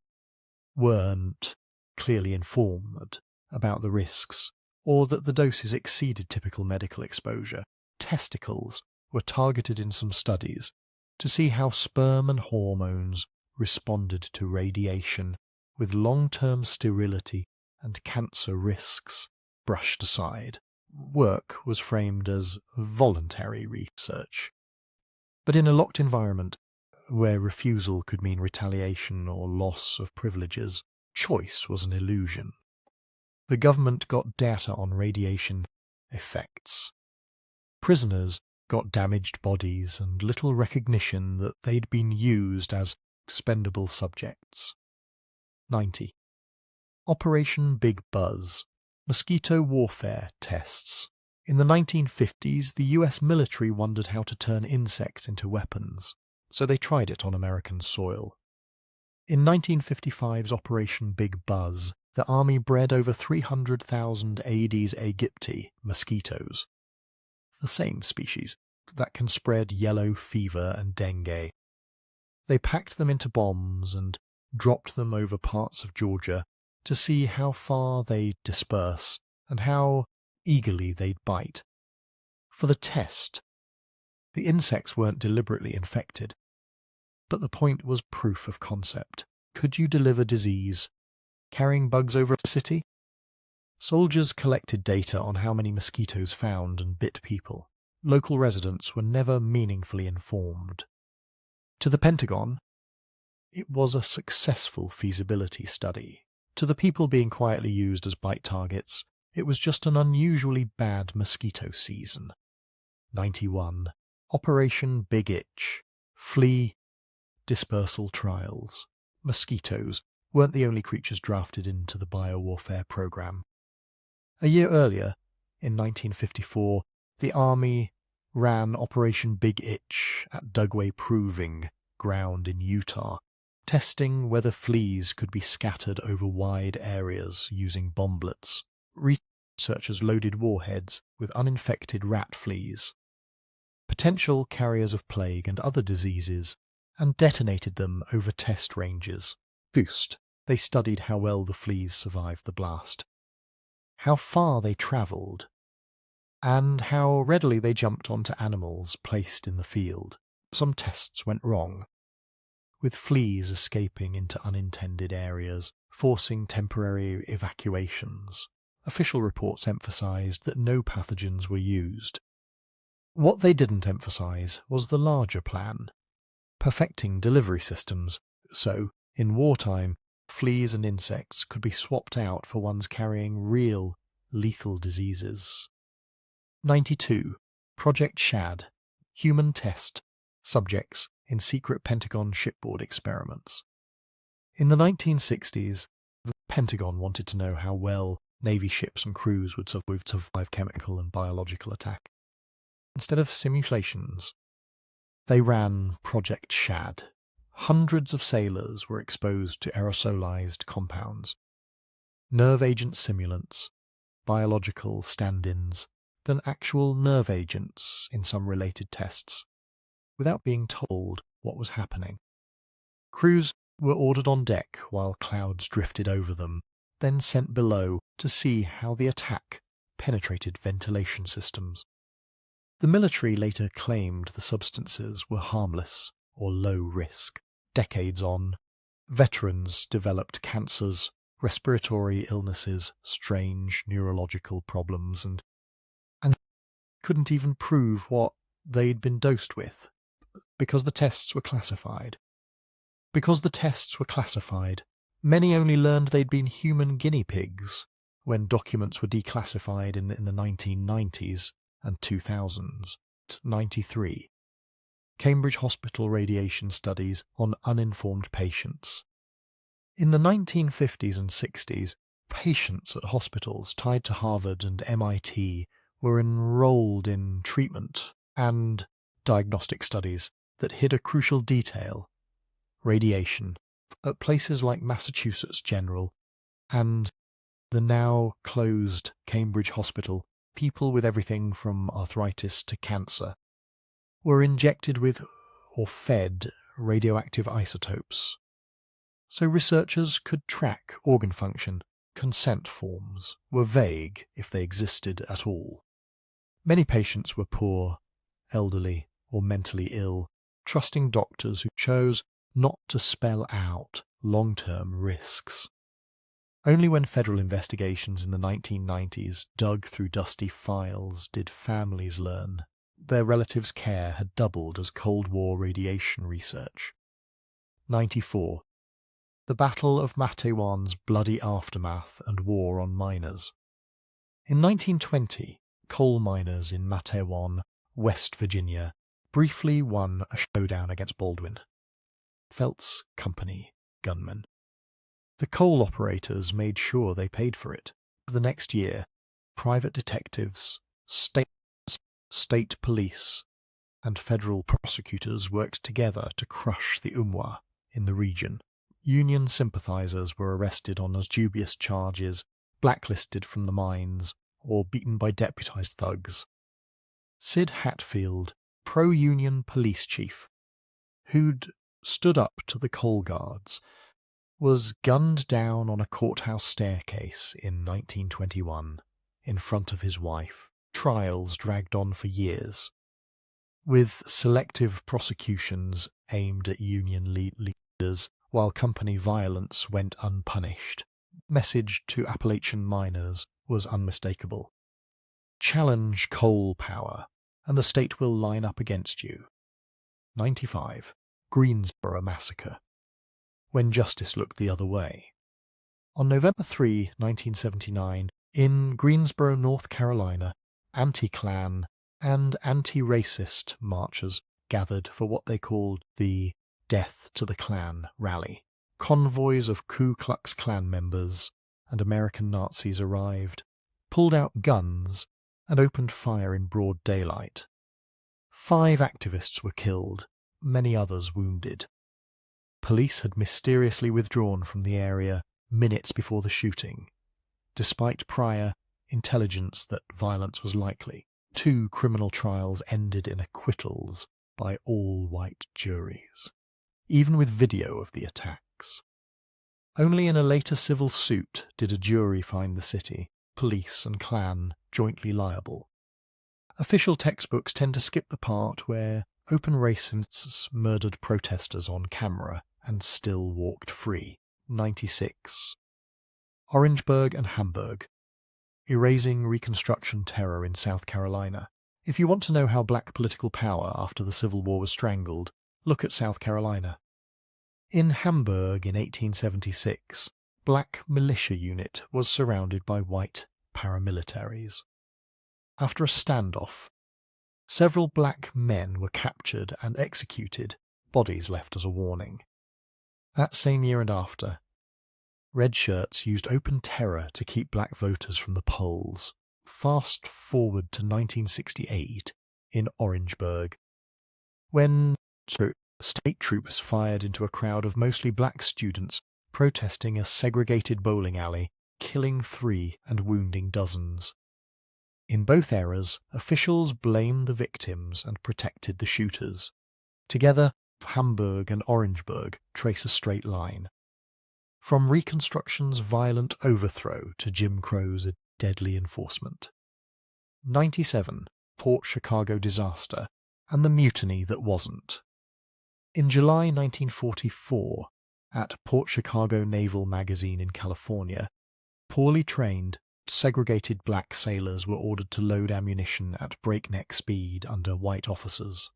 Speaker 1: weren't clearly informed about the risks, or that the doses exceeded typical medical exposure. Testicles were targeted in some studies to see how sperm and hormones responded to radiation, with long-term sterility and cancer risks brushed aside. Work was framed as voluntary research. But in a locked environment, where refusal could mean retaliation or loss of privileges, choice was an illusion. The government got data on radiation effects. Prisoners got damaged bodies and little recognition that they'd been used as expendable subjects. 90. Operation Big Buzz. Mosquito warfare tests. In the 1950s, the US military wondered how to turn insects into weapons, so they tried it on American soil. In 1955's Operation Big Buzz, the army bred over 300,000 Aedes aegypti mosquitoes, the same species that can spread yellow fever and dengue. They packed them into bombs and dropped them over parts of Georgia to see how far they'd disperse and how eagerly they'd bite. For the test, the insects weren't deliberately infected, but the point was proof of concept. Could you deliver disease, carrying bugs over a city? Soldiers collected data on how many mosquitoes found and bit people. Local residents were never meaningfully informed. To the Pentagon, it was a successful feasibility study. To the people being quietly used as bite targets, it was just an unusually bad mosquito season. 91. Operation Big Itch. Flea dispersal trials. Mosquitoes weren't the only creatures drafted into the biowarfare program. A year earlier, in 1954, the Army ran Operation Big Itch at Dugway Proving Ground in Utah, testing whether fleas could be scattered over wide areas using bomblets. Researchers loaded warheads with uninfected rat fleas, potential carriers of plague and other diseases, and detonated them over test ranges. First, they studied how well the fleas survived the blast, how far they travelled, and how readily they jumped onto animals placed in the field. Some tests went wrong, with fleas escaping into unintended areas, forcing temporary evacuations. Official reports emphasised that no pathogens were used. What they didn't emphasise was the larger plan, perfecting delivery systems, so, in wartime, Fleas and insects could be swapped out for ones carrying real, lethal diseases. 92. Project Shad. Human test subjects in secret Pentagon shipboard experiments. In the 1960s, the Pentagon wanted to know how well Navy ships and crews would survive chemical and biological attack. Instead of simulations, they ran Project Shad. Hundreds of sailors were exposed to aerosolized compounds, nerve agent simulants, biological stand-ins, then actual nerve agents in some related tests, without being told what was happening. Crews were ordered on deck while clouds drifted over them, then sent below to see how the attack penetrated ventilation systems. The military later claimed the substances were harmless or low risk. Decades on, veterans developed cancers, respiratory illnesses, strange neurological problems, and couldn't even prove what they'd been dosed with, because the tests were classified. Many only learned they'd been human guinea pigs when documents were declassified in the 1990s and 2000s. 93. Cambridge Hospital radiation studies on uninformed patients. In the 1950s and 60s, patients at hospitals tied to Harvard and MIT were enrolled in treatment and diagnostic studies that hid a crucial detail: radiation. At places like Massachusetts General and the now closed Cambridge Hospital, people with everything from arthritis to cancer were injected with or fed radioactive isotopes, so researchers could track organ function. Consent forms were vague if they existed at all. Many patients were poor, elderly, or mentally ill, trusting doctors who chose not to spell out long-term risks. Only when federal investigations in the 1990s dug through dusty files did families learn their relatives' care had doubled as Cold War radiation research. 94. The Battle of Matewan's bloody aftermath and war on miners. In 1920, coal miners in Matewan, West Virginia, briefly won a showdown against Baldwin, Felt's Company gunmen. The coal operators made sure they paid for it. The next year, private detectives, state police, and federal prosecutors worked together to crush the Umwa in the region. Union sympathizers were arrested on as dubious charges, blacklisted from the mines, or beaten by deputized thugs. Sid Hatfield, pro-union police chief, who'd stood up to the coal guards, was gunned down on a courthouse staircase in 1921 in front of his wife. Trials dragged on for years, with selective prosecutions aimed at union leaders, while company violence went unpunished. Message to Appalachian miners was unmistakable: challenge coal power, and the state will line up against you. 95. Greensboro Massacre. When justice looked the other way. On November 3, 1979, in Greensboro, North Carolina, anti-Klan and anti-racist marchers gathered for what they called the Death to the Klan rally. Convoys of Ku Klux Klan members and American Nazis arrived, pulled out guns, and opened fire in broad daylight. 5 activists were killed, many others wounded. Police had mysteriously withdrawn from the area minutes before the shooting, despite prior intelligence that violence was likely. 2 criminal trials ended in acquittals by all-white juries, even with video of the attacks. Only in a later civil suit did a jury find the city, police and Klan jointly liable. Official textbooks tend to skip the part where open racists murdered protesters on camera and still walked free. 96. Orangeburg and Hamburg. Erasing Reconstruction terror in South Carolina. If you want to know how black political power after the Civil War was strangled, look at South Carolina. In Hamburg in 1876, black militia unit was surrounded by white paramilitaries. After a standoff, several black men were captured and executed, bodies left as a warning. That same year and after, red shirts used open terror to keep black voters from the polls. Fast forward to 1968 in Orangeburg, when state troopers fired into a crowd of mostly black students protesting a segregated bowling alley, killing 3 and wounding dozens. In both eras, officials blamed the victims and protected the shooters. Together, Hamburg and Orangeburg trace a straight line. From Reconstruction's violent overthrow to Jim Crow's deadly enforcement. 97, Port Chicago disaster and the mutiny that wasn't. In July 1944, at Port Chicago Naval Magazine in California, poorly trained, segregated black sailors were ordered to load ammunition at breakneck speed under white officers.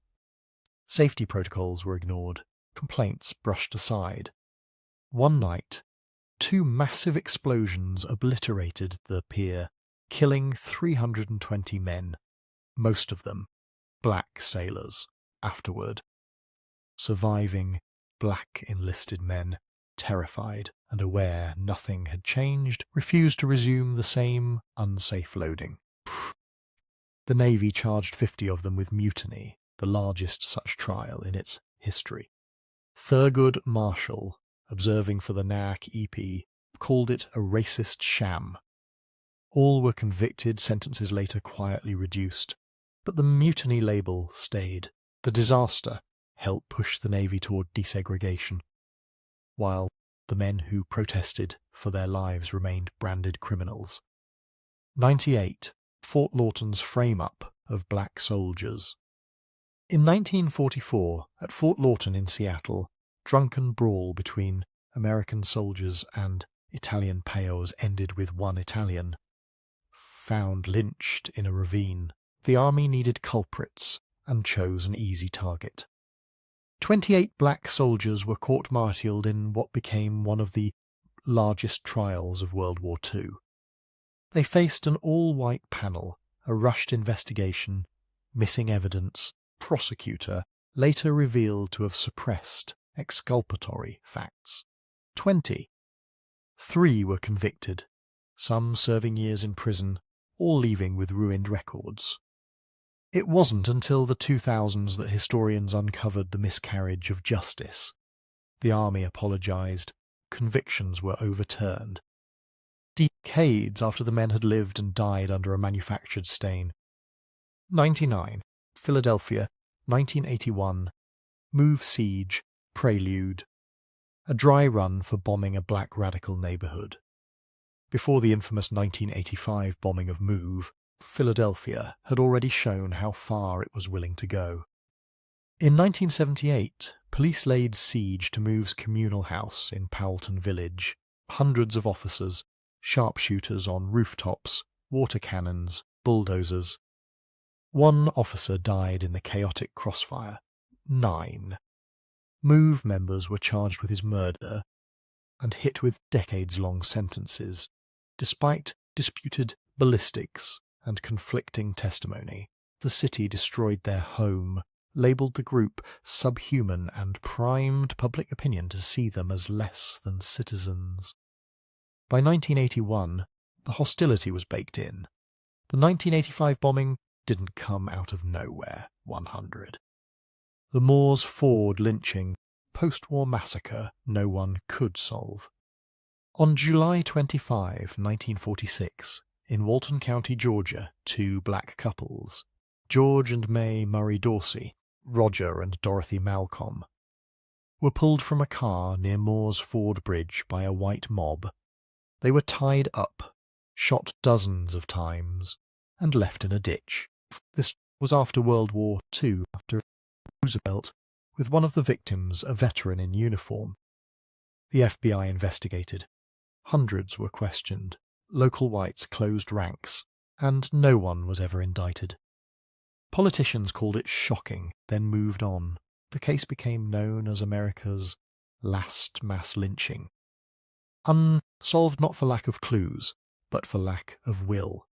Speaker 1: Safety protocols were ignored, complaints brushed aside. One night, 2 massive explosions obliterated the pier, killing 320 men, most of them black sailors, afterward. Surviving black enlisted men, terrified and aware nothing had changed, refused to resume the same unsafe loading. The Navy charged 50 of them with mutiny, the largest such trial in its history. Thurgood Marshall, observing for the NAAC EP, called it a racist sham. All were convicted, sentences later quietly reduced, but the mutiny label stayed. The disaster helped push the Navy toward desegregation, while the men who protested for their lives remained branded criminals. 98. Fort Lawton's frame-up of black soldiers. In 1944, at Fort Lawton in Seattle, drunken brawl between American soldiers and Italian peons ended with one Italian found lynched in a ravine. The army needed culprits and chose an easy target. 28 black soldiers were court-martialed in what became one of the largest trials of World War II. They faced an all-white panel, a rushed investigation, missing evidence, prosecutor later revealed to have suppressed exculpatory facts. 20. 3 were convicted, some serving years in prison, all leaving with ruined records. It wasn't until the 2000s that historians uncovered the miscarriage of justice. The army apologized, convictions were overturned. Decades after the men had lived and died under a manufactured stain. 99. Philadelphia, 1981. Move siege, prelude. A dry run for bombing a black radical neighborhood. Before the infamous 1985 bombing of Move, Philadelphia had already shown how far it was willing to go. In 1978, police laid siege to Move's communal house in Powelton Village. Hundreds of officers, sharpshooters on rooftops, water cannons, bulldozers. 1 officer died in the chaotic crossfire. 9. Move members were charged with his murder and hit with decades-long sentences, despite disputed ballistics and conflicting testimony. The city destroyed their home, labelled the group subhuman and primed public opinion to see them as less than citizens. By 1981, the hostility was baked in. The 1985 bombing didn't come out of nowhere. 100. The Moores Ford lynching, post-war massacre no one could solve. On July 25, 1946, in Walton County, Georgia, 2 black couples, George and May Murray Dorsey, Roger and Dorothy Malcolm, were pulled from a car near Moores Ford Bridge by a white mob. They were tied up, shot dozens of times, and left in a ditch. This was after World War II, after Roosevelt, with one of the victims a veteran in uniform. The FBI investigated. Hundreds were questioned. Local whites closed ranks, and no one was ever indicted. Politicians called it shocking, then moved on. The case became known as America's last mass lynching. Unsolved not for lack of clues, but for lack of will.